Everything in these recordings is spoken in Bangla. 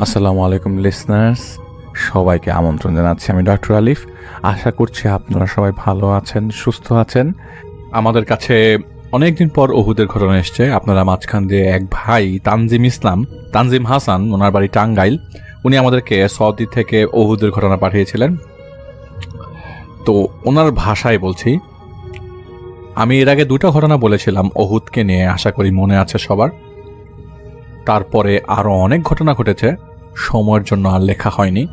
আসসালামু আলাইকুম লিসনার্স, সবাইকে আমন্ত্রণ জানাচ্ছি। আমি ডক্টর আলিফ। আশা করছি আপনারা সবাই ভালো আছেন, সুস্থ আছেন। আমাদের কাছে অনেকদিন পর ওহুদের ঘটনা এসছে। আপনারা মাঝখান দিয়ে এক ভাই তানজিম হাসান, ওনার বাড়ি টাঙ্গাইল, উনি আমাদেরকে সৌদি থেকে ওহুদের ঘটনা পাঠিয়েছিলেন। তো ওনার ভাষায় বলছি। আমি এর আগে 2টা ঘটনা বলেছিলাম ওহুদকে নিয়ে, আশা করি মনে আছে সবার। তারপরে আরও অনেক ঘটনা ঘটেছে, সময়ের জন্য আর লেখা হয়নি।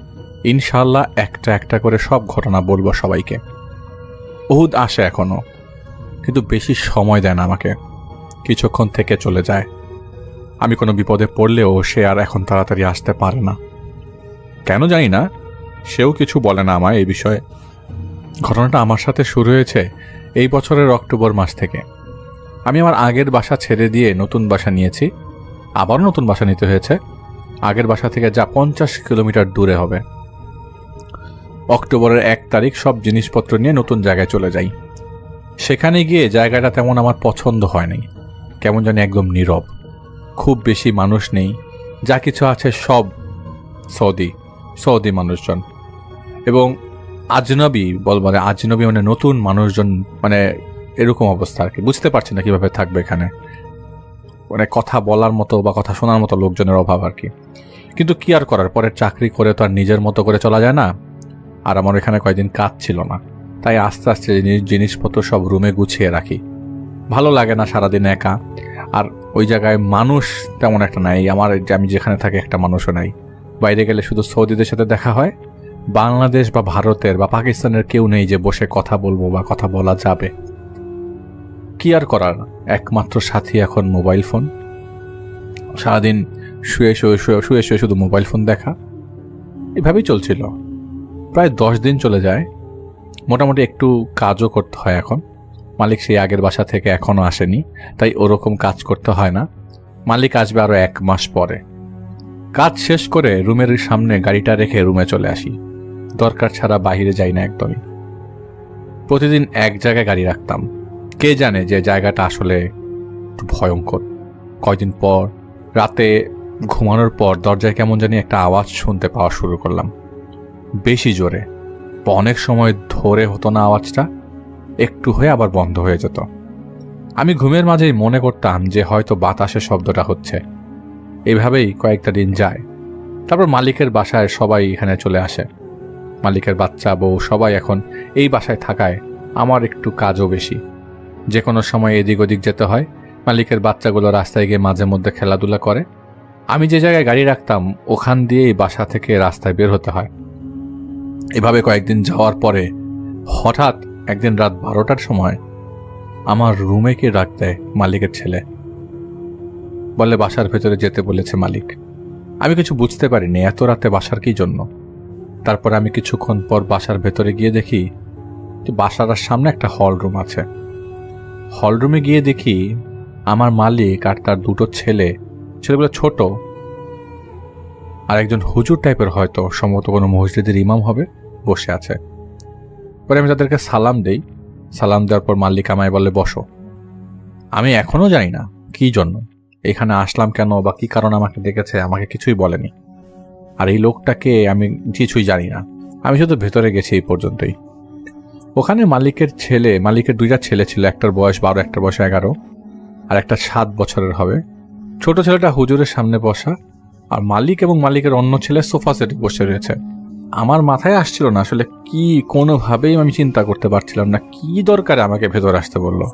ইনশাআল্লাহ একটা একটা করে সব ঘটনা বলবো সবাইকে। ওহুদ আসে এখনো, কিন্তু বেশি সময় দেয় না আমাকে, কিছুক্ষণ থেকে চলে যায়। আমি কোনো বিপদে পড়লেও সে আর এখন তাড়াতাড়ি আসতে পারে না, কেন জানি না। সেও কিছু বলে না আমায় এই বিষয়ে। ঘটনাটা আমার সাথে শুরু হয়েছে এই বছরের অক্টোবর মাস থেকে। আমি আমার আগের বাসা ছেড়ে দিয়ে নতুন বাসা নিয়েছি, আবার নতুন বাসা নিতে হয়েছে। আগের বাসা থেকে যা 50 কিলোমিটার দূরে হবে। অক্টোবরের 1 তারিখ সব জিনিসপত্র নিয়ে নতুন জায়গায় চলে যাই। সেখানে গিয়ে জায়গাটা তেমন আমার পছন্দ হয়নি, কেমন জানি একদম নীরব, খুব বেশি মানুষ নেই। যা কিছু আছে সব সৌদি মানুষজন, এবং আজনবী আজনবী মানে নতুন মানুষজন, মানে এরকম অবস্থা আর কি। বুঝতে পারছি না কিভাবে থাকবে এখানে, মানে কথা বলার মতো বা কথা শোনার মতো লোকজনের অভাব আর কি। কিন্তু কি আর করার, পরে চাকরি করে তো আর নিজের মতো করে চলা যায় না। আর আমার এখানে কয়েকদিন কাজ ছিল না, তাই আস্তে আস্তে জিনিসপত্র সব রুমে গুছিয়ে রাখি। ভালো লাগে না সারাদিন একা, আর ওই জায়গায় মানুষ তেমন একটা নাই। আমি যেখানে থাকি একটা মানুষও নাই। বাইরে গেলে শুধু সৌদিদের সাথে দেখা হয়, বাংলাদেশ বা ভারতের বা পাকিস্তানের কেউ নেই যে বসে কথা বলবো বা কথা বলা যাবে। কি আর করার, একমাত্র সাথী এখন মোবাইল ফোন। সারাদিন শুয়ে শুয়ে শুধু মোবাইল ফোন দেখা, এভাবেই চলছিল। প্রায় 10 দিন চলে যায়। মোটামুটি একটু কাজও করতে হয় এখন। মালিক সেই আগের বাসা থেকে এখনও আসেনি, তাই ওরকম কাজ করতে হয় না। মালিক আসবে আরও 1 মাস পরে। কাজ শেষ করে রুমের সামনে গাড়িটা রেখে রুমে চলে আসি। দরকার ছাড়া বাইরে যাই না একদমই। প্রতিদিন এক জায়গায় গাড়ি রাখতাম, কে জানে যে জায়গাটা আসলে একটু ভয়ঙ্কর। কয়দিন পর রাতে ঘুমানোর পর দরজায় কেমন জানি একটা আওয়াজ শুনতে পাওয়া শুরু করলাম, বেশি জোরে। অনেক সময় ধরে হতো না আওয়াজটা, একটু হয়ে আবার বন্ধ হয়ে যেত। আমি ঘুমের মাঝেই মনে করতাম যে হয়তো বাতাসের শব্দটা হচ্ছে। এভাবেই কয়েকটা দিন যায়। তারপর মালিকের বাসায় সবাই এখানে চলে আসে। মালিকের বাচ্চা বউ সবাই এখন এই বাসায় থাকায় আমার একটু কাজও বেশি। যে কোনো সময় এদিক ওদিক যেতে হয়। মালিকের বাচ্চাগুলো রাস্তায় গিয়ে মাঝে মধ্যে খেলাধুলা করে। আমি যে জায়গায় গাড়ি রাখতাম ওখান দিয়েই বাসা থেকে রাস্তায় বের হতে হয়। এভাবে কয়েকদিন যাওয়ার পরে হঠাৎ একদিন রাত 12টার সময় আমার রুমে কে ডাক দেয় মালিকের ছেলে। বলে বাসার ভেতরে যেতে বলেছে মালিক। আমি কিছু বুঝতে পারিনি এত রাতে বাসার কি জন্য। তারপর আমি কিছুক্ষণ পর বাসার ভেতরে গিয়ে দেখি বাসার সামনে একটা হল রুম আছে। হলরুমে গিয়ে দেখি আমার মালিক আর তার 2টো ছেলেগুলো ছোট, আর একজন হুজুর টাইপের, হয়তো সম্ভবত কোনো মসজিদের ইমাম হবে, বসে আছে। পরে আমি তাদেরকে সালাম দেই। সালাম দেওয়ার পর মালিক আমায় বলে বসো। আমি এখনো জানি না কি জন্য এখানে আসলাম, কেন বা কি কারণ আমাকে ডেকেছে, আমাকে কিছুই বলেনি। আর এই লোকটাকে আমি কিছুই জানি না, আমি শুধু ভেতরে গেছি এই পর্যন্তই। ওখানে মালিকের 2টা ছেলে ছিল, একটার বয়স 12, একটার বয়স 11, আর একটা 7 বছরের হবে। ছোট ছেলেটা হুজুরের সামনে বসা, আর মালিক এবং মালিকের অন্য ছেলে সোফা সেটে বসে রয়েছে। আমার মাথায় আসছিল না আসলে কি, কোনোভাবেই আমি চিন্তা করতে পারছিলাম না কি দরকারে আমাকে ভেতর আসতে বললো।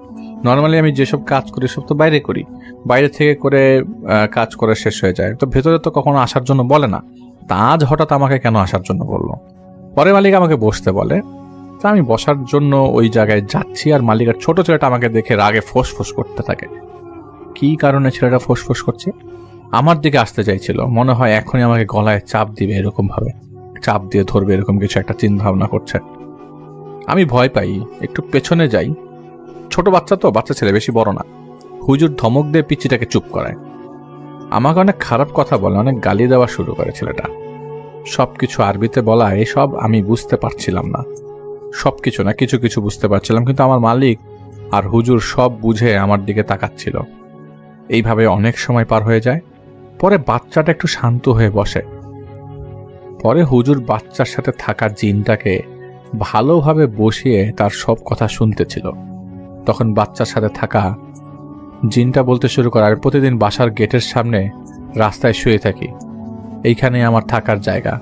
নর্মালি আমি যেসব কাজ করি সব তো বাইরে করি, বাইরে থেকে করে কাজ করে শেষ হয়ে যায়, তো ভেতরে তো কখনো আসার জন্য বলে না। তা আজ হঠাৎ আমাকে কেন আসার জন্য বললো। পরে মালিক আমাকে বসতে বলে, তা আমি বসার জন্য ওই জায়গায় যাচ্ছি, আর মালিকের ছোট ছেলেটা আমাকে দেখে রাগে ফোঁস করতে থাকে। কি কারণে ছেলেটা ফোঁস করছে, আমার দিকে আসতে চাইছিল, মনে হয় এখনই আমাকে গলায় চাপ দিবে, এরকম ভাবে চাপ দিয়ে ধরবে, এরকম কিছু একটা চিন্তা ভাবনা করছে। আমি ভয় পাই, একটু পেছনে যাই। ছোট বাচ্চা ছেলে, বেশি বড় না। হুজুর ধমক দিয়ে পিচ্চিটাকে চুপ করায়। আমাকে অনেক খারাপ কথা বলে, অনেক গালি দেওয়া শুরু করে ছেলেটা। সবকিছু আরবিতে বলা, এসব আমি বুঝতে পারছিলাম না। সবকিছু না, কিছু কিছু বুঝতে পারছিলাম, কিন্তু আমার মালিক আর হুজুর সব বুঝে আমার দিকে তাকাচ্ছিল। এইভাবে অনেক সময় পার হয়ে যায়। পরে বাচ্চাটা একটু শান্ত হয়ে বসে, পরে হুজুর বাচ্চার সাথে থাকা জিনটাকে ভালোভাবে বসিয়ে তার সব কথা শুনতেছিল। তখন বাচ্চার সাথে থাকা জিনটা বলতে শুরু করে, আমি প্রতিদিন বাসার গেটের সামনে রাস্তায় শুয়ে থাকি, এইখানে আমার থাকার জায়গা,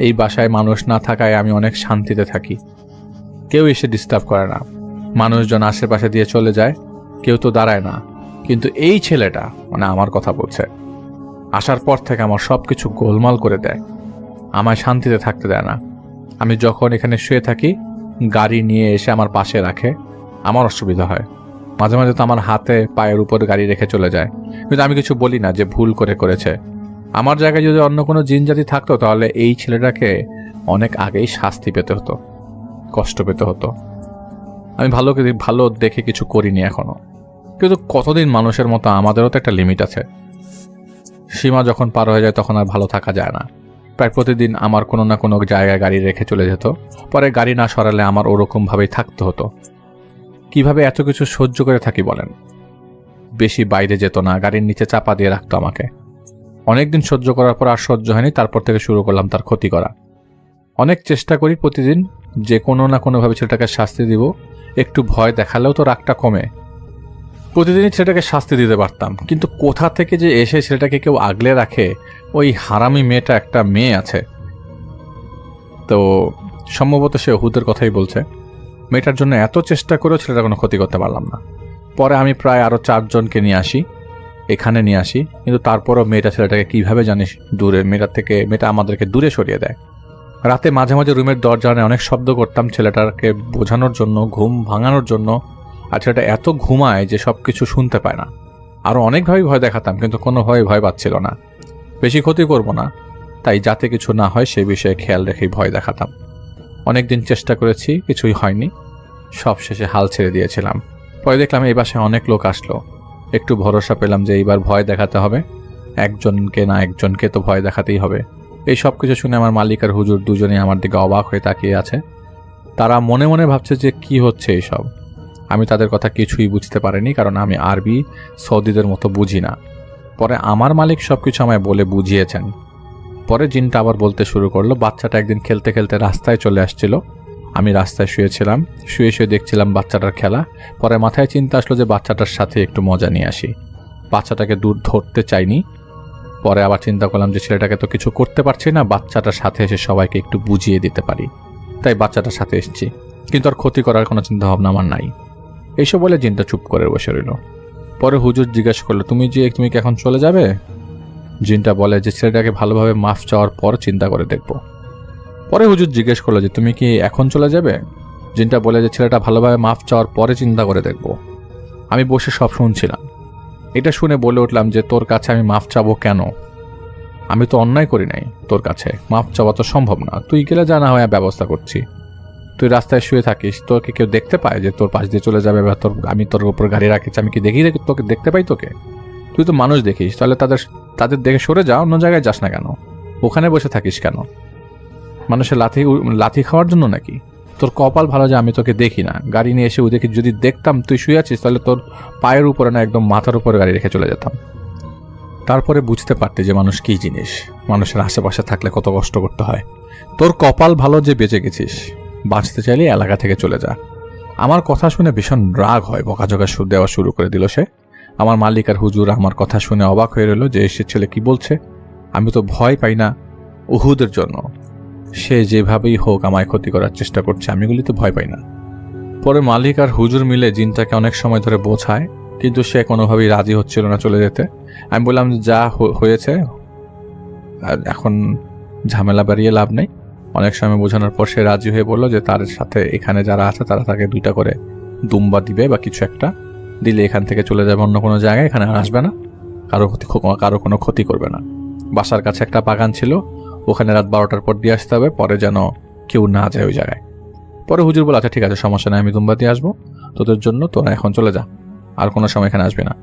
এই বাসায় মানুষ না থাকায় আমি অনেক শান্তিতে থাকি, কেউ এসে ডিস্টার্ব করে না, মানুষজন আশেপাশে দিয়ে চলে যায়, কেউ তো দাঁড়ায় না, কিন্তু এই ছেলেটা, মানে আমার কথা বলছে, আসার পর থেকে আমার সব কিছু গোলমাল করে দেয়, আমায় শান্তিতে থাকতে দেয় না। আমি যখন এখানে শুয়ে থাকি গাড়ি নিয়ে এসে আমার পাশে রাখে, আমার অসুবিধা হয়, মাঝে মাঝে তো আমার হাতে পায়ের উপর গাড়ি রেখে চলে যায়, কিন্তু আমি কিছু বলি না যে ভুল করেছে। আমার জায়গায় যদি অন্য কোনো জিন জাতি থাকতো তাহলে এই ছেলেটাকে অনেক আগেই শাস্তি পেতে হতো, কষ্ট পেতে হতো। আমি ভালো দেখে কিছু করিনি এখনো, কিন্তু কতদিন মানুষের মতো আমাদেরও তো একটা লিমিট আছে। সীমা যখন পার হয়ে যায় তখন আর ভালো থাকা যায় না। প্রায় প্রতিদিন আমার কোনো না কোনো জায়গায় গাড়ি রেখে চলে যেত, পরে গাড়ি না সরালে আমার ওরকমভাবেই থাকতে হতো। কিভাবে এত কিছু সহ্য করে থাকি বলেন? বেশি বাইরে যেত না, গাড়ির নিচে চাপা দিয়ে রাখতো আমাকে। অনেকদিন সহ্য করার পর আর সহ্য হয়নি, তারপর থেকে শুরু করলাম তার ক্ষতি করা। অনেক চেষ্টা করি প্রতিদিন যে কোনো না কোনোভাবে ছেলেটাকে শাস্তি দিব, একটু ভয় দেখালেও তো রাগটা কমে। প্রতিদিনই ছেলেটাকে শাস্তি দিতে পারতাম, কিন্তু কোথা থেকে যে এসে ছেলেটাকে কেউ আগলে রাখে, ওই হারামি মেয়েটা, একটা মেয়ে আছে তো সম্ভবত সে ওহুদের কথাই বলছে। মেয়েটার জন্য এত চেষ্টা করেও ছেলেটা কোনো ক্ষতি করতে পারলাম না। পরে আমি প্রায় আরও 4 জনকে নিয়ে আসি, এখানে নিয়ে আসি, কিন্তু তারপরও মেয়েটা ছেলেটাকে কিভাবে জানিস দূরে, মেয়েটা আমাদেরকে দূরে সরিয়ে দেয়। রাতে মাঝে মাঝে রুমের দরজায় অনেক শব্দ করতাম ছেলেটাকে বোঝানোর জন্য, ঘুম ভাঙানোর জন্য, আর ছেলেটা এত ঘুমায় যে সব কিছু শুনতে পায় না। আরও অনেকভাবেই ভয় দেখাতাম, কিন্তু কোনোভাবেই ভয় পাচ্ছিল না। বেশি ক্ষতি করব না, তাই যাতে কিছু না হয় সে বিষয়ে খেয়াল রেখেই ভয় দেখাতাম। অনেকদিন চেষ্টা করেছি, কিছুই হয়নি, সব শেষে হাল ছেড়ে দিয়েছিলাম। পরে দেখলাম এই বাসায় অনেক লোক আসলো, একটু ভরসা পেলাম যে এইবার ভয় দেখাতে হবে, একজনকে তো ভয় দেখাতেই হবে। এই সব কিছু শুনে আমার মালিক আর হুজুর দুজনেই আমার দিকে অবাক হয়ে তাকিয়ে আছে। তারা মনে মনে ভাবছে যে কি হচ্ছে এইসব। আমি তাদের কথা কিছুই বুঝতে পারিনি, কারণ আমি আরবি সৌদিদের মতো বুঝি না। পরে আমার মালিক সবকিছু আমায় বলে বুঝিয়েছেন। পরে জিনটা আবার বলতে শুরু করলো, বাচ্চাটা একদিন খেলতে খেলতে রাস্তায় চলে আসছিল, আমি রাস্তায় শুয়েছিলাম, শুয়ে দেখছিলাম বাচ্চাটার খেলা। পরে মাথায় চিন্তা আসলো যে বাচ্চাটার সাথে একটু মজা নিয়ে আসি। বাচ্চাটাকে দূর ধরতে চাইনি। পরে আবার চিন্তা করলাম যে ছেলেটাকে তো কিছু করতে পারছি না, বাচ্চাটার সাথে এসে সবাইকে একটু বুঝিয়ে দিতে পারি, তাই বাচ্চাটার সাথে এসেছি, কিন্তু আর ক্ষতি করার কোনো চিন্তা ভাবনা আমার নাই। এইসব বলে জিনটা চুপ করে বসে রইল। পরে হুজুর জিজ্ঞেস করলো, তুমি কি এখন চলে যাবে? জিনটা বলে যে ছেলেটাকে ভালোভাবে মাফ চাওয়ার পর চিন্তা করে দেখব। পরে হুজুর জিজ্ঞেস করলো যে তুমি কি এখন চলে যাবে? জিনটা বলে যে ছেলেটা ভালোভাবে মাফ চাওয়ার পরে চিন্তা করে দেখব। আমি বসে সব শুনছিলাম। এটা শুনে বলে উঠলাম যে তোর কাছে আমি মাফ চাবো কেন? আমি তো অন্যায় করি নাই, তোর কাছে মাফ চাওয়া তো সম্ভব না। তুই গেলে জানা হয় ব্যবস্থা করছি। তুই রাস্তায় শুয়ে থাকিস, তোকে কেউ দেখতে পায় যে তোর পাশ দিয়ে চলে যাবে, বা আমি তোর উপর গাড়ি রাখিস, আমি কি তোকে দেখতে পাই? তোকে তুই তো মানুষ দেখিস, তাহলে তাদের দেখে সরে যা, অন্য জায়গায় যাস না কেন? ওখানে বসে থাকিস কেন? মানুষের লাথি খাওয়ার জন্য নাকি? তোর কপাল ভালো যে আমি তোকে দেখি না। গাড়ি নিয়ে এসে দেখি, যদি দেখতাম তুই শুয়ে আছিস তাহলে তোর পায়ের উপরে না একদম মাথার উপরে গাড়ি রেখে চলে যেতাম। তারপরে বুঝতে পারতে যে মানুষ কী জিনিস, মানুষের আশেপাশে থাকলে কত কষ্ট করতে হয়। তোর কপাল ভালো যে বেঁচে গেছিস, বাঁচতে চাইলে এলাকা থেকে চলে যা। আমার কথা শুনে ভীষণ রাগ হয়, বকাঝকা দেওয়া শুরু করে দিল সে। আমার মালিক আর হুজুর আমার কথা শুনে অবাক হয়ে রইল যে সে ছেলে কি বলছে। আমি তো ভয় পাই না উহুদের জন্য, সে যেভাবেই হোক আমায় ক্ষতি করার চেষ্টা করছে, আমি এগুলি তো ভয় পাই না। পরে মালিক আর হুজুর মিলে জিনটাকে অনেক সময় ধরে বোঝায়, কিন্তু সে কোনোভাবেই রাজি হচ্ছিল না চলে যেতে। আমি বললাম যা হয়েছে, এখন ঝামেলা বাড়িয়ে লাভ নেই। অনেক সময় বোঝানোর পর সে রাজি হয়ে বলল যে তার সাথে এখানে যারা আছে তারা তাকে 2টা করে দুম্বা দিবে বা কিছু একটা দিলে এখান থেকে চলে যাবে অন্য কোনো জায়গায়, এখানে আর আসবে না, কারো কোনো ক্ষতি করবে না। বাসার কাছে একটা বাগান ছিল, ওখানে রাত 12টার পর দিয়ে আসতে হবে, পরে যেন কেউ না যায় ওই জায়গায়। পরে হুজুর বলে আচ্ছা ঠিক আছে, সমস্যা নেই, আমি দুম্বা দিয়ে আসবো তোদের জন্য, তোরা এখন চলে যা, আর কোনো সময় এখানে আসবে না।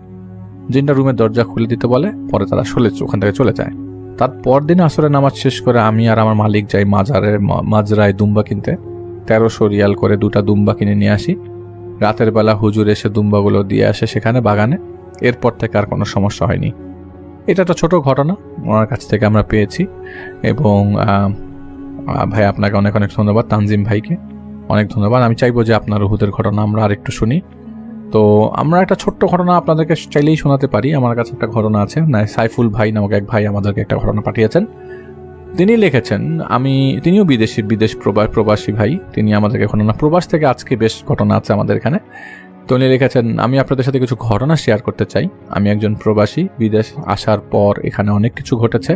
জিনটা রুমের দরজা খুলে দিতে বলে, পরে তারা ওখান থেকে চলে যায়। তার পরদিন আসরের নামাজ শেষ করে আমি আর আমার মালিক যাই মাজরায় দুম্বা কিনতে। 1300 রিয়াল করে 2টা দুম্বা কিনে নিয়ে আসি। রাতের বেলা হুজুর এসে দুম্বাগুলো দিয়ে আসে সেখানে বাগানে। এরপর থেকে আর কোনো সমস্যা হয়নি। এটা একটা ছোট ঘটনা ওনার কাছ থেকে আমরা পেয়েছি। এবং ভাই আপনাকে অনেক অনেক ধন্যবাদ, তানজিম ভাইকে অনেক ধন্যবাদ। আমি চাইবো যে আপনার উহুদের ঘটনা আমরা আরেকটু শুনি। তো আমরা একটা ছোট্ট ঘটনা আপনাদেরকে চাইলেই শোনাতে পারি। আমার কাছে একটা ঘটনা আছে, সাইফুল ভাই নামক এক ভাই আমাদেরকে একটা ঘটনা পাঠিয়েছেন। তিনি লিখেছেন, তিনিও বিদেশ প্রবাসী ভাই, তিনি আমাদেরকে ঘটনা, প্রবাস থেকে আজকে বেশ ঘটনা আছে আমাদের এখানে। তো উনি লিখেছেন, আমি আপনাদের সাথে কিছু ঘটনা শেয়ার করতে চাই। আমি একজন প্রবাসী, বিদেশ আসার পর এখানে অনেক কিছু ঘটেছে।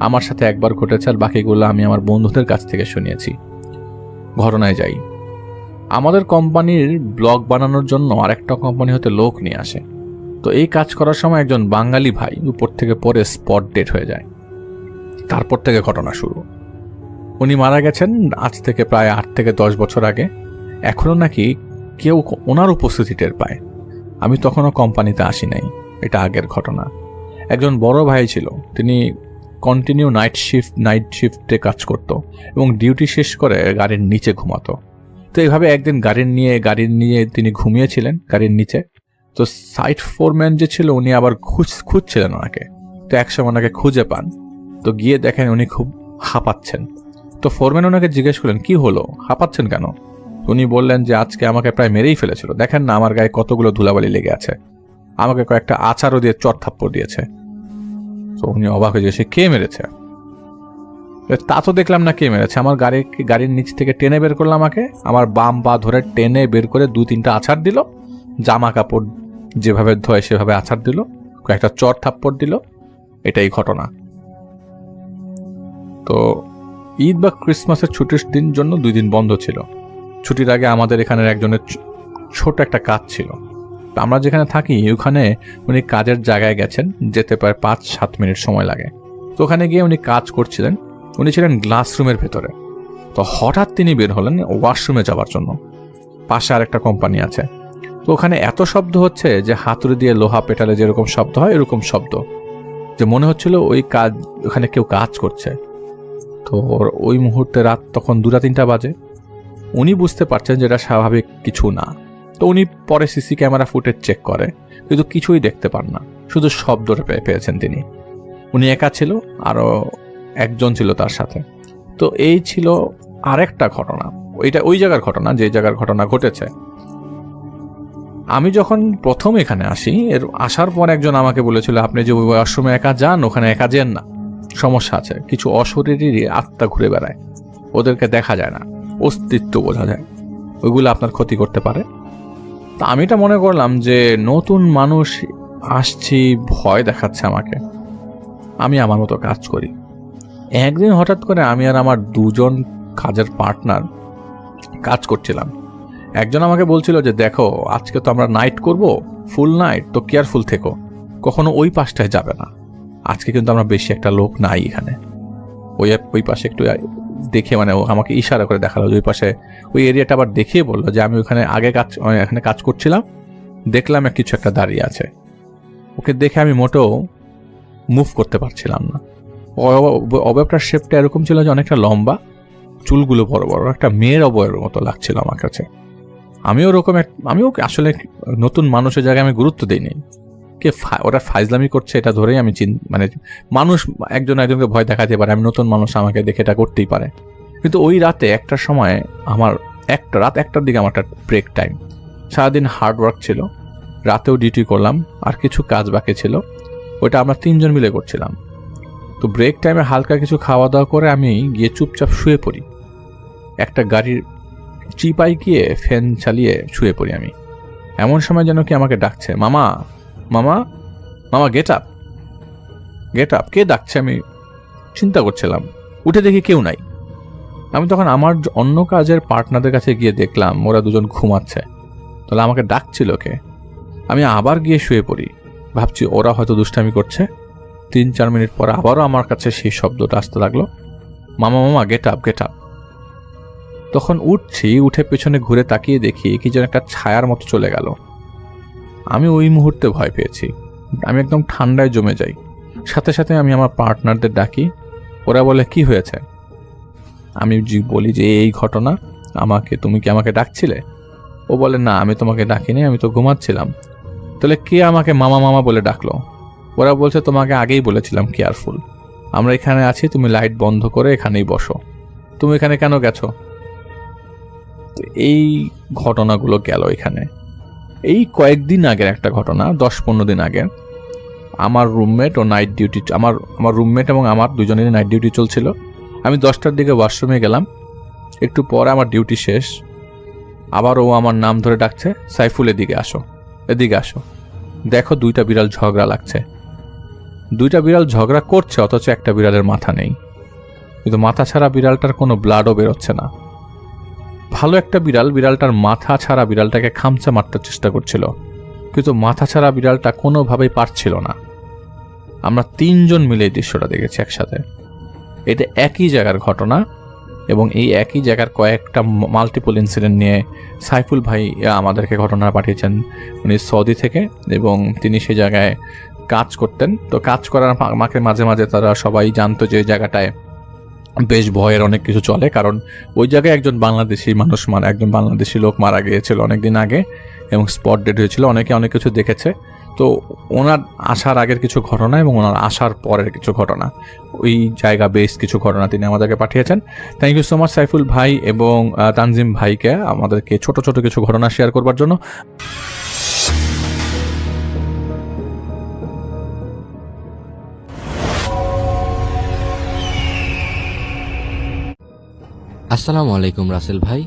আমার সাথে একবার ঘটেছে, আর বাকিগুলো আমি আমার বন্ধুদের কাছ থেকে শুনিয়েছি। ঘটনায় যাই। আমাদের কোম্পানির ব্লগ বানানোর জন্য আরেকটা কোম্পানি হতে লোক নিয়ে আসে। তো এই কাজ করার সময় একজন বাঙালি ভাই উপর থেকে পরে স্পট ডেড হয়ে যায়। তারপর থেকে ঘটনা শুরু। উনি মারা গেছেন আজ থেকে প্রায় 8 থেকে 10 বছর আগে। এখনো নাকি কেউ ওনার উপস্থিতি টের পায়। আমি তখনও কোম্পানিতে আসি নাই, এটা আগের ঘটনা। একজন বড় ভাই ছিল, তিনি কন্টিনিউ নাইট শিফটে কাজ করত এবং ডিউটি শেষ করে গাড়ির নিচে ঘুমাতো। তো এইভাবে একদিন গাড়ির নিয়ে তিনি ঘুমিয়েছিলেন গাড়ির নিচে। তো সাইট ফোরম্যান যে ছিল উনি আবার খুঁজছিলেন ওনাকে। তো একসময় ওনাকে খুঁজে পান। তো গিয়ে দেখেন উনি খুব হাঁপাচ্ছেন। তো ফোরম্যান ওনাকে জিজ্ঞেস করলেন, কি হলো, হাঁপাচ্ছেন কেন? উনি বললেন যে আজকে আমাকে প্রায় মেরেই ফেলেছিল, দেখেন না আমার গায়ে কতগুলো ধুলাবালি লেগে আছে, আমাকে কয়েকটা আচারও দিয়ে চট থাপ্পড় দিয়েছে। তো উনি অবাক হয়ে যায়, সে কে মেরেছে? তা তো দেখলাম না কে মেরেছে, আমার গাড়ির নিচ থেকে টেনে বের করলো আমাকে, আমার বাম পা ধরে টেনে বের করে 2-3টা আছাড় দিল, জামা কাপড় যেভাবে ধোয় সেভাবে আছাড় দিল, কয়েকটা চট থাপ্পড় দিল। এটাই ঘটনা। তো ঈদ বা ক্রিসমাসের ছুটির দিন জন্য 2 দিন বন্ধ ছিল। ছুটির আগে আমাদের এখানের একজনের ছোট একটা কাজ ছিল। আমরা যেখানে থাকি ওখানে উনি কাজের জায়গায় গেছেন, যেতে প্রায় 5-7 মিনিট সময় লাগে। তো ওখানে গিয়ে উনি কাজ করছিলেন। উনি ছিলেন গ্লাস রুমের ভেতরে। তো হঠাৎ তিনি বের হলেন ওয়াশরুমে যাওয়ার জন্য। পাশে আরেকটা কোম্পানি আছে। তো ওখানে এত শব্দ হচ্ছে যে হাতুড়ি দিয়ে লোহা পেটালে যেরকম শব্দ হয় এরকম শব্দ, যে মনে হচ্ছিল ওখানে কেউ কাজ করছে। তো ওই মুহূর্তে রাত তখন 2-3টা বাজে। উনি বুঝতে পারছেন যে এটা স্বাভাবিক কিছু না। তো উনি পরে সিসি ক্যামেরা ফুটেজ চেক করে, কিন্তু কিছুই দেখতে পান না, শুধু শব্দটা পেয়েছেন তিনি। উনি একা ছিল, আরও একজন ছিল তার সাথে। তো এই ছিল আরেকটা ঘটনা, ওই জায়গার ঘটনা যে জায়গার ঘটনা ঘটেছে। আমি যখন প্রথম এখানে আসি, আসার পর একজন আমাকে বলেছিল, আপনি যে ওই ওয়াশরুমে একা যান, ওখানে একা যেন না, সমস্যা আছে, কিছু অশরীরী আত্মা ঘুরে বেড়ায়, ওদেরকে দেখা যায় না, অস্তিত্ব বোঝা যায়, ওইগুলো আপনার ক্ষতি করতে পারে। তা আমি এটা মনে করলাম যে নতুন মানুষ আসছি, ভয় দেখাচ্ছে আমাকে, আমি আমার মতো কাজ করি। একদিন হঠাৎ করে আমি আর আমার 2জন কাজের পার্টনার কাজ করছিলাম। একজন আমাকে বলছিল যে দেখো, আজকে তো আমরা নাইট করব, ফুল নাইট, তো কেয়ারফুল থেকো, কখনো ওই পাশটায় যাবে না, আজকে কিন্তু আমরা বেশি একটা লোক নাই এখানে। ওই পাশে একটু দেখে, মানে ও আমাকে ইশারা করে দেখালো যে ওই পাশে ওই এরিয়াটা, আবার দেখিয়ে বললো যে আমি ওখানে এখানে কাজ করছিলাম, দেখলাম কিছু একটা দাঁড়িয়ে আছে। ওকে দেখে আমি মোটেও মুভ করতে পারছিলাম না। অবয়বটার শেপটা এরকম ছিল যে অনেকটা লম্বা, চুলগুলো বড় বড়, একটা মেয়ের অবয়বের মতো লাগছিল আমার কাছে। আমিও আসলে নতুন মানুষের জায়গায় আমি গুরুত্ব দিইনি, ওরা ফাইজলামি করছে এটা ধরেই আমি মানে মানুষ একজনকে ভয় দেখাতে পারে, আমি নতুন মানুষ, আমাকে দেখে এটা করতেই পারে। কিন্তু ওই রাতে একটার সময় রাত 1টার দিকে আমার একটা ব্রেক টাইম, সারাদিন হার্ড ওয়ার্ক ছিল, রাতেও ডিউটি করলাম, আর কিছু কাজ বাকি ছিল, ওইটা আমরা 3জন মিলে করছিলাম। তো ব্রেক টাইমে হালকা কিছু খাওয়া দাওয়া করে আমি গিয়ে চুপচাপ শুয়ে পড়ি। একটা গাড়ির চিপাই গিয়ে ফ্যান চালিয়ে শুয়ে পড়ি আমি। এমন সময় যেন কি আমাকে ডাকছে, মামা মামা মামা, গেট আপ গেট আপ। কে ডাকছে আমি চিন্তা করছিলাম, উঠে দেখি কেউ নাই। আমি তখন আমার অন্য কাজের পার্টনারদের কাছে গিয়ে দেখলাম ওরা 2জন ঘুমাচ্ছে। তাহলে আমাকে ডাকছিল কে? আমি আবার গিয়ে শুয়ে পড়ি, ভাবছি ওরা হয়তো দুষ্টামি করছে। 3-4 মিনিট পর আবারও আমার কাছে সেই শব্দটা আসতে লাগলো, মামা মামা, গেট আপ গেট আপ। তখন উঠে পেছনে ঘুরে তাকিয়ে দেখি কি যেন একটা ছায়ার মতো চলে গেল। আমি ওই মুহূর্তে ভয় পেয়েছি, আমি একদম ঠান্ডায় জমে যাই। সাথে সাথে আমি আমার পার্টনারদের ডাকি, ওরা বলে কি হয়েছে? আমি বলি যে এই ঘটনা, তুমি কি আমাকে ডাকছিলে? ও বলে না, আমি তোমাকে ডাকিনি, আমি তো ঘুমাচ্ছিলাম। তাহলে কে আমাকে মামা মামা বলে ডাকলো? ওরা বলছে তোমাকে আগেই বলেছিলাম কেয়ারফুল, আমরা এখানে আছি, তুমি লাইট বন্ধ করে এখানেই বসো, তুমি এখানে কেন গেছো? এই ঘটনাগুলো গেল এখানে। এই কয়েকদিন আগের একটা ঘটনা, 10-15 দিন আগে, আমার রুমমেট ও নাইট ডিউটি, আমার রুমমেট এবং আমার দুজনেরই নাইট ডিউটি চলছিল। আমি 10টার দিকে ওয়াশরুমে গেলাম, একটু পরে আমার ডিউটি শেষ, আবার ও আমার নাম ধরে ডাকছে, সাইফুল এদিকে আসো, এদিকে আসো, দেখো 2টা বিড়াল ঝগড়া লাগছে। 2টা বিড়াল ঝগড়া করছে অথচ একটা বিড়ালের মাথা নেই, কিন্তু মাথা ছাড়া বিড়ালটার কোনো ব্লাডও বেরোচ্ছে না। ভালো একটা বিড়াল, বিড়ালটার মাথা ছাড়া বিড়ালটাকে খামচা মারতে চেষ্টা করছিল, কিন্তু মাথা ছাড়া বিড়ালটা কোনোভাবেই পারছিল না। আমরা 3 জন মিলে এই দৃশ্যটা দেখেছি একসাথে। এটা একই জায়গার ঘটনা এবং এই একই জায়গার কয়েকটা মাল্টিপল ইনসিডেন্ট নিয়ে সাইফুল ভাই আমাদেরকে ঘটনা পাঠিয়েছেন। উনি সৌদি থেকে এবং তিনি সেই জায়গায় কাজ করতেন। তো কাজ করার আমাকে মাঝে মাঝে তারা সবাই জানতো যে জায়গাটায় বেশ ভয়ের অনেক কিছু চলে, কারণ ওই জায়গায় একজন বাংলাদেশি লোক মারা গিয়েছিল অনেকদিন আগে এবং স্পট ডেড হয়েছিল। অনেকে অনেক কিছু দেখেছে। তো ওনার আসার আগের কিছু ঘটনা এবং ওনার আসার পরের কিছু ঘটনা, ওই জায়গা বেশ কিছু ঘটনা তিনি আমাদেরকে পাঠিয়েছেন। Thank you so much Saiful ভাই এবং তানজিম ভাইকে আমাদেরকে ছোট ছোট কিছু ঘটনা শেয়ার করবার জন্য। আসসালামু আলাইকুম রাসেল ভাই,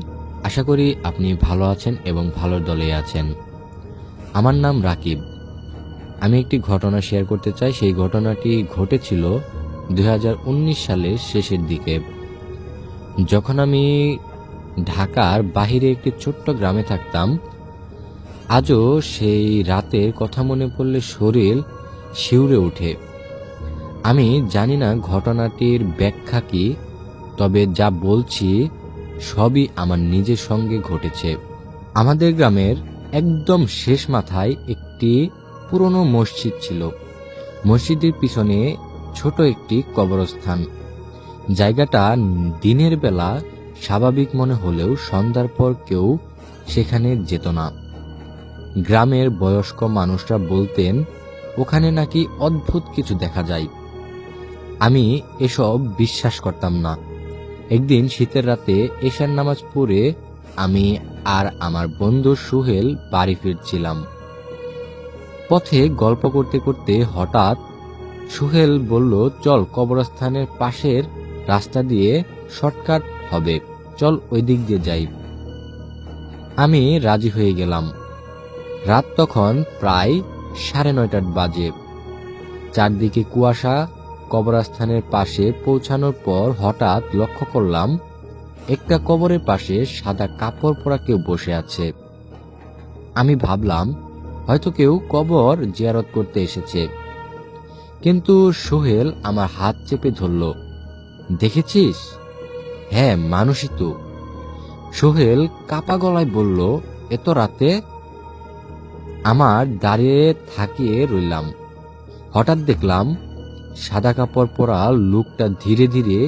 আশা করি আপনি ভালো আছেন এবং ভালোর দলে আছেন। আমার নাম রাকিব। আমি একটি ঘটনা শেয়ার করতে চাই। সেই ঘটনাটি ঘটেছিল 2019 সালের শেষের দিকে, যখন আমি ঢাকার বাহিরে একটি ছোট্ট গ্রামে থাকতাম। আজও সেই রাতের কথা মনে পড়লে শরীর শিউরে ওঠে। আমি জানি না ঘটনাটির ব্যাখ্যা কি, তবে যা বলছি সবই আমার নিজের সঙ্গে ঘটেছে। আমাদের গ্রামের একদম শেষ মাথায় একটি পুরনো মসজিদ ছিল। মসজিদের পিছনে ছোট একটি কবরস্থান। জায়গাটা দিনের বেলা স্বাভাবিক মনে হলেও সন্ধ্যার পর কেউ সেখানে যেত না। গ্রামের বয়স্ক মানুষরা বলতেন ওখানে নাকি অদ্ভুত কিছু দেখা যায়। আমি এসব বিশ্বাস করতাম না। একদিন শীতের রাতে এশার নামাজ পড়ে আমি আর আমার বন্ধু সুহেল বাড়ি ফিরছিলাম। পথে গল্প করতে করতে হঠাৎ সুহেল বলল, চল কবরস্থানের পাশের রাস্তা দিয়ে শর্টকাট হবে, চল ওই দিক দিয়ে যাই। আমি রাজি হয়ে গেলাম। রাত তখন প্রায় 9:30 বাজে। চারদিকে কুয়াশা। কবরস্থানের পাশে পৌঁছানোর পর হঠাৎ লক্ষ্য করলাম একটা কবরের পাশে সাদা কাপড় পরা কেউ বসে আছে। আমি ভাবলাম হয়তো কেউ কবর জিয়ারত করতে এসেছে, কিন্তু সোহেল আমার হাত চেপে ধরল। দেখেছিস? হ্যাঁ, মানুষই তো। সোহেল কাপা গলায় বলল, এত রাতে? আমার দাঁড়িয়ে থাকিয়ে রইলাম। হঠাৎ দেখলাম সাদা কাপড় পরা লোকটা ধীরে ধীরে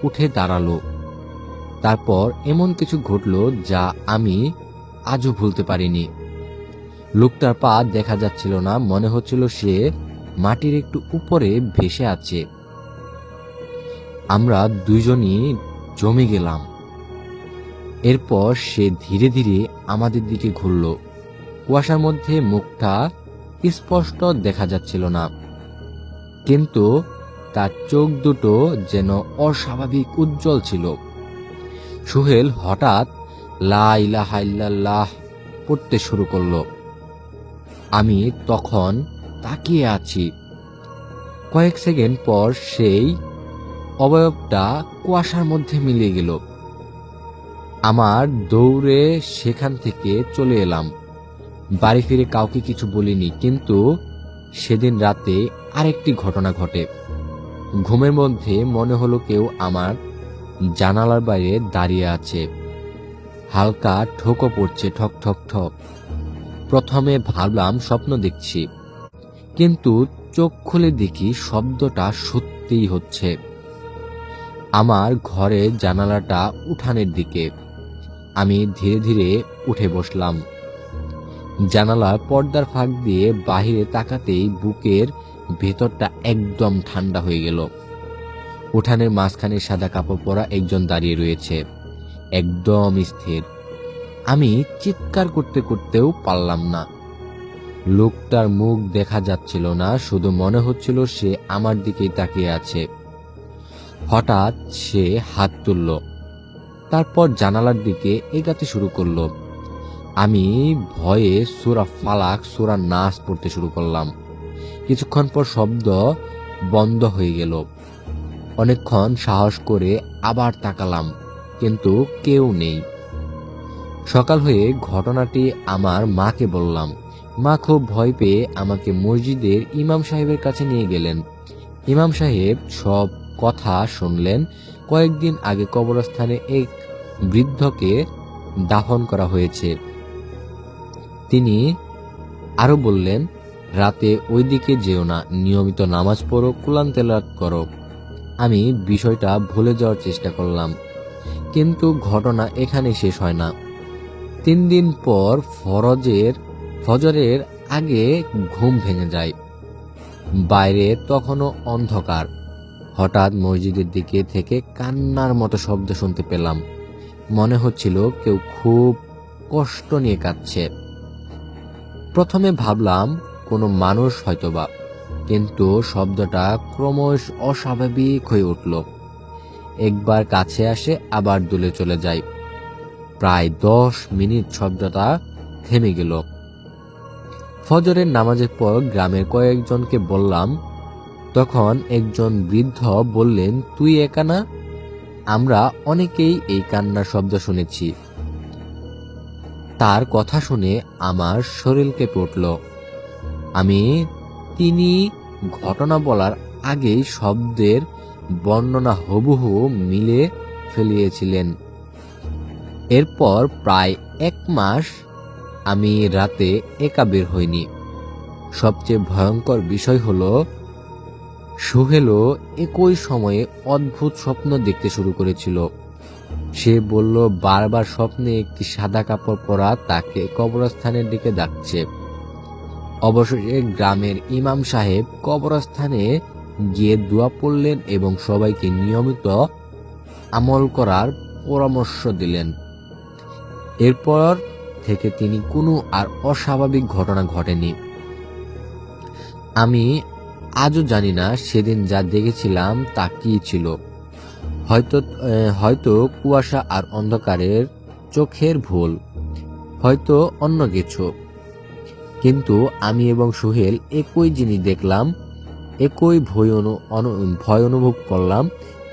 উঠে দাঁড়ালো। তারপর এমন কিছু ঘটল যা আমি আজও ভুলতে পারিনি। লোকটার পা দেখা যাচ্ছিল না, মনে হচ্ছিল সে মাটির একটু উপরে ভেসে আছে। আমরা দুইজনই জমে গেলাম। এরপর সে ধীরে ধীরে আমাদের দিকে ঘুরল। কুয়াশার মধ্যে মুখটা স্পষ্ট দেখা যাচ্ছিল না, কিন্তু তার চোখ দুটো যেন অস্বাভাবিক উজ্জ্বল ছিল। সুহেল হঠাৎ লা ইলাহা ইল্লাল্লাহ পড়তে শুরু করলো। আমি তখন তাকিয়ে আছি। কয়েক সেকেন্ড পর সেই অবয়বটা কুয়াশার মধ্যে মিলিয়ে গেল। আমার দৌড়ে সেখান থেকে চলে এলাম। বাড়ি ফিরে কাউকে কিছু বলিনি, কিন্তু সেদিন রাতে আরেকটি ঘটনা ঘটে। ঘুমের মধ্যে মনে হলো কেউ আমার জানালার বাইরে দাঁড়িয়ে আছে। হালকা ঠোকো পড়ছে, ঠক ঠক ঠক। প্রথমে ভাবলাম স্বপ্ন দেখছি, কিন্তু চোখ খুলে দেখি শব্দটা সত্যিই হচ্ছে। আমার ঘরের জানালাটা উঠানের দিকে। আমি ধীরে ধীরে উঠে বসলাম। জানালার পর্দার ফাঁক দিয়ে বাহিরে তাকাতেই বুকের ভেতরটা একদম ঠান্ডা হয়ে গেল। উঠানের মাঝখানে সাদা কাপড় পরা একজন দাঁড়িয়ে রয়েছে, একদম স্থির। আমি চিৎকার করতে করতেও পারলাম না। লোকটার মুখ দেখা যাচ্ছিল না, শুধু মনে হচ্ছিল সে আমার দিকেই তাকিয়ে আছে। হঠাৎ সে হাত তুলল, তারপর জানালার দিকে এগাতে শুরু করলো। আমি ভয়ে সূরা ফালাক, সূরা নাস পড়তে শুরু করলাম। কিছুক্ষণ পর শব্দ বন্ধ হয়ে গেল। অনেকক্ষণ সাহস করে আবার তাকালাম, কিন্তু কেউ নেই। সকাল হয়ে ঘটনাটি আমার মাকে বললাম। মা খুব ভয় পেয়ে আমাকে মসজিদের ইমাম সাহেবের কাছে নিয়ে গেলেন। ইমাম সাহেব সব কথা শুনলেন। কয়েকদিন আগে কবরস্থানে এক বৃদ্ধকে দাফন করা হয়েছে। তিনি আরো বললেন, রাতে ওইদিকে যেও না, নিয়মিত নামাজ পড়ো, কুরআন তেলাওয়াত করো। আমি বিষয়টা ভুলে যাওয়ার চেষ্টা করলাম, কিন্তু ঘটনা এখানে শেষ হয় না। 3 দিন পর ফজরের আগে ঘুম ভেঙে যায়। বাইরে তখনও অন্ধকার। হঠাৎ মসজিদের দিকে থেকে কান্নার মতো শব্দ শুনতে পেলাম। মনে হচ্ছিল কেউ খুব কষ্ট নিয়ে কাঁদছে। প্রথমে ভাবলাম কোনো মানুষ হয়তোবা, কিন্তু শব্দটা ক্রমশ অস্বাভাবিক হয়ে উঠল। একবার কাছে আসে, আবার দূরে চলে যায়। প্রায় 10 মিনিট শব্দটা থেমে গেল। ফজরের নামাজের পর গ্রামের কয়েকজনকে বললাম। তখন একজন বৃদ্ধ বললেন, তুই একা না, আমরা অনেকেই এই কান্নার শব্দ শুনেছি। তার কথা শুনে আমার শরীর কেঁপে উঠল। তিনি ঘটনা বলার আগেই শব্দের বর্ণনা হুবহু মিলে ফেলিয়েছিলেন। এরপর প্রায় 1 মাস আমি রাতে একা বের হইনি। সবচেয়ে ভয়ঙ্কর বিষয় হলো, সোহেলও একই সময়ে অদ্ভুত স্বপ্ন দেখতে শুরু করেছিল। সে বলল, বারবার স্বপ্নে একটি সাদা কাপড় পরা তাকে কবরস্থানের দিকে ডাকছে। অবশেষে গ্রামের ইমাম সাহেব কবরস্থানে গিয়ে দোয়া পড়লেন এবং সবাইকে নিয়মিত আমল করার পরামর্শ দিলেন। এরপর থেকে তিনি কোনো আর অস্বাভাবিক ঘটনা ঘটেনি। আমি আজও জানি না সেদিন যা দেখেছিলাম তা কি ছিল। হয়তো কুয়াশা আর অন্ধকারের চোখের ভুল, হয়তো অন্য কিছু, কিন্তু আমি এবং সোহেল একই জিনিস দেখলাম, একই ভয় অনুভব করলাম।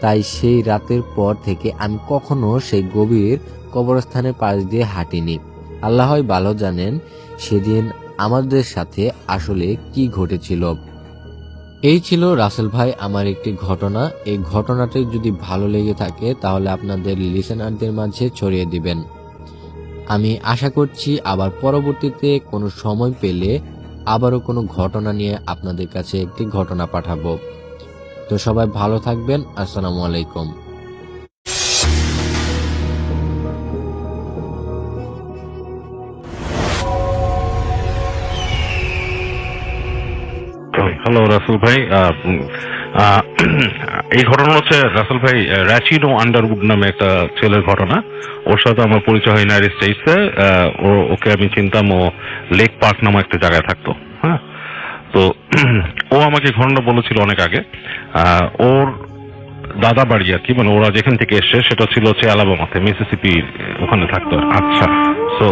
তাই সেই রাতের পর থেকে আমি কখনো সেই গভীর কবরস্থানের পাশ দিয়ে হাঁটিনি। আল্লাহই ভালো জানেন সেদিন আমাদের সাথে আসলে কি ঘটেছিল। এই ছিল রাসেল ভাই আমার একটি ঘটনা। এই ঘটনাটি যদি ভালো লেগে থাকে তাহলে আপনাদের লিসেনারদের মাঝে ছড়িয়ে দিবেন। আমি আশা করছি আবার পরবর্তীতে কোনো সময় পেলে আবারও কোনো ঘটনা নিয়ে আপনাদের কাছে একটি ঘটনা পাঠাবো। তো সবাই ভালো থাকবেন। আসসালামু আলাইকুম। হ্যালো রাসেল ভাই, এই ঘটনা হচ্ছে রাসেল ভাই র্যাচিনো আন্ডারউড নামে একটা ছেলের ঘটনা। ওর সাথে আমার পরিচয় হয় ইউনাইটেড স্টেটসে। ওকে আমি চিনতাম, ও লেক পার্ক নামে একটা জায়গায় থাকতো। হ্যাঁ, তো ও আমাকে ঘটনা বলেছিল অনেক আগে। ওর দাদা বাড়ি আর কি, মানে ওরা যেখান থেকে এসছে সেটা ছিল হচ্ছে আলাবামাতে, মিসিসিপি ওখানে থাকতো। আচ্ছা, তো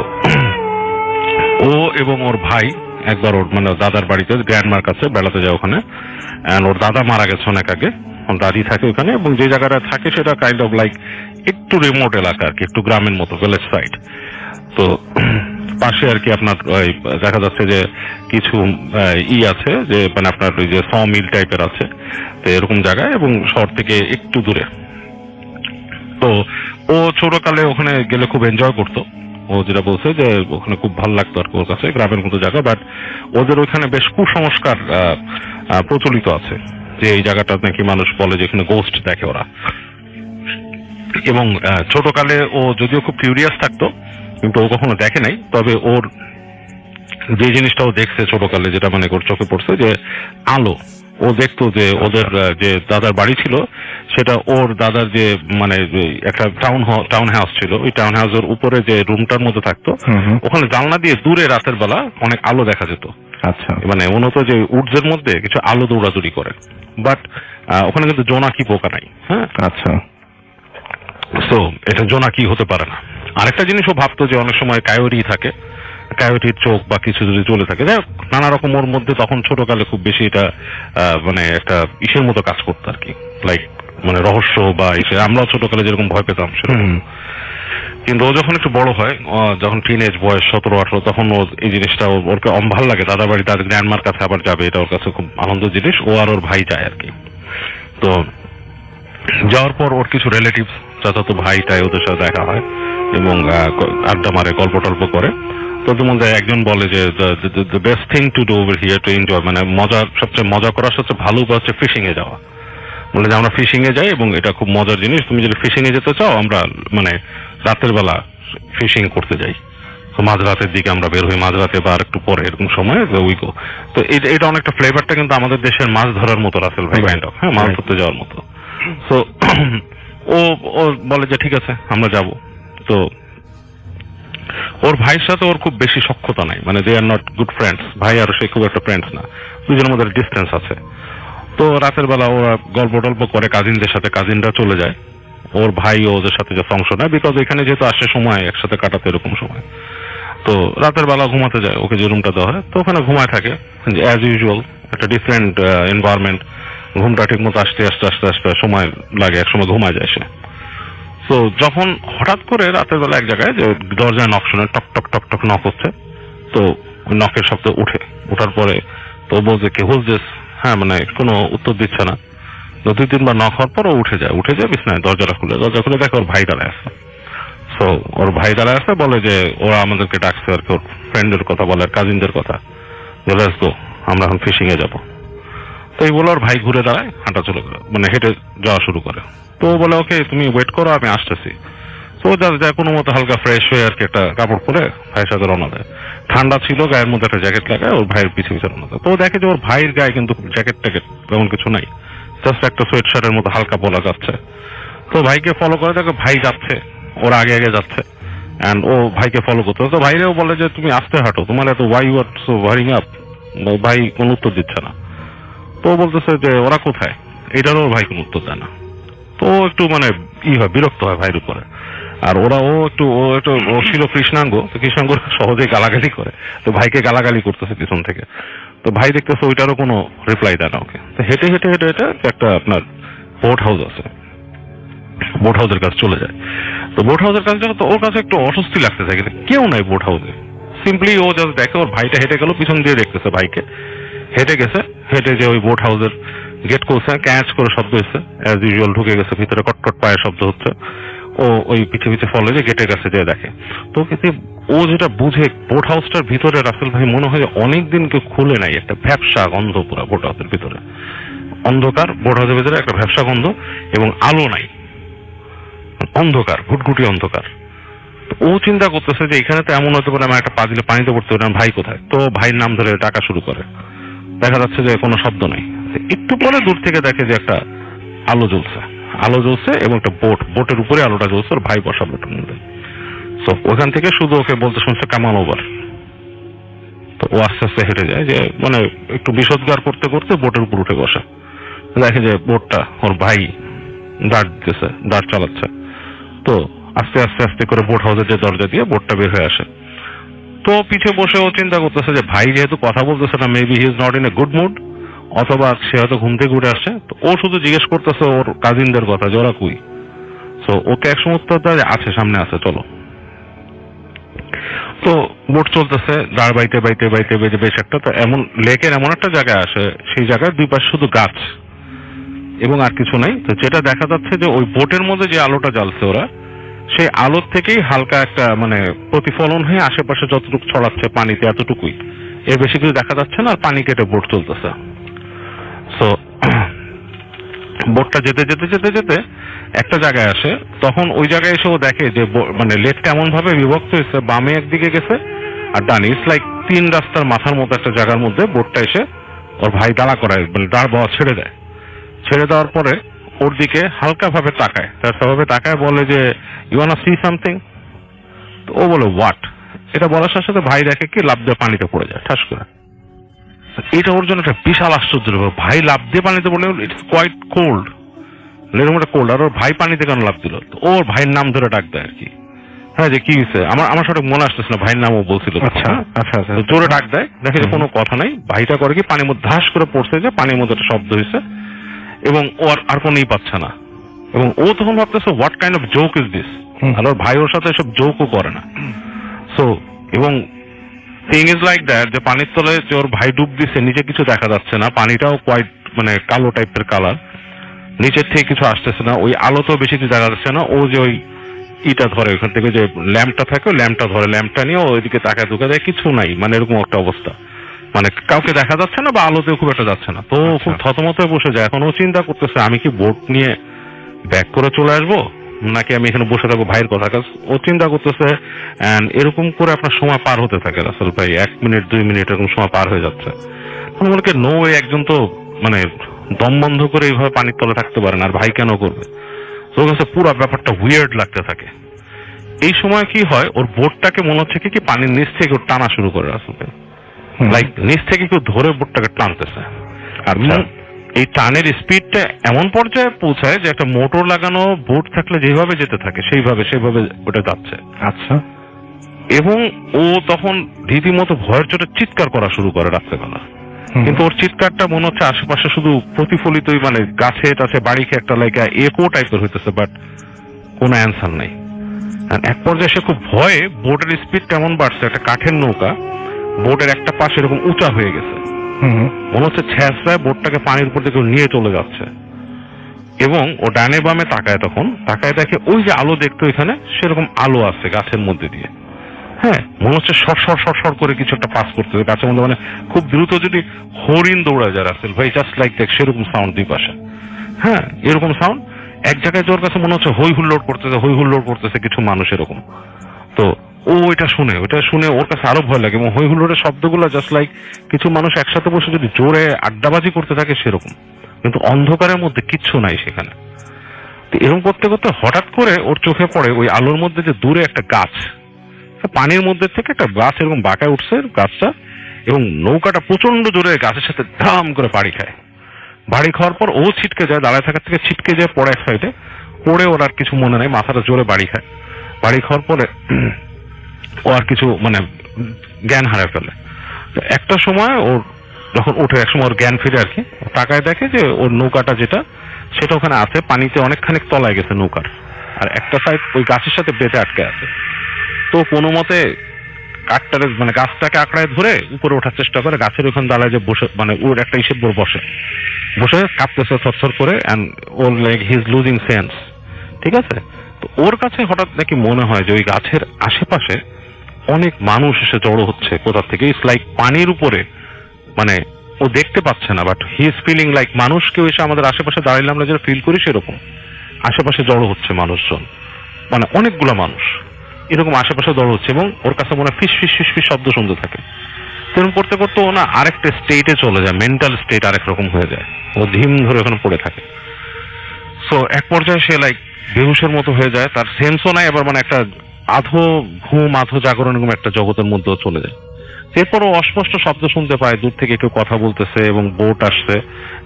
ও এবং ওর ভাই একবার ওর মানে দাদার বাড়িতে গ্র্যান্ডমার কাছে বেড়াতে যায় ওখানে। ওর দাদা মারা গেছে অনেক আগে, ওর দাদি থাকে ওখানে, এবং যে জায়গাটা থাকে সেটা কাইন্ড অফ লাইক একটু রিমোট এলাকা আর কি, একটু গ্রামের মতো, ভিলেজ সাইড। তো পাশে আর কি আপনার দেখা যাচ্ছে যে কিছু আছে, যে মানে আপনার ওই যে স মিল টাইপের আছে, তো এরকম জায়গায়, এবং শহর থেকে একটু দূরে। তো ও ছোটকালে ওখানে গেলে খুব এনজয় করতো। ও যেটা বলছে যে ওখানে খুব ভালো লাগতো আর কি ওর কাছে, গ্রামের মতো জায়গা। বাট ওদের ওইখানে বেশ কুসংস্কার প্রচলিত আছে, যে এই জায়গাটা নাকি মানুষ বলে যে এখানে গোস্ট দেখে ওরা। এবং ছোটকালে ও যদিও খুব কিউরিয়াস থাকতো, কিন্তু ও কখনো দেখে নাই। তবে ওর যে জিনিসটা ও দেখছে ছোটকালে, যেটা মানে ওর চোখে পড়ছে যে আলো, ও দেখতো যে ওদের যে দাদার বাড়ি ছিল সেটা ওর দাদার যে মানে যে একটা টাউন হাউস ছিল, ওই টাউন হাউসের উপরে যে রুমটার মধ্যে থাকতো ওখানে জানলা দিয়ে দূরে রাতের বেলা অনেক আলো দেখা যেত। আচ্ছা, মানে মূলত যে উডসের মধ্যে কিছু আলো দৌড়াদৌড়ি করে, বাট ওখানে কিন্তু জোনাকি পোকা নাই। হ্যাঁ, আচ্ছা, সো এটা জোনাকি হতে পারে না। আরেকটা জিনিস ও ভাবতো যে অনেক সময় কায়োরি থাকে, কায়োটির চোখ বা কিছু যদি চলে থাকে, যাই হোক, নানা রকম ওর মধ্যে তখন ছোটকালে খুব বেশি এটা মানে একটা ইসের মতো কাজ করতো আর কি, লাইক মানে রহস্য বা ইসে, আমরাও ছোটকালে যেরকম ভয় পেতাম সেরকম। কিন্তু ও যখন একটু বড় হয়, যখন টিনেজ বয়স 17-18, তখন ও এই জিনিসটা ওর ভালো লাগে, দাদার বাড়ি তাদের গ্র্যান্ডমার কাছে আবার যাবে, এটা ওর কাছে খুব আনন্দের জিনিস। ও আর ওর ভাই যায় আর কি। তো যাওয়ার পর ওর কিছু রিলেটিভস, চাচাতো ভাইটাই ওদের সাথে দেখা হয় এবং আড্ডা মারে, গল্প টল্প করে। তো ওদের মধ্যে একজন বলে যে the best thing to do over here to enjoy, মানে সবচেয়ে মজা করার সবচেয়ে ভালো উপায় হচ্ছে ফিশিং এ যাওয়া। বলে যে আমরা ফিশিং এ যাই এবং এটা খুব মজার জিনিস, তুমি যদি ফিশিং এ যেতে চাও আমরা মানে রাতের বেলা ফিশিং করতে যাই। তো মাঝরাতের দিকে আমরা বের হই, মাঝরাতে বা আর একটু পরে এরকম সময় উইকো। তো এটা অনেকটা ফ্লেভারটা কিন্তু আমাদের দেশের মাছ ধরার মতো, রাসেল ভাই, কাইন্ড অফ, হ্যাঁ, মাছ ধরতে যাওয়ার মতো। তো ও বলে যে ঠিক আছে আমরা যাব। তো ওর ভাইয়ের সাথে ওর খুব বেশি সখ্যতা নাই, মানে দে আর নট গুড ফ্রেন্ডস, ভাই আর সে খুব একটা ফ্রেন্ডস না, দুজনের মধ্যে ডিস্টেন্স আছে। তো রাতের বেলা ওরা গল্প টল্প করে কাজিনদের সাথে, কাজিনরা চলে যায়, ওর ভাই ওদের সাথে যে অংশ নেয়, বিকজ এখানে যেহেতু আসে সময় একসাথে কাটাতে এরকম সময়। তো রাতের বেলা ঘুমাতে যায়, ওকে যে রুমটা দেওয়া হয়, তো ওখানে ঘুমায় থাকে অ্যাজ ইউজুয়াল, একটা ডিফারেন্ট এনভায়রনমেন্ট। ঘুমটা ঠিক মতো আসতে আসতে আসতে আসতে সময় লাগে, এক সময় ঘুমায় যায় সে। তো যখন হঠাৎ করে রাতের বেলা এক জায়গায় যে দরজায় নক শুনে, টক টক টক টক নক হচ্ছে, তো নকের শব্দ ওঠার পরে তো বলছে কি হুজ দিস, হ্যাঁ, মানে কোনো উত্তর দিচ্ছে না। তো 2-3 বার নক হওয়ার পর ও উঠে যায় বিছনায়, দরজা খুলে দেখে ওর ভাই দাঁড়ায় আছে। সো ওর ভাই দাঁড়ায় আছে, বলে যে ওরা আমাদেরকে ডাকছে আর কি, ওর ফ্রেন্ডের কথা বলে, কাজিনদের কথা বলে, আসবো আমরা এখন ফিশিং এ যাবো। তো এই বলে ওর ভাই ঘুরে দাঁড়ায়, হাঁটা চলে করে মানে হেঁটে যাওয়া শুরু করে। তো ও বলে ওকে তুমি ওয়েট করো, আমি আসতেছি। তো যায় কোনো মতো হালকা ফ্রেশ হয়ে আর কি একটা কাপড় পরে ভাইয়ের সাথে রওনা দেয়। ঠান্ডা ছিল, গায়ের মধ্যে একটা জ্যাকেট লাগায় ওর ভাইয়ের পিছে পিছে রওনা দেয়। তো দেখে যে ওর ভাইয়ের গায়ে কিন্তু জ্যাকেট ট্যাকেট তেমন কিছু নাই, জাস্ট একটা সোয়েট শার্টের মতো হালকা বলা যাচ্ছে। তো ভাইকে ফলো করে দেখো ভাই যাচ্ছে, ওর আগে আগে যাচ্ছে, এন্ড ও ভাইকে ফলো করতে। তো ভাইরেও বলে যে তুমি আস্তে হাঁটো, তোমার এত why you are so worrying up. ভাই কোনো উত্তর দিচ্ছে না। তো বলতেছে যে ওরা কোথায়, এটারও ওর ভাই কোনো উত্তর দেয় না। তো একটু মানে হয়, বিরক্ত হয় ভাইয়ের উপরে। আর ও ছিল কৃষ্ণাঙ্গ, তো কৃষ্ণাঙ্গ সহজে গালাগালি করে, তো ভাইকে গালাগালি করতেছে পিছন থেকে। তো ভাই দেখতেছে ওইটারও কোনো রিপ্লাই দেয় না ওকে। তো হেঁটে হেঁটে হেঁটে হেঁটে একটা আপনার বোট হাউস আছে, বোট হাউসের কাছে চলে যায়। তো বোট হাউসের কাছে যাবে, তো ওর কাছে একটু অস্বস্তি লাগতেছে, কিন্তু কেউ নাই বোট হাউসে। সিম্পলি ও জাস্ট দেখে ওর ভাইটা হেঁটে গেল, পিছন দিয়ে দেখতেছে ভাইকে হেঁটে গেছে, হেঁটে যে ওই বোট হাউসের গেট খুলছে, ক্যাচ করে শব্দ হচ্ছে, অ্যাজ ইউজুয়াল ঢুকে গেছে ভিতরে, কটকট পায়ের শব্দ হচ্ছে। ও ওই পিছে পিছে ফলো যে গেটের কাছে যেয়ে দেখে। তো কিন্তু ও যেটা বুঝে বোট হাউসটার ভিতরে রাসেল ভাই মনে হয় যে অনেকদিন কেউ খুলে নাই, একটা ভ্যাপসা গন্ধ পুরো বোট হাউসের ভিতরে, অন্ধকার, বোট হাউসের ভিতরে একটা ভ্যাপসা গন্ধ এবং আলো নাই, অন্ধকার, ঘুটঘুটি অন্ধকার। ও চিন্তা করতেছে যে এখানে তো এমন হতে পারে আমার একটা পা দিলে পানিতে পড়তে পারে, ভাই কোথায়। তো ভাইয়ের নাম ধরে ডাকা শুরু করে, দেখা যাচ্ছে যে কোনো শব্দ নাই। একটু পরে দূর থেকে দেখে যে একটা আলো জ্বলছে এবং একটা বোটের উপরে আলোটা জ্বলছে, ওর ভাই বসা বোটের মধ্যে। তো ওখান থেকে শুধু ওকে বলতে শুনছে কামান ওভার। তো ও আস্তে আস্তে হেঁটে যায়, যে মানে একটু বিষোদ্গার করতে করতে বোটের উপর উঠে বসে, দেখে যে বোটটা ওর ভাই দাঁড় চালাচ্ছে। তো আস্তে আস্তে আস্তে করে বোট হাউসের যে দরজা দিয়ে বোটটা বের হয়ে আসে। তো পিছে বসে ও চিন্তা করতেছে যে ভাই যেহেতু কথা বলতেছে না, maybe he is not in a good mood, অথবা সে হয়তো ঘুম থেকে উঠে আসছে। তো ও শুধু জিজ্ঞেস করতেছে ওর কাজিনদের কথা, যে ওরা কই। তো ওকে একসময় উত্তর দেয় আছে, সামনে আছে, চলো। তো বোট চলতেছে, দাঁড় বাইতে বাইতে বাইতে বাইতে বেশ একটা, তো এমন লেকের এমন একটা জায়গায় আসে, সেই জায়গায় দুই পাশে শুধু গাছ এবং আর কিছু নাই। তো যেটা দেখা যাচ্ছে যে ওই বোটের মধ্যে যে আলোটা জ্বালছে ওরা, সেই আলোর থেকেই হালকা একটা মানে প্রতিফলন হয়ে আশেপাশে যতটুকু ছড়াচ্ছে পানিতে, এতটুকুই, এর বেশি কিছু দেখা যাচ্ছে না। আর পানি কেটে বোট চলতেছে। সো বোটটা যেতে যেতে যেতে যেতে একটা জায়গায় আসে, তখন ওই জায়গায় এসে ও দেখে যে মানে লেকটা এমন ভাবে বিভক্ত হয়েছে, বামে একদিকে গেছে আর ডানে। ইটস লাইক 3 রাস্তার মাথার মতো একটা জায়গার মধ্যে বোটটা এসে ওর ভাই দাঁড়া করায়, মানে দাঁড় বাওয়া ছেড়ে দেয়। ছেড়ে দেওয়ার পরে ওর দিকে হালকা ভাবে তাকায়, তার স্বভাবে তাকায়, বলে যে ইউ ওয়ান্না সি সামথিং। তো ও বলে হোয়াট। এটা বলার সাথে সাথে ভাই দেখে কি লাফ দিয়ে পানিতে পড়ে যায় ঠাস করে। এটা ওর জন্য একটা বিশাল আশ্চর্য। ভাই লাফ দিয়ে পানিতে পড়লে ইটস কোয়াইট কোল্ড, এরকম একটা কোল্ড, আর ওর ভাই পানিতে কেন লাফ দিল? তো ওর ভাইয়ের নাম ধরে ডাক দেয় আর কি। হ্যাঁ, যে কি হয়েছে, আমার সঠিক মনে আসতেছে না, ভাইয়ের নামও বলছিল। আচ্ছা আচ্ছা আচ্ছা। তো জোরে ডাক দেয়, দেখে যে কোনো কথা নাই। ভাইটা করে কি পানির মধ্যে ধাস করে পড়ছে, যে পানির মধ্যে একটা শব্দ হয়েছে, এবং ও আর কোনোই পাচ্ছে না। এবং ও তখন ভাবতেছে what kind of joke is this. আর ওর ভাই ওর সাথে এসব জোকও করে না। সো এবং থিং ইজ লাইক দ্যাট, যে পানির তলে যে ওর ভাই ডুব দিচ্ছে, নিচে কিছু দেখা যাচ্ছে না, পানিটাও কোয়াইট মানে কালো টাইপের কালার, নিচের থেকে কিছু আসতেছে না, ওই আলোতেও বেশি কিছু দেখা যাচ্ছে না। ও যে ওই ইটা ধরে ওখান থেকে, যে ল্যাম্পটা থাকে, ওই ল্যাম্পটা ধরে, ল্যাম্পটা নিয়ে ওইদিকে তাকায় দুকা দেয়, কিছু নাই, মানে এরকম একটা অবস্থা, মানে কাউকে দেখা যাচ্ছে না বা আলোতেও খুব একটা যাচ্ছে না। তো খুব থতমত হয়ে বসে যায়। এখন ও চিন্তা করতেছে আমি কি বোট নিয়ে ব্যাক করে চলে আসবো, নাকি আমি এখানে বসে থাকবো ভাইয়ের কথা। কাজ ও চিন্তা করতেছে, এরকম করে আপনার সময় পার হতে থাকে রাসেল ভাই, 1 মিনিট 2 মিনিট এরকম সময় পার হয়ে যাচ্ছে। আমাকে নো ওয়ে, একজন তো মানে দম বন্ধ করে এইভাবে পানির তলে থাকতে পারে না, আর ভাই কেন করবে? ওর কাছে পুরো ব্যাপারটা উইয়ার্ড লাগতে থাকে। এই সময় কি হয়, ওর বোটটাকে মনে হচ্ছে কি পানির নিচ থেকে ওর টানা শুরু করে রাসেল ভাই, লাইক নিচ থেকে কেউ ধরে বোটটাকে টানতেছে। আর এই টানের স্পিডটা এমন পর্যায়ে পৌঁছায় যে একটা মোটর লাগানো বোট থাকলে যেভাবে যেতে থাকে সেইভাবে ওটা যাচ্ছে। আচ্ছা। এবং ও তখন রীতিমতো ভয়ের চোটে চিৎকার করা শুরু করে রাত্রেবেলা। কিন্তু ওর চিৎকারটা মনে হচ্ছে আশেপাশে শুধু প্রতিফলিতই, মানে গাছে টাছে বাড়ি খেয়ে একটা লাইকা একো টাইপের হইতেছে, বাট কোনো অ্যান্সার নাই। এক পর্যায়ে সে খুব ভয়ে, বোটের স্পিড কেমন বাড়ছে, একটা কাঠের নৌকা বোটের একটা পাশে এরকম উঁচা হয়ে গেছে, মনে হচ্ছে ছেঁচড়ায় বোটটাকে পানির উপর থেকে নিয়ে চলে যাচ্ছে। এবং ও ডানে বামে তাকায়, তখন তাকায় দেখে ওই যে আলো দেখতো এখানে, সেরকম আলো আছে গাছের মধ্যে দিয়ে। হ্যাঁ, মনে হচ্ছে শর করে কিছু একটা পাস করতেছে গাছের মধ্যে, মানে খুব দ্রুত যদি হরিণ দৌড়ায় যায় রাসেল ভাই, জাস্ট লাইক দেখ সেরকম সাউন্ড দুই পাশে। হ্যাঁ, এরকম সাউন্ড। এক জায়গায় ওর কাছে মনে হচ্ছে হই হুল্লোড় করতেছে কিছু মানুষ এরকম। তো ও ওইটা শুনে ওর কাছে আরো ভয় লাগে, এবং হই হুল্লোড়ের শব্দগুলো জাস্ট লাইক কিছু মানুষ একসাথে বসে যদি জোরে আড্ডাবাজি করতে থাকে সেরকম, কিন্তু অন্ধকারের মধ্যে কিচ্ছু নাই সেখানে। তো এরকম করতে করতে হঠাৎ করে ওর চোখে পড়ে ওই আলোর মধ্যে যে দূরে একটা গাছ, পানির মধ্যে থেকে একটা গাছ এরকম বাঁকায় উঠছে গাছটা, এবং নৌকাটা প্রচন্ড জোরে গাছের সাথে ধাম করে বাড়ি খায়। বাড়ি খাওয়ার পর ও ছিটকে যায়, দাঁড়ায় থাকার থেকে ছিটকে যায় পড়ে এক সাইডে, পড়ে ওর আর কিছু মনে নেই, মাথাটা জোরে বাড়ি খায়। বাড়ি খাওয়ার পরে ও আর কিছু মানে জ্ঞান হারায় ফেলে। একটা সময় ওর যখন ওঠে, এক সময় ওর জ্ঞান ফিরে আর কি, তাকায় দেখে যে ওর নৌকাটা সেটা ওখানে আছে, পানিতে অনেকখানি তলায় গেছে নৌকার, আর একটা সাইড ওই গাছের সাথে বেঁধে আটকে আছে। তো কোনো মতে কাঠটারে মানে গাছটাকে আঁকড়ায় ধরে উপরে ওঠার চেষ্টা করে, গাছের ওখানে দাঁড়ায় যে বসে, মানে ওর একটা ইসের উপর বসে কাঁপতেছে থরথর করে, and or like he is losing sense. ঠিক আছে, তো ওর কাছে হঠাৎ নাকি মনে হয় যে ওই গাছের আশেপাশে অনেক মানুষ এসে জড়ো হচ্ছে কোথা থেকে। ইটস লাইক পানির উপরে, মানে ও দেখতে পাচ্ছে না, but he is feeling like মানুষ কেউ এসে আমাদের আশেপাশে দাঁড়াইলে আমরা যেটা ফিল করি সেরকম আশেপাশে জড়ো হচ্ছে মানুষজন, মানে অনেকগুলো মানুষ এরকম আশেপাশে জড়ো হচ্ছে, এবং ওর কাছে মনে ফিস ফিস ফিস ফিস শব্দ শুনতে থাকে। এরকম করতে করতে ও না আরেকটা স্টেটে চলে যায়, মেন্টাল স্টেট আরেক রকম হয়ে যায়, ও ধিম ধরে ওখানে পড়ে থাকে। সো এক পর্যায়ে সে লাইক বেহুশের মতো হয়ে যায়, তার সেন্সও নাই, আবার মানে একটা আধো ঘুম আধো জাগরণ এরকম একটা জগতের মধ্যেও চলে যায়। এরপরও অস্পষ্ট শব্দ শুনতে পায়, দূর থেকে কেউ কথা বলতেছে, এবং বোট আসছে,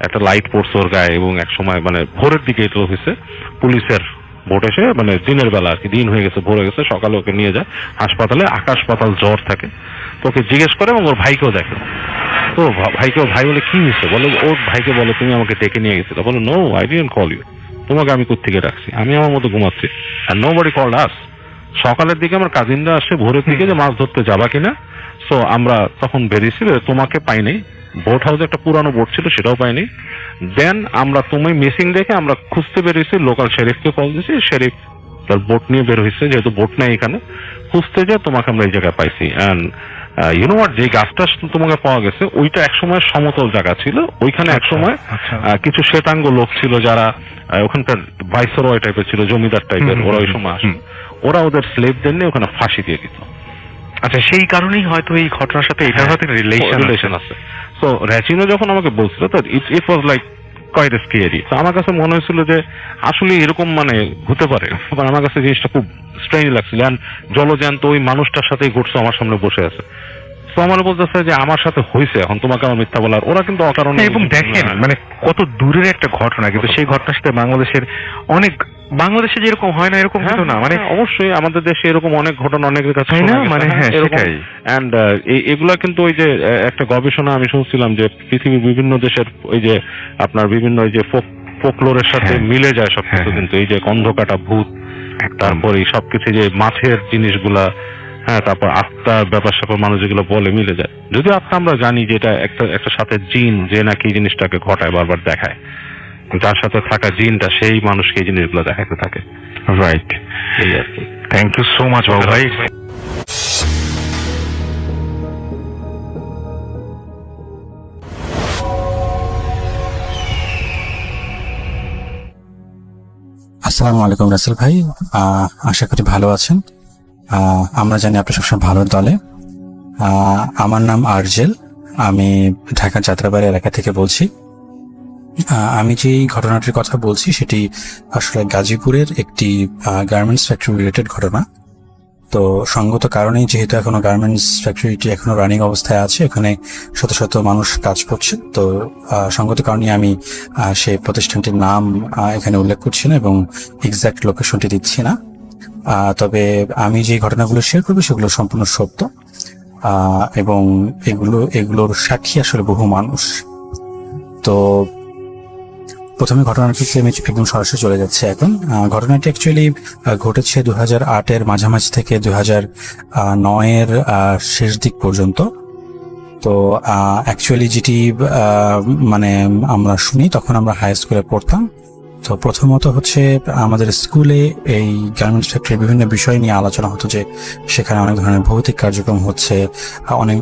একটা লাইট পড়ছে ওর গায়ে, এবং এক সময় মানে ভোরের দিকে এটা হয়েছে, পুলিশের বোট এসে, মানে দিনের বেলা আর কি, দিন হয়ে গেছে, ভোর হয়ে গেছে, সকালে ওকে নিয়ে যায় হাসপাতালে, আকাশ পাতাল জ্বর থাকে। তো ওকে জিজ্ঞেস করে, এবং ওর ভাইকেও দেখে। তো ভাই বলে কি হয়েছে, বলে ওর ভাইকে বলে তুমি আমাকে ডেকে নিয়ে গেছিলে, বলে no I didn't call you, তোমাকে আমি কোত্থেকে রাখছি, আমি আমার মতো ঘুমাচ্ছি, আর নোবডি কল্ড আস। সকালের দিকে আমার কাজিনরা আসে ভোরের দিকে যে মাছ ধরতে যাবা কিনা, সো আমরা তখন বেরিয়েছি, তোমাকে পাইনি, বোট হাউসে একটা পুরানো বোট ছিল সেটাও পাইনি, দেন আমরা তুমি মিসিং দেখে আমরা খুঁজতে বেরিয়েছি, লোকাল শেরিফকে কল দিয়েছি, শেরিফ তার বোট নিয়ে বের হয়েছে, যেহেতু বোট নেই এখানে, খুঁজতে যায় তোমাকে আমরা এই জায়গায় পাইছি। অ্যান্ড ইউনো হোয়াট, যে গাছটা তোমাকে পাওয়া গেছে ওইটা একসময় সমতল জায়গা ছিল, ওইখানে একসময় কিছু শ্বেতাঙ্গ লোক ছিল যারা ওখানকার ভাইসরয় টাইপের ছিল, জমিদার টাইপের, ওরা ওই সময় আসে, ওরা ওদের স্লেভদের নিয়ে ওখানে ফাঁসি দিয়ে দিত। আচ্ছা, সেই কারণেই হয়তো এই ঘটনার সাথে এটার হয়তো রিলেশন আছে। তো র্যাচিনো যখন আমাকে বলছিল, তো ইট ওয়াজ লাইক কোয়াইট স্কেরি। তো আমার কাছে মনে হয়েছিল যে আসলে এরকম মানে হতে পারে। আমার কাছে জিনিসটা খুব স্ট্রেঞ্জ লাগছিল। এন্ড জলজ্যান্ত ওই মানুষটার সাথেই ঘটছে, আমার সামনে বসে আছে। তো আমার বলতেছে যে আমার সাথে হয়েছে, এখন তোমাকে আমার মিথ্যা বলার। ওরা কিন্তু অকারণে, এবং দেখেন মানে কত দূরের একটা ঘটনা, কিন্তু সেই ঘটনার সাথে বাংলাদেশে যেরকম হয় না এরকম হতো না, মানে অবশ্যই আমাদের দেশে এরকম অনেক ঘটনা অনেকের কাছে তাই না, শোনা গেছে। মানে হ্যাঁ এরকম। সেটাই। এন্ড এগুলা কিন্তু ওই যে একটা গবেষণা আমি শুনছিলাম যে পৃথিবীর বিভিন্ন দেশের ওই যে আপনার বিভিন্ন ওই যে ফোকলোরের সাথে হ্যাঁ। মিলে যায় সবকিছু। হ্যাঁ। কিন্তু এই যে গন্ধকাটা ভূত, তারপর এই সবকিছু যে মাছের জিনিসগুলা, হ্যাঁ, তারপর আত্মার ব্যাপার স্যাপার মানুষ যেগুলো বলে মিলে যায়। যদি আত্মা আমরা জানি যে এটা একটা সাথে জিন যে নাকি এই জিনিসটাকে ঘটায়, বারবার দেখায়, যার সাথে থাকা জিনটা সেই মানুষকে এই জিনিসগুলো দেখাতে থাকে। রাইট। এই আর কি। থ্যাংক ইউ সো মাচ বাবু ভাই। আসসালামু আলাইকুম রাসেল ভাই, আশা করি ভালো আছেন। আমরা জানি আপনি সবসময় ভালোর দলে। আমার নাম আরজেল, আমি ঢাকা যাত্রাবাড়ি এলাকা থেকে বলছি। আমি যে ঘটনাটির কথা বলছি সেটি আসলে গাজীপুরের একটি গার্মেন্টস ফ্যাক্টরি রিলেটেড ঘটনা। তো সঙ্গত কারণেই, যেহেতু এখনো গার্মেন্টস ফ্যাক্টরিটি এখনো রানিং অবস্থায় আছে, এখানে শত শত মানুষ কাজ করছে, তো সঙ্গত কারণে আমি সেই প্রতিষ্ঠানটির নাম এখানে উল্লেখ করছি না এবং এক্সাক্ট লোকেশনটি দিচ্ছি না। তবে আমি যে ঘটনাগুলো শেয়ার করবো সেগুলো সম্পূর্ণ সত্য, এবং এগুলোর সাক্ষী আসলে বহু মানুষ। তো প্রথমে ঘটনাটিতে আমি একদম সরাসরি চলে যাচ্ছে এখন। ঘটনাটি অ্যাকচুয়ালি ঘটেছে 2008-এর মাঝামাঝি থেকে 2009-এর শেষ দিক পর্যন্ত। তো অ্যাকচুয়ালি যেটি মানে আমরা শুনি, তখন আমরা হাই স্কুলে পড়তাম। তো প্রথমত হচ্ছে আমাদের স্কুলে এই গার্মেন্টস ফ্যাক্টরির বিভিন্ন বিষয় নিয়ে আলোচনা হতো, যে সেখানে অনেক ধরনের ভৌতিক কার্যক্রম হচ্ছে, অনেক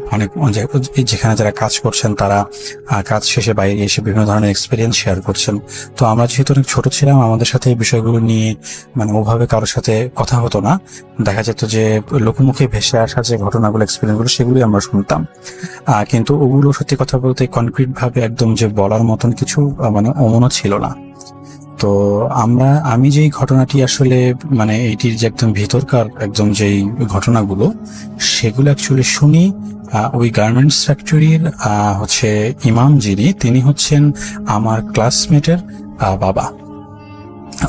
যেখানে যারা কাজ করছেন তারা কাজ শেষে বাইরে এসে বিভিন্ন ধরনের এক্সপিরিয়েন্স শেয়ার করছেন। তো আমরা যেহেতু অনেক ছোট ছিলাম, আমাদের সাথে এই বিষয়গুলো নিয়ে মানে ওভাবে কারোর সাথে কথা হতো না। দেখা যেত যে লোকমুখে ভেসে আসা যে ঘটনাগুলো, এক্সপিরিয়েন্সগুলো, সেগুলোই আমরা শুনতাম। কিন্তু ওগুলো সত্যি কথা বলতে কনক্রিট ভাবে একদম যে বলার মতন কিছু মানে অমনও ছিল না। তো আমি যেই ঘটনাটি আসলে মানে এইটির যে একদম ভিতরকার একদম যেই ঘটনাগুলো, সেগুলো অ্যাকচুয়ালি শুনি ওই গার্মেন্টস ফ্যাক্টরির হচ্ছে ইমাম যিনি, তিনি হচ্ছেন আমার ক্লাসমেটের বাবা,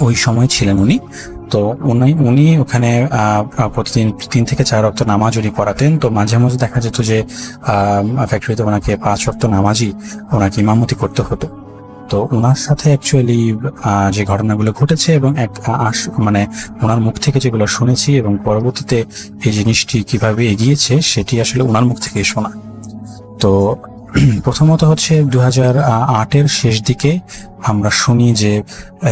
ওই সময় ছিলেন উনি। তো উনি ওখানে প্রতিদিন 3 থেকে 4 ওয়াক্ত নামাজ উনি পড়াতেন। তো মাঝে মাঝে দেখা যেত যে ফ্যাক্টরিতে ওনাকে 5 ওয়াক্ত নামাজই ওনাকে ইমামতি করতে হতো। তো ওনার সাথে অ্যাকচুয়ালি যে ঘটনাগুলো ঘটেছে এবং মানে ওনার মুখ থেকে যেগুলো শুনেছি এবং পরবর্তীতে এই জিনিসটি কিভাবে এগিয়েছে সেটি আসলে ওনার মুখ থেকেই শোনা। তো প্রথমত হচ্ছে 2008-এর শেষ দিকে আমরা শুনি যে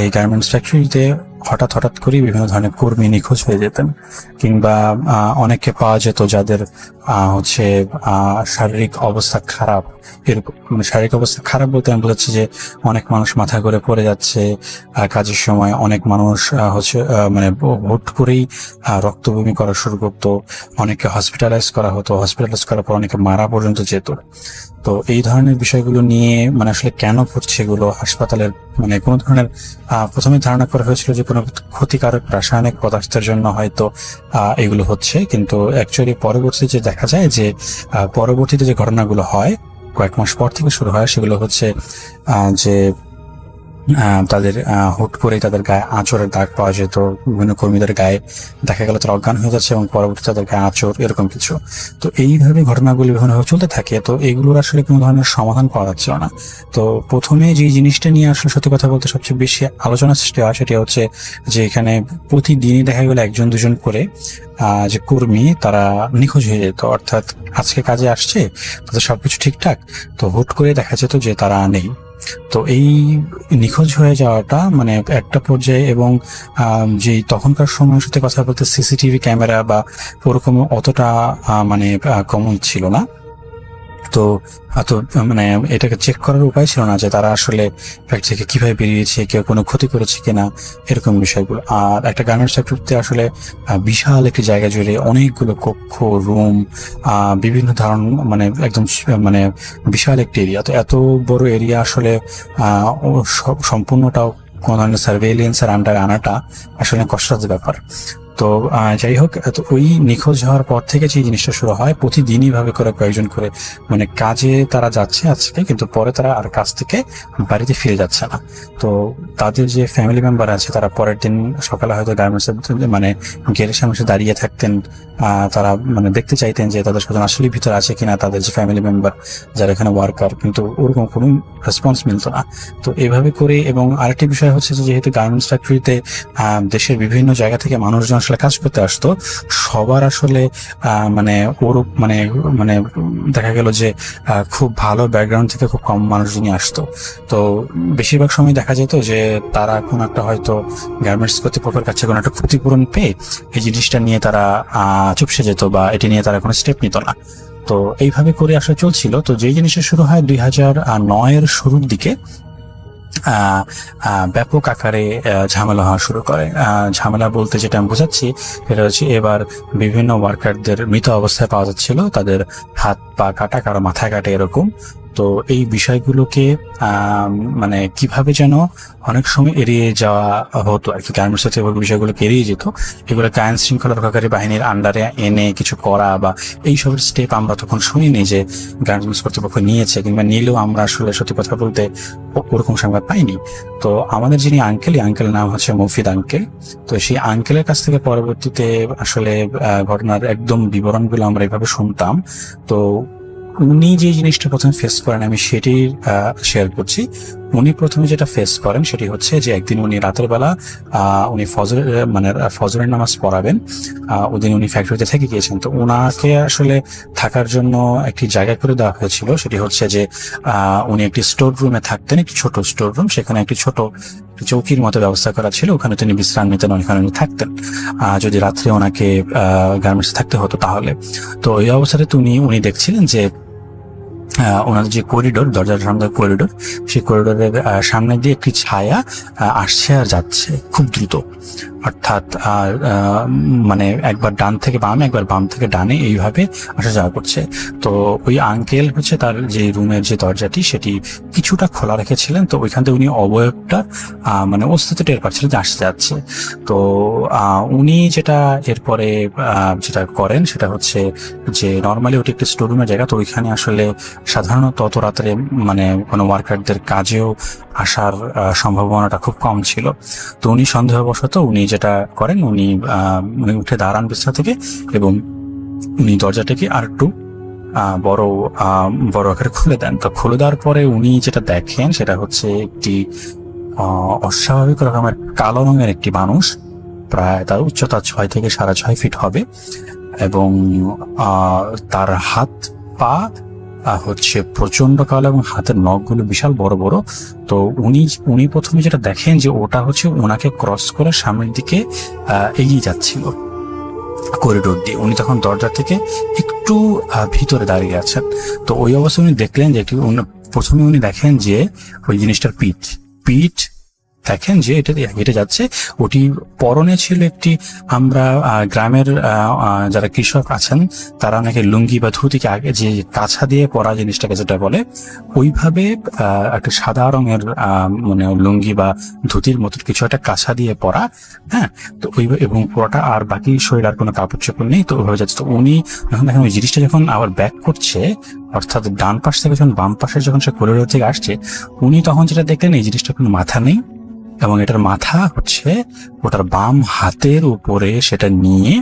এই গার্মেন্টস ফ্যাক্টরিতে হঠাৎ করে বিভিন্ন ধরনের কর্মী নিখোঁজ হয়ে যেতেন, কিংবা অনেককে পাওয়া যেত যাদের হচ্ছে শারীরিক অবস্থা খারাপ। এরকম মানে শারীরিক অবস্থা খারাপ বলতে আমি বোঝাচ্ছি যে অনেক মানুষ মাথা করে পড়ে যাচ্ছে কাজের সময়, অনেক মানুষ হচ্ছে মানে হুট করেই রক্ত বমি করা শুরু করতো, অনেকে হসপিটালাইজ করা হতো, হসপিটালাইজ করার পর অনেকে মারা পর্যন্ত যেত। তো এই ধরনের বিষয়গুলো নিয়ে মানে আসলে কেন ঘটছে এগুলো, হাসপাতালের মানে কোনো ধরনের প্রথমে ধারণা করা হয়েছিল যে কোনো ক্ষতিকারক রাসায়নিক পদার্থের জন্য হয়তো এগুলো হচ্ছে, কিন্তু অ্যাকচুয়ালি পরবর্তীতে যে দেখা যায় যে পরবর্তীতে যে ঘটনাগুলো হয় কয়েক মাস পর থেকে শুরু হয়, সেগুলো হচ্ছে যে তাদের হুট করেই তাদের গায়ে আঁচড়ের দাগ পাওয়া যেত, বিভিন্ন কর্মীদের গায়ে দেখা গেল তারা অজ্ঞান হয়ে যাচ্ছে এবং পরবর্তীতে তাদের গায়ে আঁচড়, এরকম কিছু। তো এইভাবে ঘটনাগুলি বিভিন্নভাবে চলতে থাকে। তো এইগুলোর আসলে কোনো ধরনের সমাধান পাওয়া যাচ্ছিল না। তো প্রথমে যে জিনিসটা নিয়ে আসলে সত্যি কথা বলতে সবচেয়ে বেশি আলোচনা সৃষ্টি হয় সেটা হচ্ছে যে এখানে প্রতিদিনই দেখা গেল 1-2 করে যে কর্মী তারা নিখোঁজ হয়ে যেত, অর্থাৎ আজকে কাজে আসছে, তাদের সবকিছু ঠিকঠাক, তো হুট করে দেখা যেত যে তারা নেই। তো এই নিখোঁজ হয়ে যাওয়াটা মানে একটা পর্যায়ে, এবং যে তখনকার সময়ের সাথে কথা বলতে সিসিটিভি ক্যামেরা বা ওরকম অতটা মানে কমন ছিল না। তো এত মানে এটাকে চেক করার উপায় ছিল না যে তারা আসলে ফ্যাক্টরি থেকে কিভাবে বেরিয়েছে, কেউ কোনো ক্ষতি করেছে কিনা, এরকম বিষয়গুলো। আর একটা গার্মেন্টস ফ্যাক্টরিতে আসলে বিশাল একটি জায়গা জুড়ে অনেকগুলো কক্ষ, রুম, বিভিন্ন ধরন, মানে একদম মানে বিশাল একটি এরিয়া। তো এত বড় এরিয়া আসলে সম্পূর্ণটাও কোনো ধরনের সার্ভেইলেন্সের আন্ডারে আনাটা আসলে কষ্টসাধ্য ব্যাপার। তো যাই হোক, তো ওই নিখোঁজ হওয়ার পর থেকে যে জিনিসটা শুরু হয়, প্রতিদিনই ভাবে করে কয়েকজন করে মানে কাজে তারা যাচ্ছে আজকে, কিন্তু পরে তারা আর কাজ থেকে বাড়িতে ফিরে যাচ্ছে না। তো তাদের যে ফ্যামিলি মেম্বার আছে তারা পরের দিন সকালে হয়তো গার্মেন্টসের মানে গেটের সামনে এসে দাঁড়িয়ে থাকতেন। তারা মানে দেখতে চাইতেন যে তাদের স্বজন আসলে ভিতরে আছে কিনা, তাদের যে ফ্যামিলি মেম্বার যারা এখানে ওয়ার্কার, কিন্তু ওরকম কোনো রেসপন্স মিলতো না। তো এইভাবে করে, এবং আরেকটি বিষয় হচ্ছে যে যেহেতু গার্মেন্টস ফ্যাক্টরিতে দেশের বিভিন্ন জায়গা থেকে মানুষজন আসলে কাজ করতে আসতো, সবার আসলে মানে ওর মানে মানে দেখা গেল যে খুব ভালো ব্যাকগ্রাউন্ড থেকে খুব কম মানুষজনই আসতো। তো বেশিরভাগ সময় দেখা যেত যে তারা কোনো একটা হয়তো গার্মেন্টস কর্তৃপক্ষের কাছে কোনো একটা ক্ষতিপূরণ পেয়ে এই জিনিসটা নিয়ে তারা চুপসে যেত, বা এটি নিয়ে তারা কোনো স্টেপ নিত না। তো এইভাবে করে আসলে চলছিল। তো যেই জিনিসটা শুরু হয় 2009-এর শুরুর দিকে, ব্যাপক আকারে ঝামেলা হওয়া শুরু করে। ঝামেলা বলতে যেটা আমি বোঝাচ্ছি সেটা হচ্ছে, এবার বিভিন্ন ওয়ার্কারদের মৃত অবস্থায় পাওয়া যাচ্ছিল, তাদের হাত পা কাটা, কারো মাথায় কাটে, এরকম। তো এই বিষয়গুলোকে মানে কিভাবে যেন অনেক সময় এড়িয়ে যাওয়া হতো আর কি, গার্মেন্টস বিষয়গুলোকে এড়িয়ে যেত। এগুলোকে আইন শৃঙ্খলা রক্ষাকারী বাহিনীর আন্ডারে এনে কিছু করা বা এইসবের স্টেপ আমরা তখন শুনিনি যে গার্মেন্টস কর্তৃপক্ষ নিয়েছে, কিংবা নিলেও আমরা আসলে সত্যি কথা বলতে ওরকম সংবাদ পাইনি। তো আমাদের যিনি আঙ্কেলের নাম হচ্ছে মফিদ আঙ্কেল। তো সেই আঙ্কেলের কাছ থেকে পরবর্তীতে আসলে ঘটনার একদম বিবরণগুলো আমরা এভাবে শুনতাম। তো উনি যে জিনিসটা প্রথমে ফেস করেন আমি সেটি শেয়ার করছি। উনি প্রথমে যেটা ফেস করেন সেটি হচ্ছে যে একদিন উনি রাতের বেলা উনি ফজরের নামাজ পড়াবেন। ওদিন উনি ফ্যাক্টরিতে থেকে গিয়েছেন। তো ওনাকে আসলে থাকার জন্য একটি জায়গা করে দেওয়া হয়েছিল, সেটি হচ্ছে যে উনি একটি স্টোর রুমে থাকতেন, একটি ছোট স্টোর রুম, সেখানে একটি ছোট চৌকির মতো ব্যবস্থা করা ছিল, ওখানে তিনি বিশ্রাম নিতেন, ওখানে উনি থাকতেন যদি রাত্রে ওনাকে গার্মেন্টসে থাকতে হতো তাহলে। তো এই অবস্থাতে উনি দেখছিলেন যে ওনাদের যে করিডোর, দরজার সামনে করিডোর, সেই করিডোরের সামনে দিয়ে একটি ছায়া আসছে আর যাচ্ছে খুব দ্রুত, অর্থাৎ মানে একবার ডান থেকে বামে, একবার বাম থেকে ডানে, এইভাবে আসা যাওয়া করছে। তো ওই আঙ্কেল হচ্ছে তার যে রুমের যে দরজাটি সেটি কিছুটা খোলা রেখেছিলেন। তো ওইখান থেকে উনি অবয়বটা মানে অস্তিত্ব টের পাচ্ছিলেন যে আসতে যাচ্ছে। তো উনি যেটা এরপরে যেটা করেন সেটা হচ্ছে যে নর্মালি ওটি একটি স্টোর রুমের জায়গা, তো ওইখানে আসলে সাধারণত অত রাত্রে মানে কোনো ওয়ার্কারদের কাজেও আসার সম্ভাবনাটা খুব কম ছিল। তো উনি সন্দেহবশত উনি যেটা করেন, উনি উঠে দাঁড়ান বিছানা থেকে এবং উনি দরজাটাকে আর একটু বড় আকারে খুলে দেন। তো খুলে দেওয়ার পরে উনি যেটা দেখেন সেটা হচ্ছে একটি অস্বাভাবিক রকমের কালো রঙের একটি মানুষ, প্রায় তার উচ্চতা 6 থেকে 6.5 ফিট হবে, এবং তার হাত পা হচ্ছে প্রচন্ড কালো এবং হাতের নখগুলো বিশাল বড় বড়। তো উনি প্রথমে যেটা দেখেন যে ওটা হচ্ছে ওনাকে ক্রস করে সামনের দিকে এগিয়ে যাচ্ছিল করিডোর দিয়ে। উনি তখন দরজা থেকে একটু ভিতরে দাঁড়িয়ে আছেন। তো ওই অবস্থায় উনি দেখলেন যে প্রথমে উনি দেখেন যে ওই জিনিসটার পিঠ দেখেন যে এটা হেঁটে যাচ্ছে। ওটি পরনে ছিল একটি, আমরা গ্রামের যারা কৃষক আছেন তারা নাকি লুঙ্গি বা ধুতিকে আগে যে কাছা দিয়ে পরা জিনিসটাকে যেটা বলে, ওইভাবে একটা সাদা রঙের মানে লুঙ্গি বা ধুতির মতো কিছু একটা কাছা দিয়ে পরা। হ্যাঁ, তো এবং পরাটা আর বাকি শরীর আর কোনো কাপড় চোপড় নেই। তো ওইভাবে যাচ্ছে। তো উনি যখন দেখেন ওই জিনিসটা যখন আবার ব্যাক করছে, অর্থাৎ ডান পাশ থেকে যখন বাম পাশে যখন সে করিডোর থেকে আসছে, উনি তখন যেটা দেখলেন এই জিনিসটা কোনো মাথা নেই, এবং এটার মাথা হচ্ছে ওটার বাম হাতের উপরে সেটা নিয়ে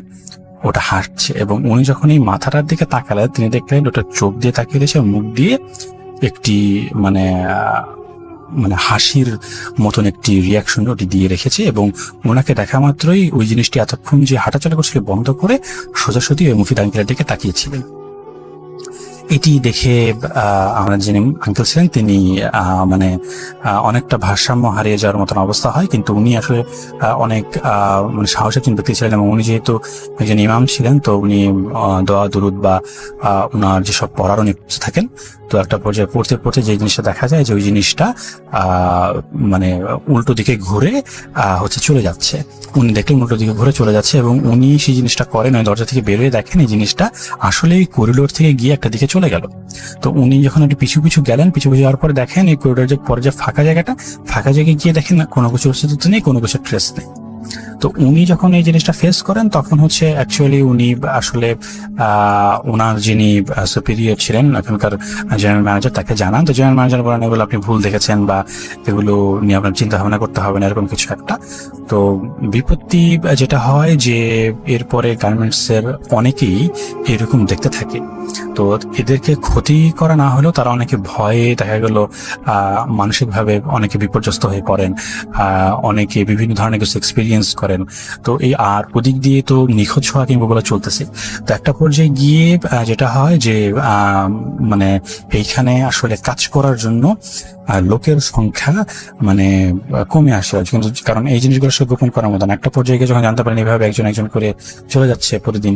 ওটা হাঁটছে। এবং উনি যখন এই মাথাটার দিকে তাকালেন তিনি দেখলেন ওটা চোখ দিয়ে তাকিয়ে দিয়েছে, মুখ দিয়ে একটি মানে হাসির মতন একটি রিয়াকশন ওটি দিয়ে রেখেছে। এবং ওনাকে দেখা মাত্রই ওই জিনিসটি এতক্ষণ যে হাঁটাচলা করছিল বন্ধ করে সোজাসুজি ওই মফিদ আঙ্কেলের দিকে তাকিয়েছিলেন। এটি দেখে আমরা যিনি আঙ্কেল ছিলেন তিনি মানে অনেকটা ভারসাম্য হারিয়ে যাওয়ার মতন অবস্থা হয়, কিন্তু উনি আসলে অনেক মানে সাহসী একজন ব্যক্তি ছিলেন, এবং উনি যেহেতু একজন ইমাম ছিলেন তো উনি দোয়া দুরুদ বা ওনার যেসব পড়ার উনি থাকেন, তো একটা পর্যায়ে পড়তে পড়তে যে জিনিসটা দেখা যায় যে ওই জিনিসটা মানে উল্টো দিকে ঘুরে হচ্ছে চলে যাচ্ছে। উনি দেখলেন উল্টো দিকে ঘুরে চলে যাচ্ছে, এবং উনি সেই জিনিসটা করেন, ওই দরজা থেকে বেরোয় দেখেন এই জিনিসটা আসলে এই করিডোর থেকে গিয়ে একটা দিকে চলে গেল। তো উনি যখন একটু পিছু পিছু গেলেন, পিছু পিছু যাওয়ার পরে দেখেন এই করিডোর যে পরে যে ফাঁকা জায়গাটা, ফাঁকা জায়গায় গিয়ে দেখেন কোনো কিছু অস্তিত্ব নেই, কোনো কিছু ট্রেস নেই। তো উনি যখন এই জিনিসটা ফেস করেন তখন হচ্ছে অ্যাকচুয়ালি উনি আসলে ওনার যিনি সুপিরিয়র ছিলেন এখনকার জেনারেল ম্যানেজার, তাকে জানান। তো জেনারেল ম্যানেজার বলেন এগুলো আপনি ভুল দেখেছেন বা এগুলো নিয়ে আপনার চিন্তা ভাবনা করতে হবে না, এরকম কিছু একটা। তো বিপত্তি যেটা হয় যে এরপরে গার্মেন্টস এর অনেকেই এরকম দেখতে থাকে। তো এদেরকে ক্ষতি করা না হলেও তারা অনেকে ভয়ে দেখা গেল মানসিকভাবে অনেকে বিপর্যস্ত হয়ে পড়েন, অনেকে বিভিন্ন ধরনের কিছু এক্সপিরিয়েন্স করেন। তো এই আর ওদিক দিয়ে তো নিখোঁজ হওয়া কিংবা বলা চলতেছে। তো একটা পর্যায়ে গিয়ে যেটা হয় যে মানে এইখানে আসলে কাজ করার জন্য লোকের সংখ্যা মানে কমে আসে, কিন্তু কারণ এই জিনিসগুলো সব গোপন করার মতন। একটা পর্যায়ে যখন জানতে পারেন এইভাবে একজন একজন করে চলে যাচ্ছে প্রতিদিন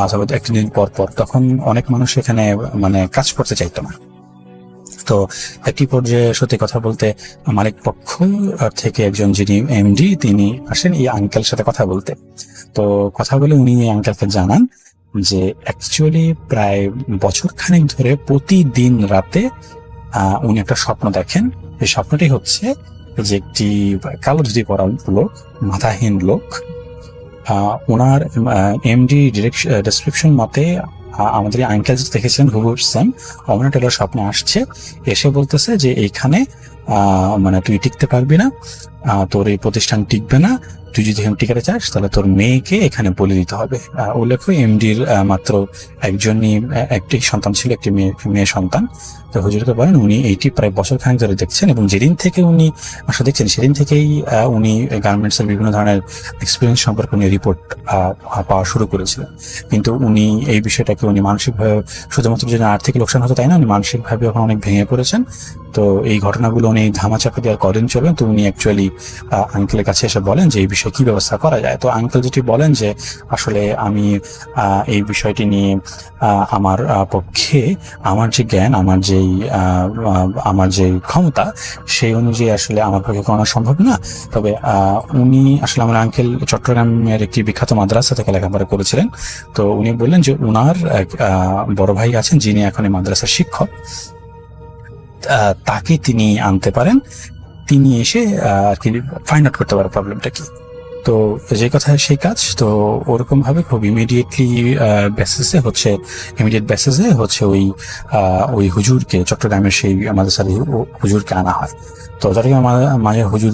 অথবা একদিন পর পর, তখন অনেক মানুষ এখানে মানে কাজ করতে চাইতো না। তো একটি পর্যায়ে সত্যি কথা বলতে মালিক পক্ষ থেকে একজন যিনি এমডি তিনি আসেন এই আঙ্কেল সাথে কথা বলতে। তো কথা বলে উনি এই আঙ্কেলকে জানান যে অ্যাকচুয়ালি প্রায় বছর খানেক ধরে প্রতিদিন রাতে উনি একটা স্বপ্ন দেখেন। এই স্বপ্নটি হচ্ছে যে একটি কালো ধুতি পরা লোক, মাথাহীন লোক, ওনার এমডি ডেসক্রিপশন মতে আমাদের আঙ্কেল দেখেছেন হুবহু সেম অমর টেলর স্বপ্নে আসছে, এসে বলতেছে যে এইখানে মানে তুই টিকতে পারবি না, তোর এই প্রতিষ্ঠান টিকবে না, তুই যদি এখানে টিকাতে চাস তাহলে তোর মেয়েকে এখানে বলে দিতে হবে। উল্লেখ্য এমডির মাত্র একটি সন্তান ছিল, একটি মেয়ে সন্তান। তো হুজুরকে বলেন উনি এইটি প্রায় বছর খানেক ধরে দেখছেন, এবং যেদিন থেকে উনি আসলে দেখছেন সেদিন থেকেই উনি গার্মেন্টসের বিভিন্ন ধরনের এক্সপিরিয়েন্স সম্পর্কে উনি রিপোর্ট পাওয়া শুরু করেছিলেন। কিন্তু উনি এই বিষয়টাকে উনি মানসিকভাবে শুধুমাত্র যদি আর্থিক লোকসান হতো তাই না, উনি মানসিকভাবে এখন অনেক ভেঙে পড়েছেন। তো এই ঘটনাগুলো উনি ধামাচাপা দেওয়ার কদিন চলবেন। তো উনি অ্যাকচুয়ালি আঙ্কেলের কাছে এসে বলেন যে এই বিষয়ে কি ব্যবস্থা করা যায়। তো আঙ্কেল যেটি বলেন যে আসলে আমি এই বিষয়টি নিয়ে আমার পক্ষে আমার যে জ্ঞান, আমার যে ক্ষমতা সেই অনুযায়ী আসলে আমার পক্ষে করা সম্ভব না। তবে উনি আসলে আমার আঙ্কেল চট্টগ্রামের একটি বিখ্যাত মাদ্রাসা থেকে লেখাপড়া করেছিলেন। তো উনি বললেন যে উনার বড় ভাই আছেন যিনি এখন এই মাদ্রাসার শিক্ষক, তাকে তিনি আনতে পারেন, তিনি এসে আর কি ফাইন্ড আউট করতে পারে প্রবলেমটা কি। তো যে কথা সেই কাজ। তো ওরকম ভাবে খুব ইমিডিয়েট বেসিসে হচ্ছে ওই হুজুরকে চট্টগ্রামের সেই মাদ্রাসার হুজুরকে আনা হয়। তো চট্টগ্রাম মাঝে হুজুর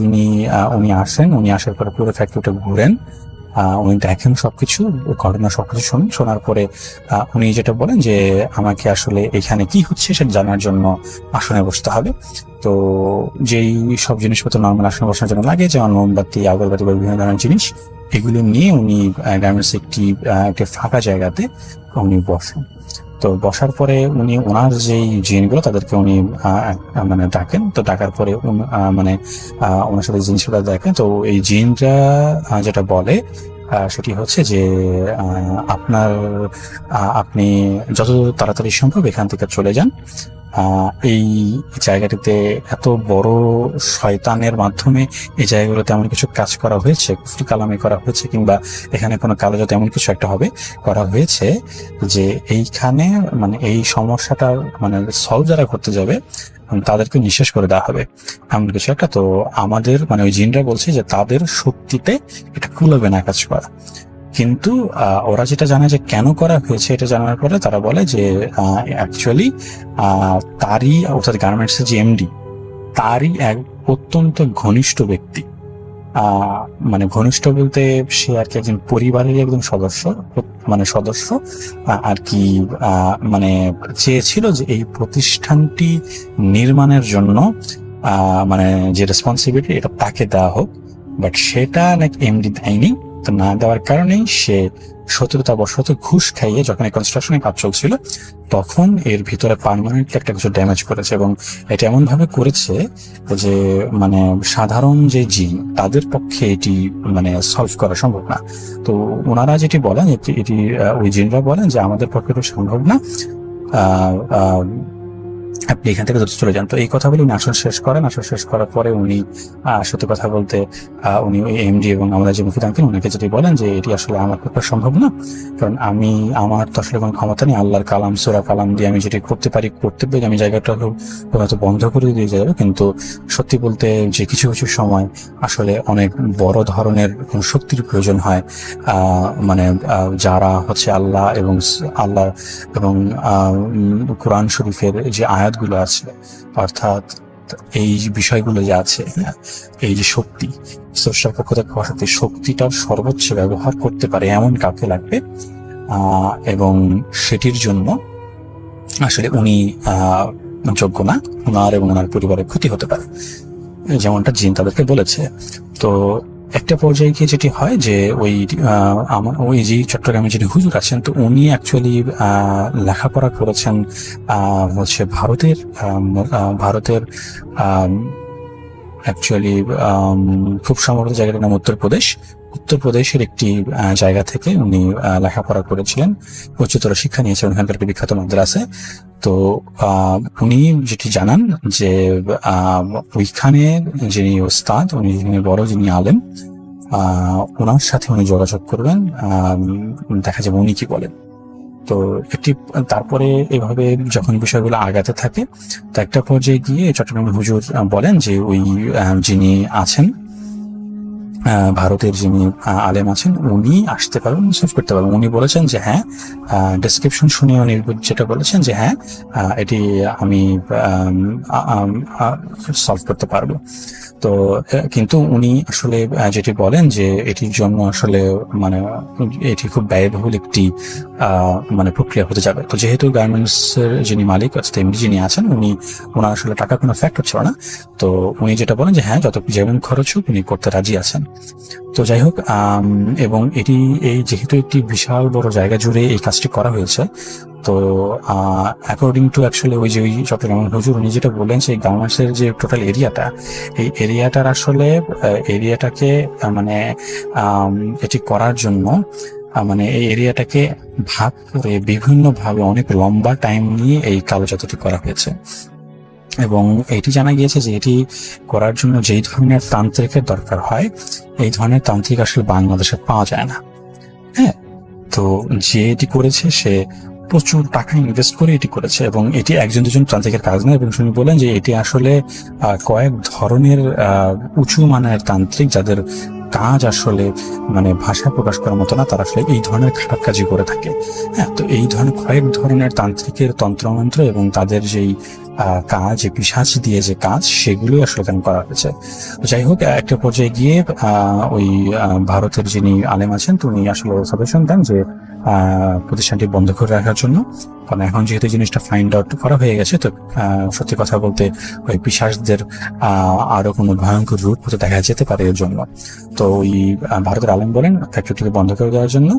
উনি আসেন, উনি আসার পরে পুরো ফ্যাক্টরিটা ঘুরেন, উনি দেখেন সবকিছু, ঘটনা সবকিছু শোনার পরে উনি যেটা বলেন যে আমাকে আসলে এখানে কি হচ্ছে সেটা জানার জন্য আসনে বসতে হবে। তো যেই সব জিনিসপত্র নর্মাল আসনে বসার জন্য লাগে, যেমন মোমবাতি, আগরবাতি বা বিভিন্ন ধরনের জিনিস, এগুলো নিয়ে উনি গার্মেন্টস একটি ফাঁকা জায়গাতে উনি বসেন। তো বসার পরে উনি ওনার যেই জিনগুলো তাদেরকে উনি মানে ডাকেন। তো ডাকার পরে মানে ওনার সাথে জিনিসগুলো দেখেন। তো এই জিনরা যেটা বলে সেটি হচ্ছে যে আপনি যত তাড়াতাড়ি সম্ভব এখান থেকে চলে যান। এই জায়গাটিতে এত বড় শয়তানের মাধ্যমে এই জায়গাগুলোতে এমন কিছু কাজ করা হয়েছে, কুফরি কালামি করা হয়েছে, কিংবা এখানে কোনো কালো জাতে এমন কিছু একটা হবে করা হয়েছে যে এইখানে মানে এই সমস্যাটা মানে সলভ যারা করতে যাবে তাদেরকে নিঃশেষ করে দেওয়া হবে এমন কিছু একটা। তো আমাদের মানে ওই জিনরা বলছে যে তাদের শক্তিতে এটা কুলাবে না কাজ করা। কিন্তু ওরা যেটা জানে যে কেন করা হয়েছে এটা জানার পরে তারা বলে যে অ্যাকচুয়ালি তারই অর্থাৎ গার্মেন্টসের যে এমডি তারই এক অত্যন্ত ঘনিষ্ঠ ব্যক্তি, মানে ঘনিষ্ঠ বলতে সে আর কি একজন পরিবারের একদম সদস্য আর কি মানে চেয়েছিল যে এই প্রতিষ্ঠানটি নির্মাণের জন্য মানে যে রেসপন্সিবিলিটি এটা তাকে দেওয়া হোক, বাট সেটা নাকি এমডি দেয়নি। তো না দেওয়ার কারণেই সে শত্রুতাবশত ঘুষ খাইয়ে যখন এই কনস্ট্রাকশনের কাজ চলছিল তখন এর ভিতরে পার্মানেন্টলি একটা কিছু ড্যামেজ করেছে, এবং এটা এমন ভাবে করেছে যে মানে সাধারণ যে জিন তাদের পক্ষে এটি মানে সলভ করা সম্ভব না। তো ওনারা যেটি বলেন এটি ওই জিনরা বলেন যে আমাদের পক্ষে তো সম্ভব না, আপনি এখান থেকে চলে যান। তো এই কথা বলে উনি আসন শেষ করেন। আসন শেষ করার পরে উনি সত্যি কথা বলতে উনি ওই এমডি এবং আমাদের যে মুফতি আঙ্কেল ওনাকে যেটি বলেন যে এটি আসলে আমার পক্ষে সম্ভব না, কারণ আমার তো আসলে কোনো ক্ষমতা নেই, আল্লাহর কালাম সূরা কালাম দিয়ে আমি যেটি করতে পারি আমি জায়গাটা হয়তো বন্ধ করে দিয়ে যাবে, কিন্তু সত্যি বলতে যে কিছু কিছু সময় আসলে অনেক বড় ধরনের কোনো শক্তির প্রয়োজন হয়, মানে যারা হচ্ছে আল্লাহ এবং কোরআন শরীফের যে আয়াতগুলো আছে, অর্থাৎ এই যে বিষয়গুলো যে আছে, এই যে শক্তি স্রষ্টার পক্ষ থেকে শক্তি, শক্তিটার সর্বোচ্চ ব্যবহার করতে পারে এমন কাউকে লাগবে, এবং সেটির জন্য আসলে উনি যোগ্য না, ওনার এবং ওনার পরিবারের ক্ষতি হতে পারে, যেমনটা জিন তাদেরকে বলেছে। তো একটা পর্যায়ে গিয়ে যেটি হয় যে ওই যে চট্টগ্রামে যিনি হুজুর আছেন, তো উনি অ্যাকচুয়ালি লেখাপড়া করেছেন হচ্ছে ভারতের অ্যাকচুয়ালি খুব সম্ভবত জায়গাটার নাম উত্তরপ্রদেশের একটি জায়গা থেকে উনি লেখাপড়া করেছিলেন, উচ্চতর শিক্ষা নিয়েছেন ওখানকার একটি বিখ্যাত মাদ্রাসায়। তো উনি যেটি জানান যে ওইখানে যিনি ওস্তাদ, যিনি বড়, যিনি আলেম, ওনার সাথে উনি যোগাযোগ করবেন, দেখা যাবে উনি কি বলেন। তো তারপরে এভাবে যখন বিষয়গুলো আগাতে থাকে, তো একটা পর্যায়ে গিয়ে চট্টগ্রামের হুজুর বলেন যে ওই যিনি আছেন ভারতের যিনি আলেম আছেন উনি আসতে পারবেন, সলভ করতে পারবেন। উনি বলেছেন যে হ্যাঁ, ডেসক্রিপশন শুনে উনি যেটা বলেছেন যে হ্যাঁ এটি আমি সলভ করতে পারবো। তো কিন্তু উনি আসলে যেটি বলেন যে এটির জন্য আসলে মানে এটি খুব ব্যয়বহুল একটি মানে প্রক্রিয়া হতে যাবে। তো যেহেতু গার্মেন্টস এর যিনি মালিক অর্থাৎ এমডি যিনি আছেন ওনার আসলে টাকা কোনো ফ্যাক্টর ছিল না, তো উনি যেটা বলেন যে হ্যাঁ যেমন খরচ হোক উনি করতে রাজি আছেন। তো যাই হোক, এবং এই যেহেতু একটি বিশাল বড় জায়গা জুড়ে এই কাজটি করা হয়েছে, তো অ্যাকর্ডিং টু অ্যাকচুয়ালি ওই চট্টগ্রামের হুজুর উনি যেটা বললেন সেই গার্মেন্টস এর যে টোটাল এরিয়াটা, এই এরিয়াটার আসলে এরিয়াটাকে মানে এটি করার জন্য মানে এই এরিয়াটাকে ভাগ করে বিভিন্নভাবে অনেক লম্বা টাইম নিয়ে এই কালো জাদুটি করা হয়েছে। এবং এটি জানা গিয়েছে যে এটি করার জন্য যেই ধরনের তান্ত্রিকের দরকার হয় এই ধরনের তান্ত্রিক আসলে বাংলাদেশে পাওয়া যায় না। হ্যাঁ, তো যে এটি করেছে সে প্রচুর টাকা ইনভেস্ট করে এটি করেছে, এবং এটি একজন দুজন তান্ত্রিকের কাজ না। এবং শুনি বলেন যে এটি আসলে কয়েক ধরনের উঁচু মানের তান্ত্রিক যাদের কাজ আসলে মানে ভাষা প্রকাশ করার মতো না, তারা আসলে এই ধরনের খারাপ কাজই করে থাকে। হ্যাঁ, তো এই ধরনের কয়েক ধরনের তান্ত্রিকের তন্ত্রমন্ত্র এবং তাদের যেই কাজ, পিশাচ দিয়ে যে কাজ, সেগুলোই আসলে কেন করা হয়েছে। যাই হোক, একটা পর্যায়ে গিয়ে ওই ভারতের যিনি আলেম আছেন উনি আসলে সাজেশন দেন যে প্রতিষ্ঠানটি বন্ধ করে রাখার জন্য, কারণ এখন যেহেতু জিনিসটা ফাইন্ড আউট করা হয়ে গেছে, তো সত্যি কথা বলতে ওই পিশাচদের আরো কোনো ভয়ঙ্কর রূপ হতে দেখা যেতে পারে এর জন্য। তো ওই ভারতের আলেম বলেন ফ্যাক্টরিটিকে বন্ধ করে দেওয়ার জন্য,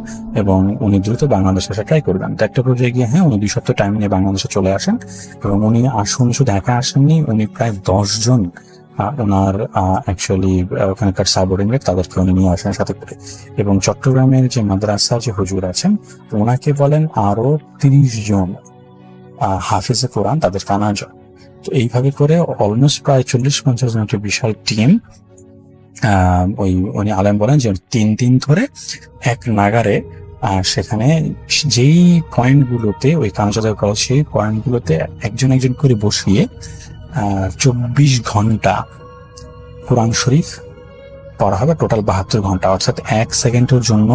এবং উনি দ্রুত বাংলাদেশে আসা ট্রাই করবেন। তো একটা পর্যায়ে গিয়ে হ্যাঁ উনি 2 সপ্তাহ টাইম নিয়ে বাংলাদেশে চলে আসেন, এবং উনি শুধু একা আসেননি, উনি প্রায় 10 জন ওনার অ্যাকচুয়ালি ওখানকার সাবঅর্ডিনেট তাদেরকে উনি নিয়ে আসেন সাথে করে। এবং চট্টগ্রামের যে মাদ্রাসা যে হুজুর আছেন ওনাকে বলেন আরো 30 জন হাফিজে কোরআন তাদের আনা যায়। তো এইভাবে করে অলমোস্ট প্রায় 40-50 জন একটা বিশাল টিম, উনি আলেম বলেন যে 3 দিন ধরে এক নাগারে সেখানে যেই পয়েন্টগুলোতে ওই কানাজাদা করা সেই পয়েন্টগুলোতে একজন একজন করে বসিয়ে 24 ঘন্টা কোরআন শরীফ পড়া হবে, টোটাল 72 ঘন্টা, অর্থাৎ 1 সেকেন্ডের জন্য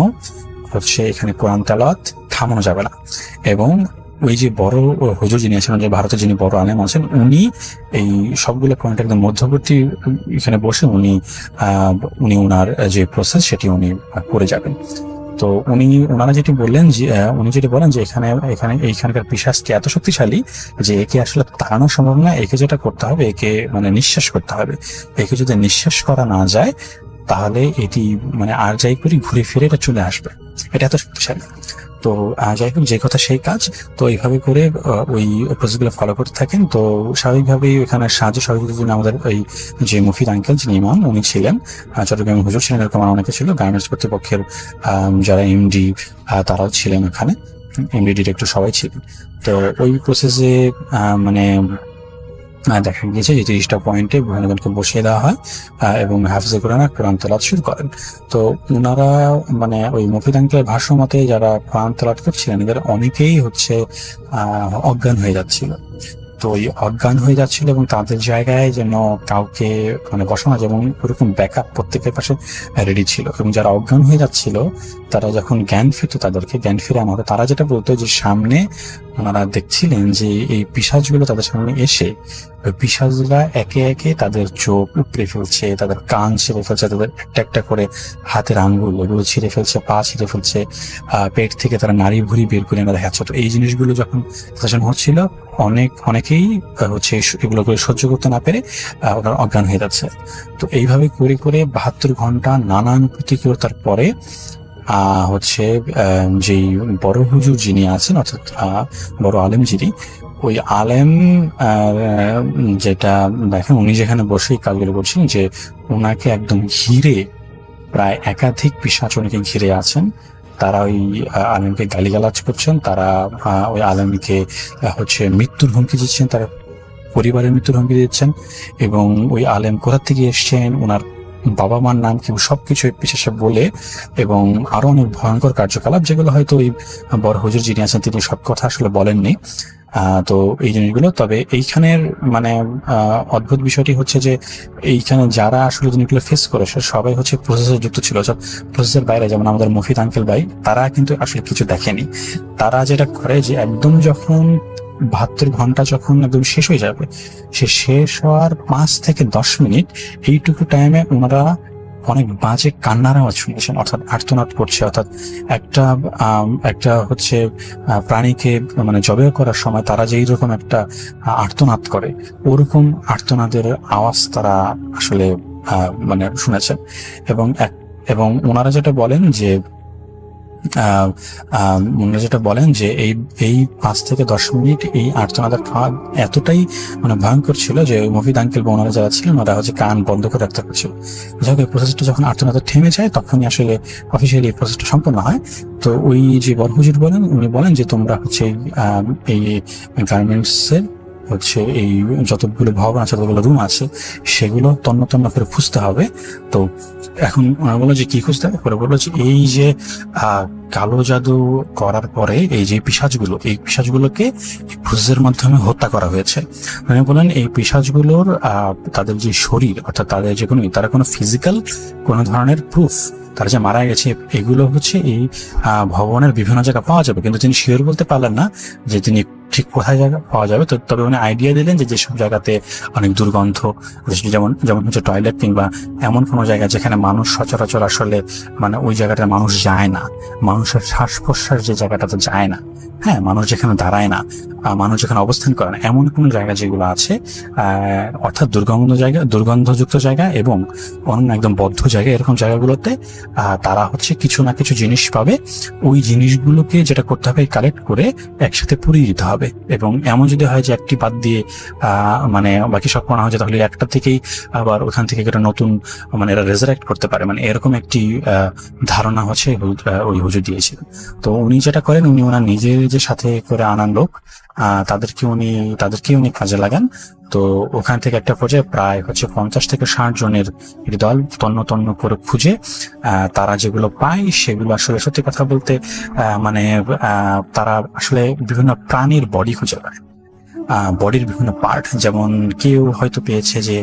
হচ্ছে এখানে কোরআন তেলাওয়াত থামানো যাবে না। এবং ওই যে বড় হুজুর যিনি আছেন, যে ভারতের যিনি বড় আলেম আছেন, উনি এই সবগুলো পয়েন্ট একদম মধ্যবর্তী এখানে বসে উনি ওনার যে প্রসেস সেটি উনি করে যাবেন। তো ওনারা যেটি বললেন যে উনি যেটি বলেন যে এইখানকার পিশাচটি এত শক্তিশালী যে একে আসলে তাড়ানো সম্ভব না। একে যেটা করতে হবে, একে মানে নিঃশ্বাস করতে হবে। একে যদি নিঃশ্বাস করা না যায় তাহলে এটি মানে আর যাই করি ঘুরে ফিরে এটা চলে আসবে, এটা এত শক্তিশালী। তো যাই হোক, যে কথা সেই কাজ। তো এইভাবে করে ওই প্রসেসগুলো ফলো করতে থাকেন। তো স্বাভাবিকভাবেই এখানে সাহায্য সহযোগিতার জন্য আমাদের ওই যে মুফিদ আঙ্কেল, যিনি ইমাম, উনি ছিলেন, চট্টগ্রামের হুজুর ছিলেন, এরকম আর অনেকে ছিল। গার্মেন্টস কর্তৃপক্ষের যারা এমডি তারাও ছিলেন ওখানে, এমডি ডিরেক্টর সবাই ছিলেন। তো ওই প্রসেসে মানে দেখা গিয়েছে যে 30টা পয়েন্টে মহিলাদেরকে বসিয়ে দেওয়া হয় এবং হাফিজে কোরআন তেলাওয়াত শুরু করেন। তো ওনারা মানে ওই মুফিদ আঙ্কেলের ভাষ্য মতে যারা কোরআন তেলাওয়াত করছিলেন এদের অনেকেই হচ্ছে অজ্ঞান হয়ে যাচ্ছিল। তো ওই অজ্ঞান হয়ে যাচ্ছিল এবং তাদের জায়গায় যেন কাউকে মানে বসানো, যেমন ওরকম ব্যাকআপ প্রত্যেকের পাশে রেডি ছিল। এবং যারা অজ্ঞান হয়ে যাচ্ছিল তারা যখন জ্ঞান ফিরতো, তাদেরকে জ্ঞান ফিরে আনা হতো, তারা যেটা বলতো যে সামনে ওনারা দেখছিলেন যে এই পিশাচগুলো তাদের সামনে এসে ওই পিশাচরা একে একে তাদের চোখ উপড়ে ফেলছে, তাদের কান ছিঁড়ে ফেলছে, তাদের একটা একটা করে হাতের আঙ্গুল এগুলো ছিঁড়ে ফেলছে, পা ছিঁড়ে ফেলছে, পেট থেকে তারা নাড়ি ভুড়ি বের করে এনে দেখাচ্ছে। তো এই জিনিসগুলো যখন তাদের হচ্ছিল অনেকেই হচ্ছে এগুলো করে সহ্য করতে না পেরে ওরা অজ্ঞান হয়ে যাচ্ছে। তো এইভাবে করে করে 72 ঘন্টা নানান প্রতিকূলতার পরে হচ্ছে যেই বড় হুজুর যিনি আছেন, অর্থাৎ বড় আলেম যিনি, ওই আলেম যেটা দেখেন উনি যেখানে বসে কাজগুলো করছেন, যে ওনাকে একদম ঘিরে প্রায় একাধিক পিশাচ ওনাকে ঘিরে আছেন। তারা ওই আলেমকে গালিগালাজ করছেন, তারা ওই আলেমকে হচ্ছে মৃত্যুর হুমকি দিচ্ছেন, তারা পরিবারের মৃত্যুর হুমকি দিচ্ছেন। এবং ওই আলেম কোথা থেকে এসছেন, ওনার বাবা মার নাম কি, সবকিছু পিছাসে বলে, এবং আরো অনেক ভয়ঙ্কর কার্যকলাপ যেগুলো হয়তো ওই বড় হুজুর যিনি আছেন তিনি সব কথা আসলে বলেননি। তো এই জিনিসগুলো, তবে এইখানের মানে অদ্ভুত বিষয়টি হচ্ছে যে এইখানে যারা আসলে জিনিসগুলো ফেস করেছে সবাই হচ্ছে প্রসেসে যুক্ত ছিল। সব প্রসেসের বাইরে, যেমন আমাদের মুফিদ আঙ্কেল ভাই, তারা কিন্তু আসলে কিছু দেখেনি। তারা যেটা করে যে একদম যখন 72 ঘন্টা যখন একদম শেষ হয়ে যাবে, সে শেষ হওয়ার 5 থেকে 10 মিনিট এইটুকু টাইমে ওনারা অনেক বাজে কান্নার আওয়াজ শুনেছেন, অর্থাৎ আর্তনাদ করছে। অর্থাৎ একটা হচ্ছে প্রাণীকে মানে জবে করার সময় তারা যে এইরকম একটা আর্তনাদ করে, ওরকম আর্তনাদের আওয়াজ তারা আসলে মানে শুনেছেন। এবং ওনারা যেটা বলেন যে এই 5 থেকে 10 মিনিট এই আর্তনাদের খাওয়া এতটাই মানে ভয়ঙ্কর ছিল যে মুফিদ আঙ্কেল বা ওনারা যারা ছিলেন ওরা হচ্ছে কান বন্ধ করে রাখতে পারছিল। যাই হোক, এই প্রসেসটা যখন আর্তনাদের থেমে যায় তখনই আসলে অফিসিয়ালি এই প্রসেসটা সম্পন্ন হয়। তো ওই যে বড় হুজুর উনি বলেন যে তোমরা হচ্ছে এই গার্মেন্টস এর হচ্ছে এই যতগুলো ভবন আছে, যতগুলো রুম আছে, সেগুলো তন্ন তন্ন করে খুঁজতে হবে। তো এখন ওনারা বললো যে কি খুঁজতে হবে, পরে বললো যে এই যে কালো জাদু করার পরে এই যে এই পিশাচগুলোকে প্রসেসের মাধ্যমে হত্যা করা হয়েছে। উনি বলেন এই পিশাচগুলোর তাদের যে শরীর, অর্থাৎ তাদের যে তারা কোনো ফিজিক্যাল কোনো ধরনের প্রুফ তারা যে মারা গেছে এগুলো হচ্ছে এই ভবনের বিভিন্ন জায়গায় পাওয়া যাবে, কিন্তু তিনি শিওর বলতে পারলেন না যে তিনি ঠিক কোথায় জায়গা পাওয়া যাবে। তো তবে উনি আইডিয়া দিলেন যে যেসব জায়গাতে অনেক দুর্গন্ধ, যেমন হচ্ছে টয়লেট কিংবা এমন কোনো জায়গা যেখানে মানুষ সচরাচর আসলে মানে ওই জায়গাটায় মানুষ যায় না, মানুষের শ্বাস প্রশ্বাস যে জায়গাটাতে যায় না, হ্যাঁ, মানুষ যেখানে দাঁড়ায় না, মানুষ যেখানে অবস্থান করে না, এমন কোন জায়গা যেগুলো আছে অর্থাৎ দুর্গন্ধযুক্ত জায়গা এবং অন্য একদম বদ্ধ জায়গা, এরকম জায়গাগুলোতে তারা হচ্ছে কিছু না কিছু জিনিস পাবে। ওই জিনিসগুলোকে যেটা করতে হবে কালেক্ট করে একসাথে পুড়িয়ে দিতে হবে। এবং এমন যদি হয় যে একটি বাদ দিয়ে মানে বাকি সব করা হয়, তাহলে একটা থেকেই আবার ওখান থেকে একটা নতুন মানে এরা রেজারেক্ট করতে পারে, মানে এরকম একটি ধারণা হচ্ছে ওই হুজুর দিয়েছিলেন। তো উনি যেটা করেন, উনি ওনার নিজের যে সাথে করে আনান লোক তাদেরকে উনি কাজে লাগান। তো ওখান থেকে একটা পর্যায়ে প্রায় হচ্ছে 50 থেকে 60 জনের একটি দল তন্ন করে খুঁজে তারা যেগুলো পায় সেগুলো আসলে সত্যি কথা বলতে মানে তারা আসলে বিভিন্ন প্রাণীর বডি খুঁজে পায়, বডির বিভিন্ন পার্ট। যেমন কেউ হয়তো পেয়েছে যে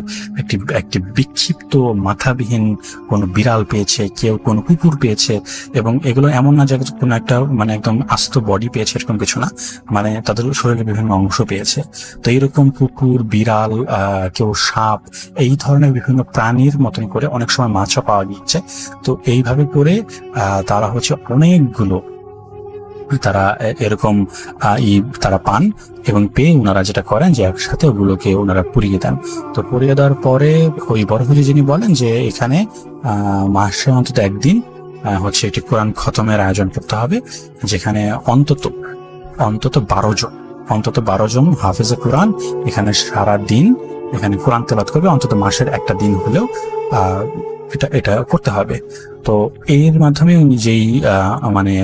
একটি বিক্ষিপ্ত মাথাবিহীন কোনো বিড়াল পেয়েছে, কেউ কোনো কুকুর পেয়েছে, এবং এগুলো এমন না যে কোনো একটা মানে একদম আস্ত বডি পেয়েছে এরকম কিছু না, মানে তাদের শরীরের বিভিন্ন অংশ পেয়েছে। তো এইরকম কুকুর, বিড়াল, কেউ সাপ, এই ধরনের বিভিন্ন প্রাণীর মতন করে অনেক সময় মাছও পাওয়া গিয়েছে। তো এইভাবে করে তারা হচ্ছে অনেকগুলো তারা এরকম তারা পান, এবং পেয়ে ওনারা যেটা করেন যে একসাথে ওগুলোকে ওনারা পুড়িয়ে দেন। তো পুড়িয়ে দেওয়ার পরে ওই বড় হুজুর যিনি বলেন যে এখানে মাসে অন্তত একদিন হচ্ছে একটি কোরআন খতমের আয়োজন করতে হবে, যেখানে অন্তত 12 জন হাফেজে কোরআন এখানে সারা দিন এখানে কোরআন তেলাওয়াত করবে, অন্তত মাসের একটা দিন হলেও এটা করতে হবে। তো এর মাধ্যমে যেই মানে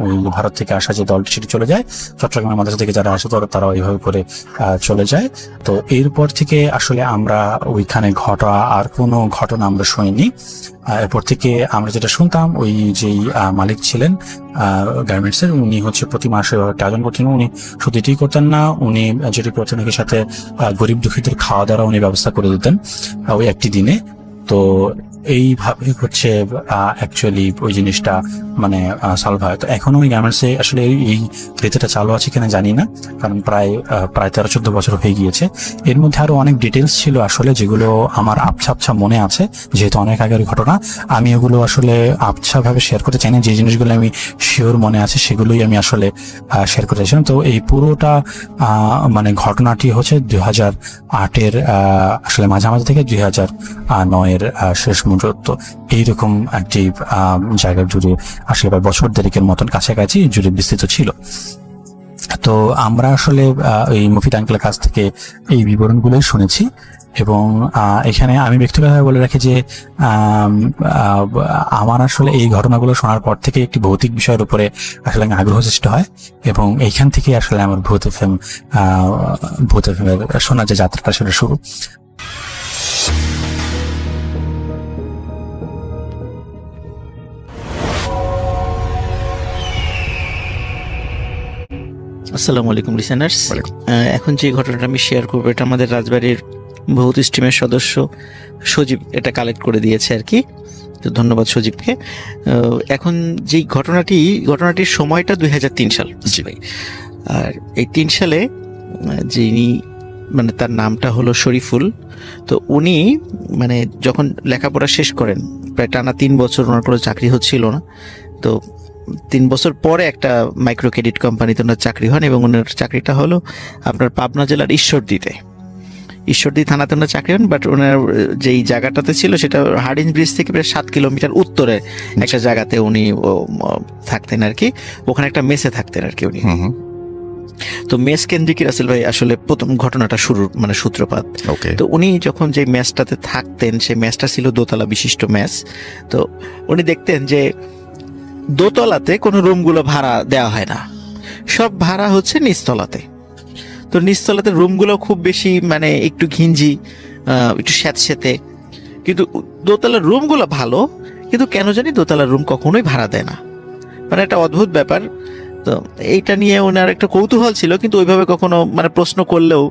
ওই ভারত থেকে আসা যে দলটি সেটি চলে যায়, চট্টগ্রামের মাদ্রাসা থেকে যারা আসে তারা ওইভাবে করে চলে যায়। তো এরপর থেকে আসলে আমরা ওইখানে ঘটা আর কোনো ঘটনা আমরা শুনিনি। এরপর থেকে আমরা যেটা শুনতাম, ওই যেই মালিক ছিলেন গার্মেন্টসের, উনি হচ্ছে প্রতি মাসে আয়োজন করতেন। উনি শুধু এটি করতেন না, উনি যেটি করতেন এর সাথে গরিব দুঃখীদের খাওয়া দাওয়ার উনি ব্যবস্থা করে দিতেন ওই একটি দিনে। তো এইভাবে হচ্ছে অ্যাকচুয়ালি ওই জিনিসটা মানে সলভ হয়। তো এখনো ওই গার্মেন্টসে আসলে এই রীতিটা চালু আছে কিনা জানি না, কারণ প্রায় 13-14 বছর হয়ে গিয়েছে। এর মধ্যে আরো অনেক ডিটেলস ছিল আসলে, যেগুলো আমার আবছা মনে আছে, যেহেতু অনেক আগের ঘটনা। আমি ওগুলো আসলে আবছা ভাবে শেয়ার করতে চাই না, যে জিনিসগুলো আমি শিওর মনে আছে সেগুলোই আমি আসলে শেয়ার করতে চাইছিলাম। তো এই পুরোটা মানে ঘটনাটি হচ্ছে 2008-এর আসলে মাঝামাঝি থেকে 2009-এর শেষ মুহূর্ত, এইরকম একটি জায়গা জুড়ে আসলে বছর দেড়েকের মতন কাছাকাছি জুড়ে বিস্তৃত ছিল। তো আমরা আসলে এই মুফিদ আঙ্কেলের কাছ থেকে এই বিবরণগুলোই শুনেছি। এবং এখানে আমি ব্যক্তিগতভাবে বলে রাখি যে আমার আসলে এই ঘটনাগুলো শোনার পর থেকে একটি ভৌতিক বিষয়ের উপরে আসলে আগ্রহ সৃষ্টি হয়, এবং এইখান থেকে আসলে আমার ভূত এফএমের শোনার যে যাত্রাটা সেটা শুরু। আসসালামু আলাইকুম লিসেনার্স। এখন যে ঘটনাটা আমি শেয়ার করবো, এটা আমাদের রাজবাড়ির ভৌত স্ট্রিমের সদস্য সজীব এটা কালেক্ট করে দিয়েছে আর কি। তো ধন্যবাদ সজীবকে। এখন যে ঘটনাটির সময়টা 2003 সাল। আর এই 3 সালে যিনি মানে তার নামটা হলো শরীফুল। তো উনি মানে যখন লেখাপড়া শেষ করেন, প্রায় টানা 3 বছর ওনার কোনো চাকরি হচ্ছিল না। তো 3 বছর পরে একটা মাইক্রো ক্রেডিট কোম্পানিতে ওনার চাকরি হন, এবং ওনার চাকরিটা হলো আপনার পাবনা জেলার ঈশ্বরদী থানাতে ওনার চাকরি হন। বাট ওনার যেই জায়গাটাতে ছিল সেটা হার্ডিঞ্জ ব্রিজ থেকে প্রায় 7 কিলোমিটার উত্তরে একটা জায়গাতে উনি থাকতেন আর কি। ওখানে একটা মেসে থাকতেন আর কি উনি। তো মেস কেন্দ্রিক রাসেল ভাই আসলে প্রথম ঘটনাটা শুরুর মানে সূত্রপাত। তো উনি যখন যে মেসটাতে থাকতেন, সেই মেসটা ছিল দোতলা বিশিষ্ট মেস। তো উনি দেখতেন যে দোতলাতে কোনো রুমগুলো ভাড়া দেওয়া হয় না, সব ভাড়া হচ্ছে নিচতলাতে। তো নিচতলাতে রুমগুলো খুব বেশি মানে একটু ঘিঞ্জি, একটু স্যাঁতস্যাঁতে, কিন্তু দোতলার রুমগুলো ভালো, কিন্তু কেন জানি দোতলার রুম কখনোই ভাড়া দেয় না। মানে একটা অদ্ভুত ব্যাপার। তো এইটা নিয়ে ওনার একটা কৌতূহল ছিল, কিন্তু ওইভাবে কখনো মানে প্রশ্ন করলেও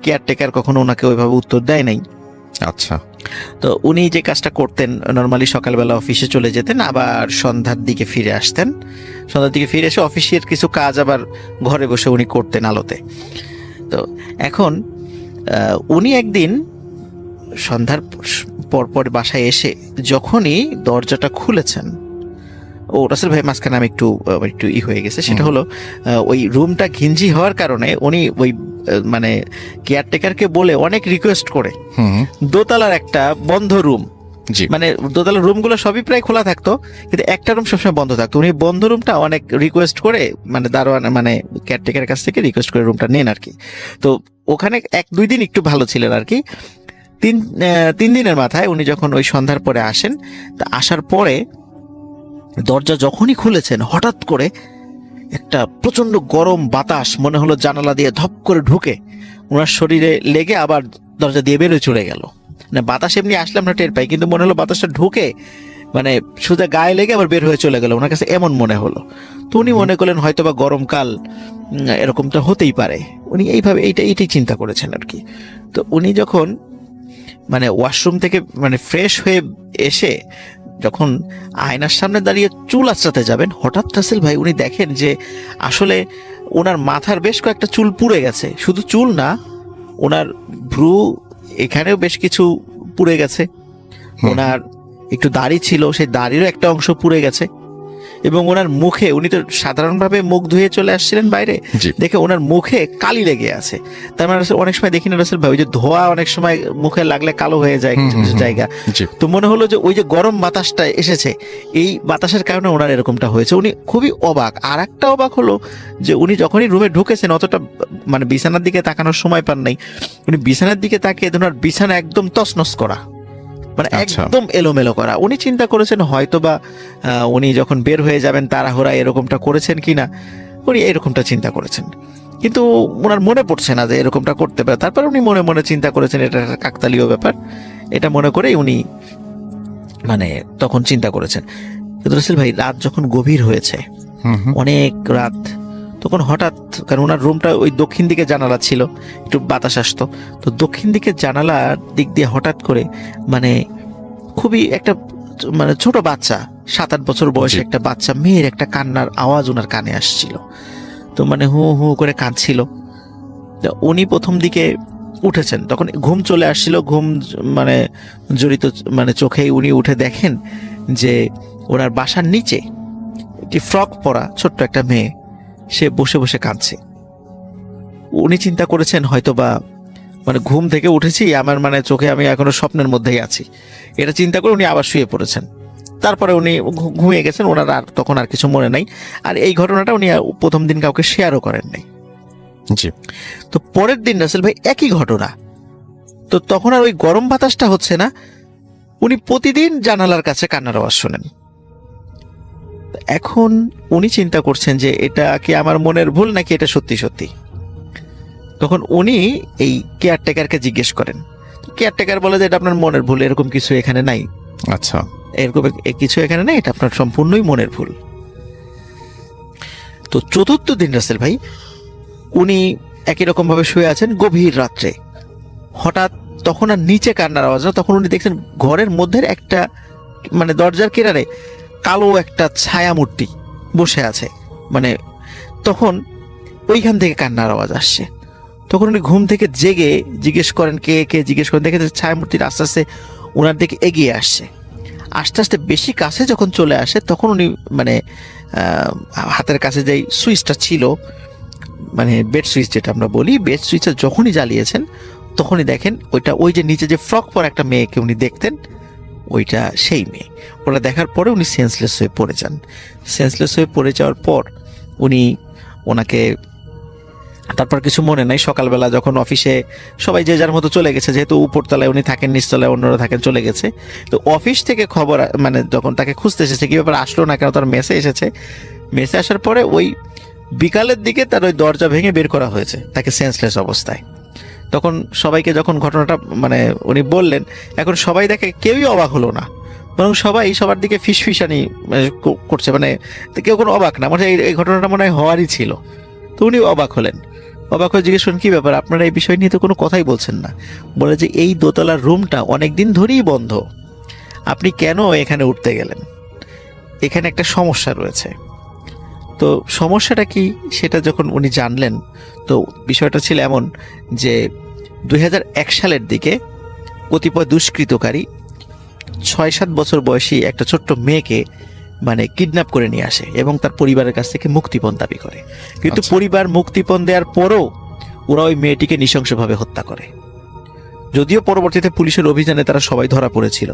কেয়ারটেকার কখনো ওনাকে ওইভাবে উত্তর দেয় নাই। আচ্ছা। তো উনি যে কাজটা করতেন, নর্মালি সকালবেলা অফিসে চলে যেতেন, আবার সন্ধ্যার দিকে ফিরে আসতেন। সন্ধ্যার দিকে ফিরে এসে অফিসের কিছু কাজ আবার ঘরে বসে উনি করতেন আলোতে। তো এখন উনি একদিন সন্ধ্যার পর বাসায় এসে যখনই দরজাটা খুলেছেন, রাসেল ভাই মাঝখানে আমি একটু হয়ে গেছে, সেটা হলো ওই রুমটা ঘিঞ্জি হওয়ার কারণে উনি ওই মানে কেয়ারটেকারকে বলে অনেক রিকোয়েস্ট করে দোতলার একটা বন্ধ রুম, মানে দোতলার রুমগুলো সবই প্রায় খোলা থাকতো, কিন্তু একটা রুম সবসময় বন্ধ থাকতো। উনি বন্ধ রুমটা অনেক রিকোয়েস্ট করে মানে দারোয়ান মানে কেয়ারটেকারের কাছ থেকে রিকোয়েস্ট করে রুমটা নেন আর কি। তো ওখানে 1-2 দিন একটু ভালো ছিলেন আর কি। 3 দিনের মাথায় উনি যখন ওই সন্ধ্যার পরে আসেন, তা আসার পরে দরজা যখনই খুলেছেন, হঠাৎ করে একটা প্রচন্ড গরম বাতাস মনে হলো জানালা দিয়ে ধপ করে ঢুকে ওনার শরীরে লেগে আবার দরজা দিয়ে বেরোয় চলে গেল। না বাতাস এমনি আসলে আমরা টের পাই, কিন্তু মনে হলো বাতাসটা ঢুকে মানে সোজা গায়ে লেগে আবার বের হয়ে চলে গেল, ওনার কাছে এমন মনে হলো। তো উনি মনে করলেন হয়তো বা গরমকাল, এরকমটা হতেই পারে। উনি এইভাবে এইটাই চিন্তা করেছেন আর কি। তো উনি যখন মানে ওয়াশরুম থেকে মানে ফ্রেশ হয়ে এসে যখন আয়নার সামনে দাঁড়িয়ে চুল আঁচড়াতে যাবেন, হঠাৎ রাসেল ভাই উনি দেখেন যে আসলে ওনার মাথার বেশ কয়েকটা চুল পুড়ে গেছে। শুধু চুল না, ওনার ভ্রু এখানেও বেশ কিছু পুড়ে গেছে। ওনার একটু দাড়ি ছিল, সেই দাড়িরও একটা অংশ পুড়ে গেছে। এবং ওনার মুখে, উনি তো সাধারণভাবে মুখ ধুয়ে চলে আসছিলেন বাইরে, জি। দেখে ওনার মুখে কালি লেগে আছে। তার মানে অনেক সময় দেখি না রাসেল ভাই, ওই যে ধোয়া অনেক সময় মুখে লাগলে কালো হয়ে যায় কিছু কিছু জায়গা, জি। তো মনে হলো যে ওই যে গরম বাতাসটা এসেছে, এই বাতাসের কারণে ওনার এরকমটা হয়েছে। উনি খুবই অবাক। আর একটা অবাক হলো যে উনি যখনই রুমে ঢুকেছেন অতটা মানে বিছানার দিকে তাকানোর সময় পান নাই। উনি বিছানার দিকে তাকিয়ে ওনার বিছানা একদম তছনছ করা, মানে আচ্ছা। একদম এলোমেলো করা। উনি চিন্তা করেছেন হয়তোবা উনি যখন বের হয়ে যাবেন তাড়াহুড়া এরকমটা করেছেন কিনা, উনি এরকমটা চিন্তা করেছেন, কিন্তু ওনার মনে পড়ছে না যে এরকমটা করতে পারে। তারপর উনি মনে মনে চিন্তা করেছেন এটা একটা কাকতালীয় ব্যাপার, এটা মনে করেই উনি মানে তখন চিন্তা করেছেন। কিন্তু রাসেল ভাই রাত যখন গভীর হয়েছে, অনেক রাত, তখন হঠাৎ, কারণ ওনার রুমটা ওই দক্ষিণ দিকে জানালা ছিল, একটু বাতাস আসতো, তো দক্ষিণ দিকে জানালার দিক দিয়ে হঠাৎ করে মানে খুবই একটা মানে ছোট বাচ্চা, 7-8 বছর বয়সে একটা বাচ্চা মেয়ের একটা কান্নার আওয়াজ ওনার কানে আসছিল। তো মানে হু হু করে কাঁদছিল। তো উনি প্রথম দিকে উঠেছেন, তখন ঘুম চলে আসছিল, ঘুম মানে জড়িত মানে চোখেই উনি উঠে দেখেন যে ওনার বাসার নিচে একটি ফ্রক পরা ছোট্ট একটা মেয়ে, সে বসে বসে কাঁদছে। উনি চিন্তা করেছেন হয়তোবা মানে ঘুম থেকে উঠেছি, আমার মানে চোখে আমি এখনো স্বপ্নের মধ্যেই আছি, এটা চিন্তা করে উনি আবার শুয়ে পড়েছেন। তারপরে উনি ঘুমিয়ে গেছেন, ওনার আর তখন আর কিছু মনে নাই। আর এই ঘটনাটা উনি প্রথম দিন কাউকে শেয়ারও করেন নাই। জি। তো পরের দিন রাসেল ভাই একই ঘটনা, তো তখন আর ওই গরম বাতাসটা হচ্ছে না, উনি প্রতিদিন জানালার কাছে কান্নার আওয়াজ শোনেন। এখন উনি চিন্তা করছেন যে এটা কি আমার মনের ভুল নাকি এটা সত্যি সত্যি। তখন উনি এই কেয়ারটেকারকে জিজ্ঞেস করেন, কেয়ারটেকার বলে যে এটা আপনার মনের ভুল, এরকম কিছু এখানে নাই, আচ্ছা। এরকম কিছু এখানে নেই, এটা আপনার সম্পূর্ণই মনের ভুল। তো চতুর্থ দিন রাসেল ভাই উনি একই রকম ভাবে শুয়ে আছেন গভীর রাত্রে, হঠাৎ তখন আর নিচে কান্নার আওয়াজ না, তখন উনি দেখছেন ঘরের মধ্যে একটা মানে দরজার কিনারে কালো একটা ছায়া মূর্তি বসে আছে, মানে তখন ওইখান থেকে কান্নার আওয়াজ আসছে। তখন উনি ঘুম থেকে জেগে জিজ্ঞেস করেন কে কে, জিজ্ঞেস করেন, দেখে ছায়া মূর্তির আস্তে আস্তে ওনার দিকে এগিয়ে আসছে। আস্তে আস্তে বেশি কাছে যখন চলে আসে তখন উনি মানে হাতের কাছে যেই সুইচটা ছিল, মানে বেড সুইচ যেটা আমরা বলি, বেড সুইচটা যখনই জ্বালিয়েছেন তখনই দেখেন ওইটা, ওই যে নিচে যে ফ্রক পরা একটা মেয়েকে উনি দেখতেন, ওইটা সেই মেয়ে। ওটা দেখার পরে উনি সেন্সলেস হয়ে পড়ে যান। সেন্সলেস হয়ে পড়ে যাওয়ার পর উনি ওনাকে তারপর কিছু মনে নাই। সকালবেলা যখন অফিসে সবাই যে যার মতো চলে গেছে, যেহেতু উপরতলায় উনি থাকেন, নিচতলায় অন্যরা থাকেন, চলে গেছে, তো অফিস থেকে খবর মানে যখন তাকে খুঁজতে এসেছে কি ব্যাপার আসলো না কেন, তার মেসে এসেছে। মেসে আসার পরে ওই বিকালের দিকে তার ওই দরজা ভেঙে বের করা হয়েছে তাকে সেন্সলেস অবস্থায়। তখন সবাইকে যখন ঘটনাটা মানে উনি বললেন, এখন সবাই দেখে কেউই অবাক হলো না, বরং সবাই সবার দিকে ফিসফিসানি করছে, মানে কেউ কোনো অবাক না, মানে এই ঘটনাটা মনে হয় হওয়ারই ছিল। তো উনি অবাক হলেন, অবাক হয়ে জিজ্ঞেস করেন কি ব্যাপার, আপনারা এই বিষয় নিয়ে তো কোনো কথাই বলছেন না। বলে যে এই দোতলার রুমটা অনেকদিন ধরেই বন্ধ, আপনি কেন এখানে উঠতে গেলেন, এখানে একটা সমস্যা রয়েছে। তো সমস্যাটা কি সেটা যখন উনি জানলেন, তো বিষয়টা ছিল এমন যে 2001 সালের দিকে কতিপয় দুষ্কৃতকারী 6-7 বছর বয়সী একটা ছোট্ট মেয়েকে মানে কিডন্যাপ করে নিয়ে আসে এবং তার পরিবারের কাছ থেকে মুক্তিপণ দাবি করে। কিন্তু পরিবার মুক্তিপণ দেওয়ার পরও ওরা ওই মেয়েটিকে নৃশংসভাবে হত্যা করে। যদিও পরবর্তীতে পুলিশের অভিযানে তারা সবাই ধরা পড়েছিল,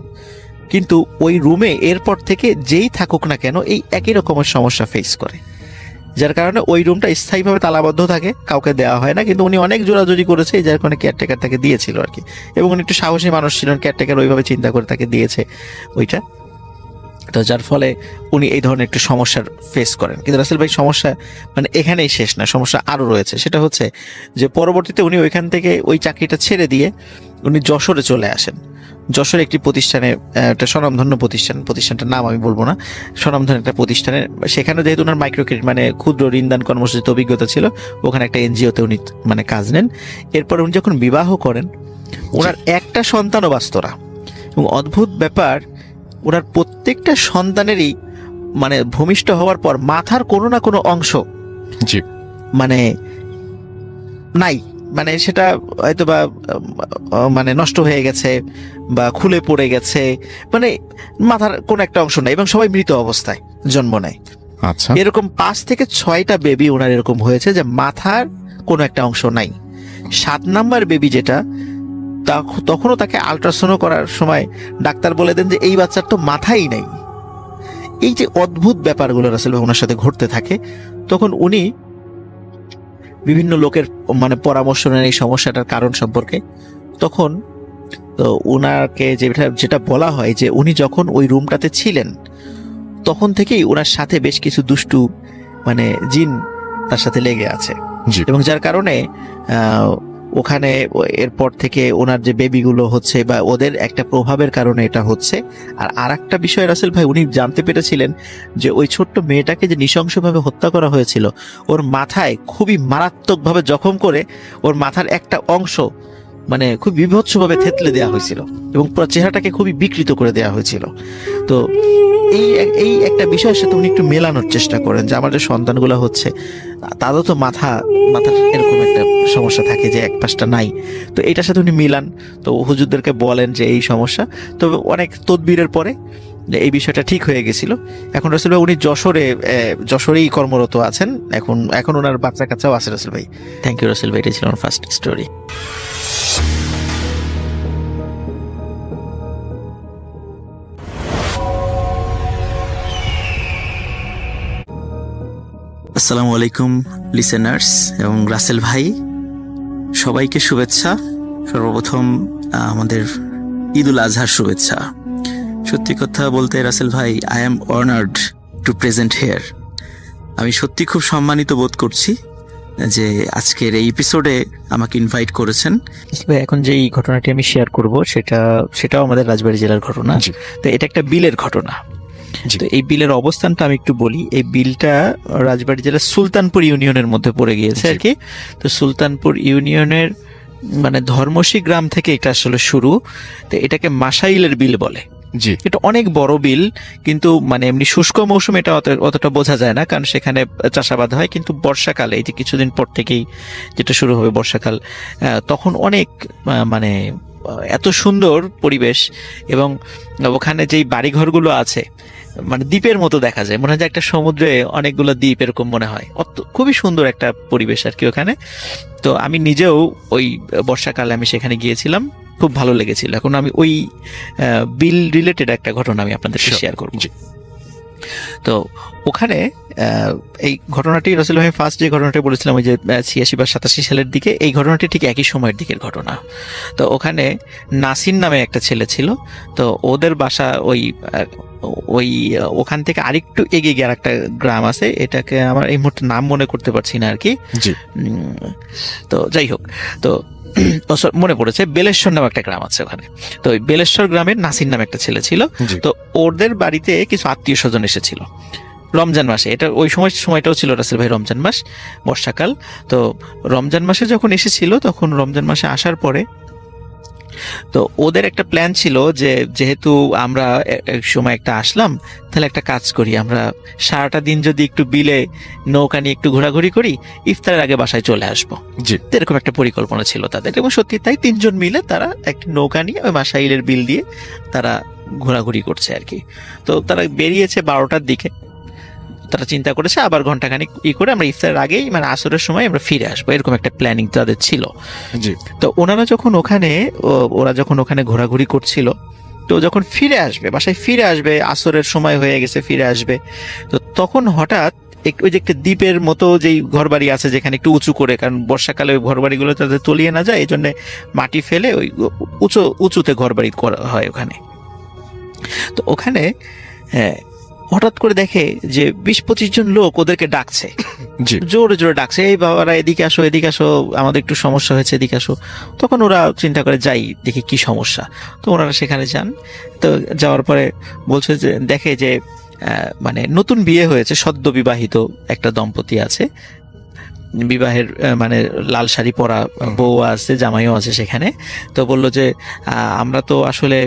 কিন্তু ওই রুমে এরপর থেকে যেই থাকুক না কেন এই একই রকমের সমস্যা ফেস করে, যার কারণে ওই রুমটা স্থায়ীভাবে তালাবদ্ধ থাকে, কাউকে দেওয়া হয় না। কিন্তু উনি অনেক জোরাজুরি করেছে, যার কারণে কেয়ারটেকার তাকে দিয়েছিল আর কি, এবং উনি একটু সাহসী মানুষ ছিলেন, কেয়ারটেকার ওইভাবে চিন্তা করে তাকে দিয়েছে ওইটা। তো যার ফলে উনি এই ধরনের একটু সমস্যার ফেস করেন। কিন্তু রাসেল ভাই সমস্যা মানে এখানেই শেষ না, সমস্যা আরও রয়েছে। সেটা হচ্ছে যে পরবর্তীতে উনি ওইখান থেকে ওই চাকরিটা ছেড়ে দিয়ে উনি যশোরে চলে আসেন। যশোর একটি প্রতিষ্ঠানে, একটা স্বনামধন্য প্রতিষ্ঠানটার নাম আমি বলবো না, স্বনামধন্য একটা প্রতিষ্ঠানে, সেখানে যেহেতু ওনার মাইক্রো ক্রেডিট মানে ক্ষুদ্র ঋণদান কর্মসূচিতে অভিজ্ঞতা ছিল, ওখানে একটা এনজিওতে উনি মানে কাজ নেন। এরপর উনি যখন বিবাহ করেন, ওনার একটা সন্তানও বাঁচত না, এবং অদ্ভুত ব্যাপার ওনার প্রত্যেকটা সন্তানেরই মানে ভূমিষ্ঠ হওয়ার পর মাথার কোনো না কোনো অংশ জি মানে নাই, মানে সেটা হয়তো বা মানে নষ্ট হয়ে গেছে বা খুলে পড়ে গেছে, মানে মাথার কোনো একটা অংশ নাই, এবং সবাই মৃত অবস্থায় জন্ম নেয়। আচ্ছা। এরকম 5 থেকে 6টা বেবি ওনার এরকম হয়েছে যে মাথার কোনো একটা অংশ নাই। 7 নাম্বার বেবি যেটা, তখনও তাকে আল্ট্রাসাউন্ড করার সময় ডাক্তার বলে দেন যে এই বাচ্চার তো মাথাই নাই। এই যে অদ্ভুত ব্যাপারগুলো রাসেল ভাই ওনার সাথে ঘটতে থাকে, তখন উনি বিভিন্ন লোকের মানে পরামর্শ নেন এই সমস্যাটার কারণ সম্পর্কে। তখন তো ওনাকে যেটা বলা হয় যে উনি যখন ওই রুমটাতে ছিলেন তখন থেকেই ওনার সাথে বেশ কিছু দুষ্টু মানে জিন তার সাথে লেগে আছে, জি। এবং যার কারণে ওখানে এরপর থেকে ওনার যে বেবিগুলো হচ্ছে বা ওদের একটা প্রভাবের কারণে এটা হচ্ছে। আর একটা বিষয় রাসেল ভাই উনি জানতে পেরেছিলেন যে ওই ছোট্ট মেয়েটাকে যে নৃশংসভাবে হত্যা করা হয়েছিল, ওর মাথায় খুবই মারাত্মকভাবে জখম করে ওর মাথার একটা অংশ মানে খুব বিভৎসভাবে থেতলে দেওয়া হয়েছিল এবং পুরো চেহারাটাকে খুবই বিকৃত করে দেওয়া হয়েছিল। তো এই একটা বিষয়ের সাথে উনি একটু মেলানোর চেষ্টা করেন যে আমার যে সন্তানগুলো হচ্ছে তাদের তো মাথার এরকম একটা সমস্যা থাকে যে এক পাশটা নাই। তো এইটার সাথে উনি মিলান, তো হুজুরদেরকে বলেন যে এই সমস্যা। তবে অনেক তদবিরের পরে এই বিষয়টা ঠিক হয়ে গেছিল। এখন রাসেল ভাই উনি যশোরেই কর্মরত আছেন। এখন ওনার বাচ্চা কাচ্চাও আছে রাসেল ভাই। থ্যাংক ইউ রাসেল ভাই, এটা ছিল আমার ফার্স্ট স্টোরি। আসসালামু আলাইকুম লিসেনার্স এবং রাসেল ভাই, সবাইকে শুভেচ্ছা। সর্বপ্রথম আমাদের ঈদুল আজহার শুভেচ্ছা। সত্যি কথা বলতে রাসেল ভাই, I am honoured two present hair. আমি সত্যি খুব সম্মানিত বোধ করছি যে আজকের এই এপিসোডে আমাকে ইনভাইট করেছেন। এখন যে এই ঘটনাটি আমি শেয়ার করব সেটাও আমাদের রাজবাড়ী জেলার ঘটনা। তো এটা একটা বিলের ঘটনা। তো এই বিলের অবস্থানটা আমি একটু বলি। এই বিলটা রাজবাড়ী জেলার সুলতানপুর ইউনিয়নের মধ্যে পড়ে গিয়েছে আর কি। তো সুলতানপুর ইউনিয়নের মানে ধর্মসী গ্রাম থেকে এটা আসলে শুরু। তো এটাকে মাসাইলের বিল বলে। জি। এটা অনেক বড় বিল, কিন্তু মানে এমনি শুষ্ক মৌসুমে এটা অতটা বোঝা যায় না, কারণ সেখানে চাষাবাদ হয়। কিন্তু বর্ষাকালে এই যে কিছুদিন পর থেকেই যেটা শুরু হবে বর্ষাকাল, তখন অনেক মানে এত সুন্দর পরিবেশ, এবং ওখানে যেই বাড়িঘরগুলো আছে মানে দ্বীপের মতো দেখা যায়, মনে হয় যে একটা সমুদ্রে অনেকগুলো দ্বীপ এরকম মনে হয়। খুবই সুন্দর একটা পরিবেশ আর কি ওখানে। তো আমি নিজেও ওই বর্ষাকালে আমি সেখানে গিয়েছিলাম, খুব ভালো লেগেছিল। এখন আমি ওই বিল রিলেটেড একটা ঘটনা আমি আপনাদেরকে শেয়ার করব। তো ওখানে এই ঘটনাটি রাসেল ভাই ফার্স্ট যে ঘটনাটি বলেছিলাম ওই যে 86 বা 87 সালের দিকে, এই ঘটনাটি ঠিক একই সময়ের দিকের ঘটনা। তো ওখানে নাসির নামে একটা ছেলে ছিল। তো ওদের বাসা ওখান থেকে আরেকটু এগিয়ে গিয়ে একটা গ্রাম আছে, এটাকে আমার এই মুহূর্তে নাম মনে করতে পারছি না আর কি। তো যাই হোক, তো মনে পড়েছে বেলেশ্বর নামে একটা গ্রাম আছে ওখানে। তো ওই বেলেশ্বর গ্রামের নাসির নামে একটা ছেলে ছিল। তো ওদের বাড়িতে কিছু আত্মীয় স্বজন এসেছিল রমজান মাসে। এটা ওই সময়টাও ছিল রাসেল ভাই রমজান মাস, বর্ষাকাল। তো রমজান মাসে যখন এসেছিল, তখন রমজান মাসে আসার পরে তো ওদের একটা প্ল্যান ছিল যে যেহেতু আমরা এক সময় একটা আসলাম, তাহলে একটা কাজ করি, আমরা সারাটা দিন যদি একটু বিলে নৌকা নিয়ে একটু ঘোরাঘুরি করি, ইফতারের আগে বাসায় চলে আসবো। এরকম একটা পরিকল্পনা ছিল তাদের, এবং সত্যি তাই 3 জন মিলে তারা একটা নৌকা নিয়ে ওই মাসাইলের বিল দিয়ে তারা ঘোরাঘুরি করছে আর কি। তো তারা বেরিয়েছে 12টার দিকে। তারা চিন্তা করেছে আবার ঘন্টাখানিক করে আমরা ইফতারের আগেই মানে আসরের সময় আমরা ফিরে আসবো, এরকম একটা প্ল্যানিং তাদের ছিল। তো ওরা যখন ওখানে ঘোরাঘুরি করছিল, তো যখন ফিরে আসবে, বাসায় ফিরে আসবে, আসরের সময় হয়ে গেছে, ফিরে আসবে, তো তখন হঠাৎ ওই যে একটা দ্বীপের মতো যেই ঘরবাড়ি আছে যেখানে একটু উঁচু করে, কারণ বর্ষাকালে ওই ঘরবাড়িগুলো তাদের তলিয়ে না যায়, এই জন্য মাটি ফেলে ওই উঁচুতে ঘরবাড়ি করা হয় ওখানে। তো ওখানে হঠাৎ করে দেখে যে 20-25 জন লোক ওদেরকে ডাকছে, জোরে জোরে ডাকছে, এই বাবারা এদিকে আসো, এদিকে আসো, আমাদের একটু সমস্যা হয়েছে, এদিকে আসো। তখন ওরা চিন্তা করে যাই দেখি কি সমস্যা। তো ওনারা সেখানে যান। তো যাওয়ার পরে বলছে যে দেখে যে মানে নতুন বিয়ে হয়েছে, সদ্য বিবাহিত একটা দম্পতি আছে। বিবাহের মানে লাল শাড়ি পরা বউ আছে, জামাইও আছে সেখানে। তো বললো যে আমরা তো আসলে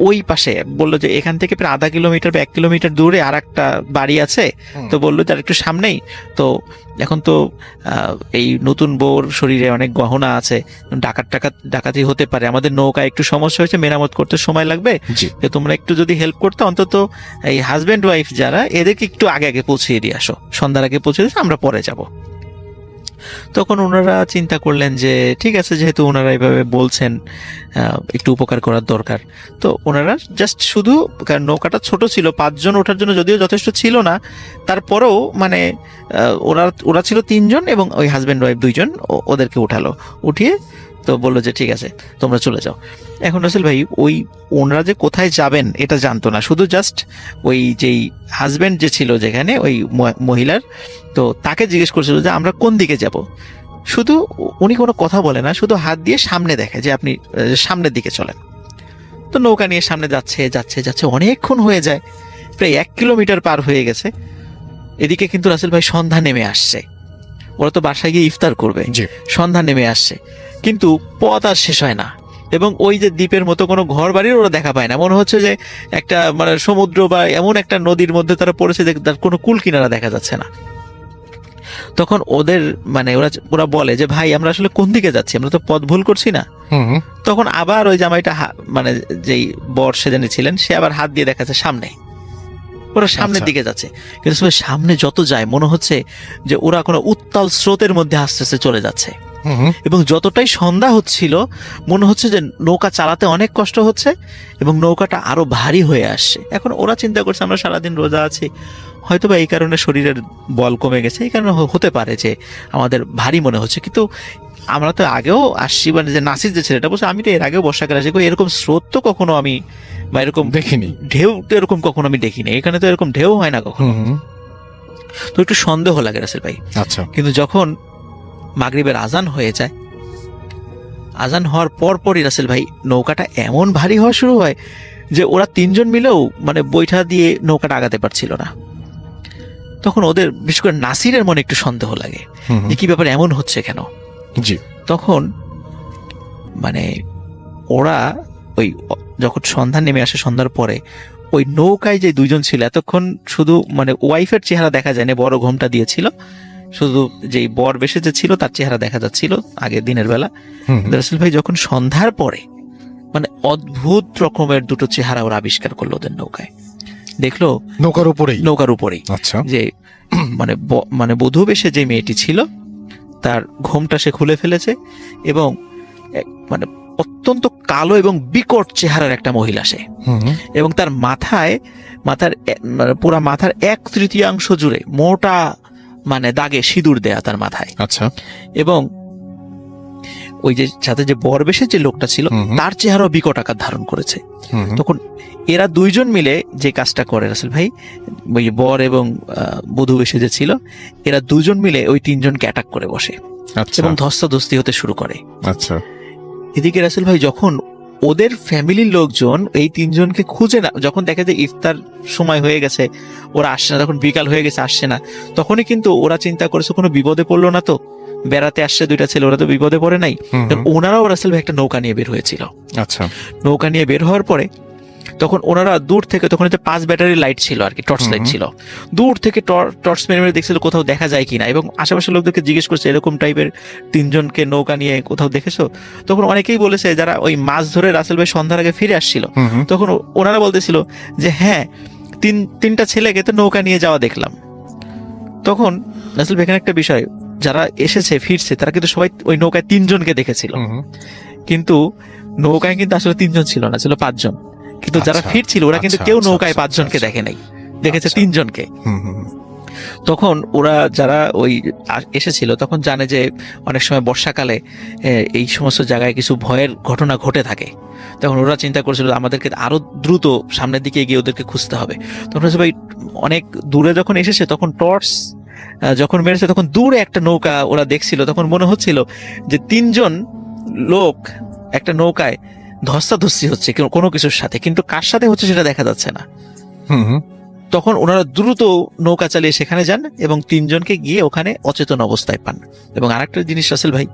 ওই পাশে, বললো যে এখান থেকে প্রায় আধা কিলোমিটার বা 1 কিলোমিটার দূরে আর একটা বাড়ি আছে। তো বললো যে আর একটু সামনেই তো, এখন তো এই নতুন বউর শরীরে অনেক গহনা আছে, ডাকাতি হতে পারে, আমাদের নৌকা একটু সমস্যা হয়েছে, মেরামত করতে সময় লাগবে, জি। তো তোমরা একটু যদি হেল্প করতে, অন্তত এই হাজব্যান্ড ওয়াইফ যারা, এদেরকে একটু আগে আগে পৌঁছিয়ে দিয়ে আসো, সন্ধ্যার আগে পৌঁছে দিয়ে আমরা পরে যাব। তখন ওনারা চিন্তা করলেন যে ঠিক আছে, যেহেতু ওনারা এইভাবে বলছেন একটু উপকার করার দরকার, তো ওনারা জাস্ট শুধু, কারণ নৌকাটা ছোট ছিল, 5 জন ওঠার জন্য যদিও যথেষ্ট ছিল না, তারপরেও মানে ওরা ছিল 3 জন এবং ওই হাজব্যান্ড ওয়াইফ 2 জন, ওদেরকে উঠালো, উঠিয়ে তো বললো যে ঠিক আছে তোমরা চলে যাও। এখন রাসেল ভাই ওই ওনারা যে কোথায় যাবেন এটা জানতো না, শুধু জাস্ট ওই যেই হাজব্যান্ড যে ছিল যেখানে ওই মহিলার, তো তাকে জিজ্ঞেস করছিল যে আমরা কোন দিকে যাব। শুধু উনি কোনো কথা বলে না, শুধু হাত দিয়ে সামনে দেখে যে আপনি সামনের দিকে চলেন। তো নৌকা নিয়ে সামনে যাচ্ছে যাচ্ছে যাচ্ছে, অনেকক্ষণ হয়ে যায়, প্রায় 1 কিলোমিটার পার হয়ে গেছে। এদিকে কিন্তু রাসেল ভাই সন্ধ্যা নেমে আসছে, ওরা তো বাসায় গিয়ে ইফতার করবে, জি। সন্ধ্যা নেমে আসছে, কিন্তু পথ আর শেষ হয় না, এবং ওই যে দ্বীপের মতো কোনো ঘর বাড়ির ওরা দেখা পায় না, মনে হচ্ছে যে একটা মানে সমুদ্র বা এমন একটা নদীর মধ্যে তারা পড়েছে যে তার কোনো কুল কিনারা দেখা যাচ্ছে না। তখন ওদের মানে ওরা বলে যে ভাই আমরা আসলে কোন দিকে যাচ্ছি, আমরা তো পথ ভুল করছি না। তখন আবার ওই জামাইটা মানে যেই বর সেজনে ছিলেন, সে আবার হাত দিয়ে দেখাচ্ছে সামনে, ওরা সামনের দিকে যাচ্ছে, কিন্তু সামনে যত যায় মনে হচ্ছে যে ওরা কোনো উত্তাল স্রোতের মধ্যে আস্তে আস্তে চলে যাচ্ছে, এবং যতটাই সন্ধ্যা হচ্ছিল মনে হচ্ছে যে নৌকা চালাতে অনেক কষ্ট হচ্ছে এবং নৌকাটা আরো ভারী হয়ে আসছে। এখন ওরা চিন্তা করছে আমরা সারাদিন রোজা আছি, হয়তোবা এই কারণে শরীরের বল কমে গেছে, এই কারণে হতে পারে যে আমাদের ভারী মনে হচ্ছে। কিন্তু আমরা তো আগেও আসছি, মানে যে নাসির যে ছেলেটা বলছে আমি তো এর আগেও বর্ষাকালে আসি, এরকম স্রোত তো কখনো আমি বা এরকম দেখিনি, ঢেউ তো এরকম কখনো আমি দেখিনি, এখানে তো এরকম ঢেউ হয় না কখনো। তো একটু সন্দেহ লাগে রাসেল ভাই। আচ্ছা। কিন্তু যখন মাগরিবের আজান হয়ে যায়, আজান হওয়ার পরই রাসেল ভাই নৌকাটা এমন ভারী হওয়া শুরু হয় যে ওরা 3 জন মিলেও মানে বৈঠা দিয়ে নৌকাটা আগাতে পারছিল না। তখন ওদের বিশেষ করে নাসিরের মনে একটু সন্দেহ লাগে যে কি ব্যাপার, এমন হচ্ছে কেন। জি। তখন মানে ওরা ওই যখন সন্ধ্যা নেমে আসে, সন্ধ্যার পরে ওই নৌকায় যে 2 জন ছিল, এতক্ষণ শুধু মানে ওয়াইফের চেহারা দেখা যায় না, বড় ঘোমটা দিয়েছিল, শুধু যেই বর বেশে যে ছিল তার চেহারা দেখা যাচ্ছিল আগে দিনের বেলা। রাসেল ভাই যখন সন্ধ্যার পরে মানে অদ্ভুত রকমের 2টো চেহারা ওরা আবিষ্কার করলো ওদের নৌকায়, দেখলো নৌকার উপরেই আচ্ছা। যে মানে বধূ বেশে যে মেয়েটি ছিল তার ঘোমটা সে খুলে ফেলেছে, এবং মানে অত্যন্ত কালো এবং বিকট চেহারার একটা মহিলা সে, এবং তার মাথার পুরা মাথার 1/3 জুড়ে মোটা মানে দাগে সিঁদুর দেয়া তার মাথায়। আচ্ছা। এবং ওই যে সাথে যে বরবেশের যে লোকটা ছিল তার চেহারাও বিকট আকার ধারণ করেছে। তখন এরা 2 জন মিলে যে কাজটা করে রাসেল ভাই, ওই বর এবং বধূ বেশে যে ছিল, এরা 2 জন মিলে ওই 3 জনকে অ্যাটাক করে বসে এবং ধস্তাধস্তি হতে শুরু করে। আচ্ছা। এদিকে রাসেল ভাই যখন ওদের ফ্যামিলির লোকজন এই 3 জনকে খুঁজে না, যখন দেখে যে ইফতার সময় হয়ে গেছে ওরা আসছে না, তখন বিকাল হয়ে গেছে আসছে না, তখনই কিন্তু ওরা চিন্তা করেছে কোনো বিপদে পড়লো না তো, বেড়াতে আসছে 2টা ছেলে, ওরা তো বিপদে পড়ে নাই। ওনারাও রাসেল ভাই একটা নৌকা নিয়ে বের হয়েছিল। আচ্ছা। নৌকা নিয়ে বের হওয়ার পরে তখন ওনারা দূর থেকে, তখন 5 ব্যাটারি লাইট ছিল আর কি, টর্চ লাইট ছিল, দূর থেকে টর্চ মেরে মেরে দেখছিল কোথাও দেখা যায় কিনা, এবং আশেপাশের লোকদেরকে জিজ্ঞেস করছে এরকম টাইপের 3 জনকে নৌকা নিয়ে কোথাও দেখেছো। তখন অনেকেই বলেছে যারা ওই মাছ ধরে রাসেল ভাই সন্ধ্যার আগে ফিরে আসছিল, তখন ওনারা বলতেছিল যে হ্যাঁ 3টা ছেলেকে তো নৌকা নিয়ে যাওয়া দেখলাম। তখন রাসেল ভাই এখানে একটা বিষয়, যারা এসেছে ফিরছে তারা কিন্তু সবাই ওই নৌকায় 3 জনকে দেখেছিল, কিন্তু নৌকায় কিন্তু আসলে 3 জন ছিল না, ছিল 5 জন। কিন্তু যারা ফিরছিল ওরা কিন্তু কেউ নৌকায় 5 জনকে দেখে নাই, দেখেছে 3 জনকে। তখন ওরা যারা ওই এসেছিল তখন জানে যে অনেক সময় বর্ষাকালে এই সমস্ত জায়গায় কিছু ভয়ের ঘটনা ঘটে থাকে, তখন ওরা চিন্তা করছিল আমাদেরকে আরো দ্রুত সামনের দিকে গিয়ে ওদেরকে খুঁজতে হবে। তখন ভাই অনেক দূরে যখন এসেছে তখন টর্চ যখন মেরেছে তখন দূরে একটা নৌকা ওরা দেখছিল, তখন মনে হচ্ছিল যে 3 জন লোক একটা নৌকায় ধস্তাধস্তি হচ্ছে কোনো কিছুর সাথে, কিন্তু কার সাথে হচ্ছে সেটা দেখা যাচ্ছে না। তখন ওনারা দ্রুত নৌকা চালিয়ে সেখানে যান এবং 3 জনকে গিয়ে ওখানে অচেতন অবস্থায় পান। এবং আরেকটা জিনিস রাসেল ভাই,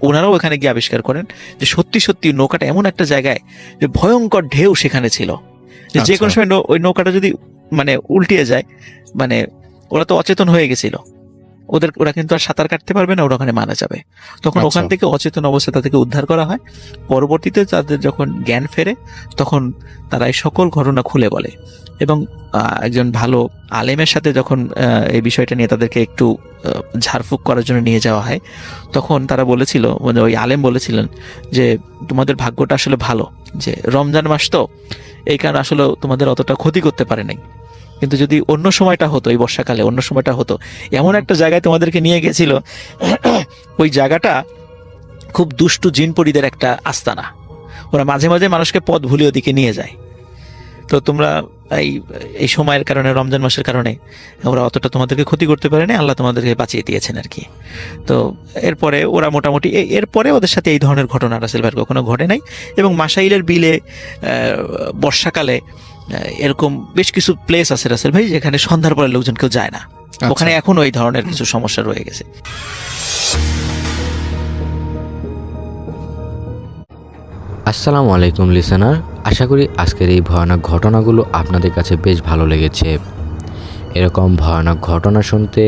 ওনারাও এখানে গিয়ে আবিষ্কার করেন যে সত্যি সত্যি নৌকাটা এমন একটা জায়গায় যে ভয়ঙ্কর ঢেউ সেখানে ছিল, যে যে কোনো আচ্ছা। সময় ওই নৌকাটা যদি মানে উল্টিয়ে যায়, মানে ওরা তো অচেতন হয়ে গেছিল, ওরা কিন্তু আর সাঁতার কাটতে পারবে না, ওরা ওখানে মারা যাবে। তখন আচ্ছা। ওখান থেকে অচেতন অবস্থায় তাদেরকে উদ্ধার করা হয়। পরবর্তীতে তাদের যখন জ্ঞান ফেরে তখন তারা এই সকল ঘটনা খুলে বলে। এবং একজন ভালো আলেমের সাথে যখন এই বিষয়টা নিয়ে তাদেরকে একটু ঝাড়ফুঁক করার জন্য নিয়ে যাওয়া হয়, তখন তারা বলেছিল, মানে ওই আলেম বলেছিলেন যে তোমাদের ভাগ্যটা আসলে ভালো, যে রমজান মাস তো এই কারণে আসলে তোমাদের অতটা ক্ষতি করতে পারে নাই, কিন্তু যদি অন্য সময়টা হতো, এই বর্ষাকালে অন্য সময়টা হতো, এমন একটা জায়গায় তোমাদেরকে নিয়ে গেছিল, ওই জায়গাটা খুব দুষ্টু জিনপরিদের একটা আস্তানা, ওরা মাঝে মাঝে মানুষকে পথ ভুলে ওদিকে নিয়ে যায়। তো তোমরা এই সময়ের কারণে, রমজান মাসের কারণে ওরা অতটা তোমাদেরকে ক্ষতি করতে পারে না, আল্লাহ তোমাদেরকে বাঁচিয়ে দিয়েছেন আর কি। তো এরপরে ওরা মোটামুটি এরপরে ওদের সাথে এই ধরনের ঘটনা রাসেল ভাইয়ের কখনো ঘটে নাই। এবং মাসাইলের বিলে বর্ষাকালে এরকম বেশ কিছু প্লেস আছে রাসেল ভাই, যেখানে সন্ধ্যার পরে লোকজন কেউ যায় না, ওখানে এখনো এই ধরনের কিছু সমস্যা রয়ে গেছে। আসসালামু আলাইকুম লিসেনার, আশা করি আজকের এই ভয়ানক ঘটনাগুলো আপনাদের কাছে বেশ ভালো লেগেছে। এরকম ভয়ানক ঘটনা শুনতে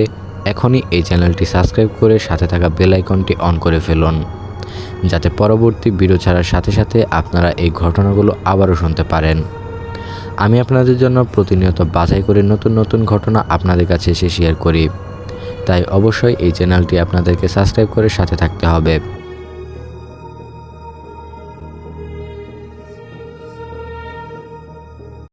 এখনই এই চ্যানেলটি সাবস্ক্রাইব করে সাথে থাকা বেল আইকনটি অন করে ফেলুন, যাতে পরবর্তী ভিডিও ছাড়ার সাথে সাথে আপনারা এই ঘটনাগুলো আবারও শুনতে পারেন। আমি আপনাদের জন্য প্রতিনিয়ত বাছাই করে নতুন নতুন ঘটনা আপনাদের কাছে এসে শেয়ার করি, তাই অবশ্যই এই চ্যানেলটি আপনাদেরকে সাবস্ক্রাইব করে সাথে থাকতে হবে।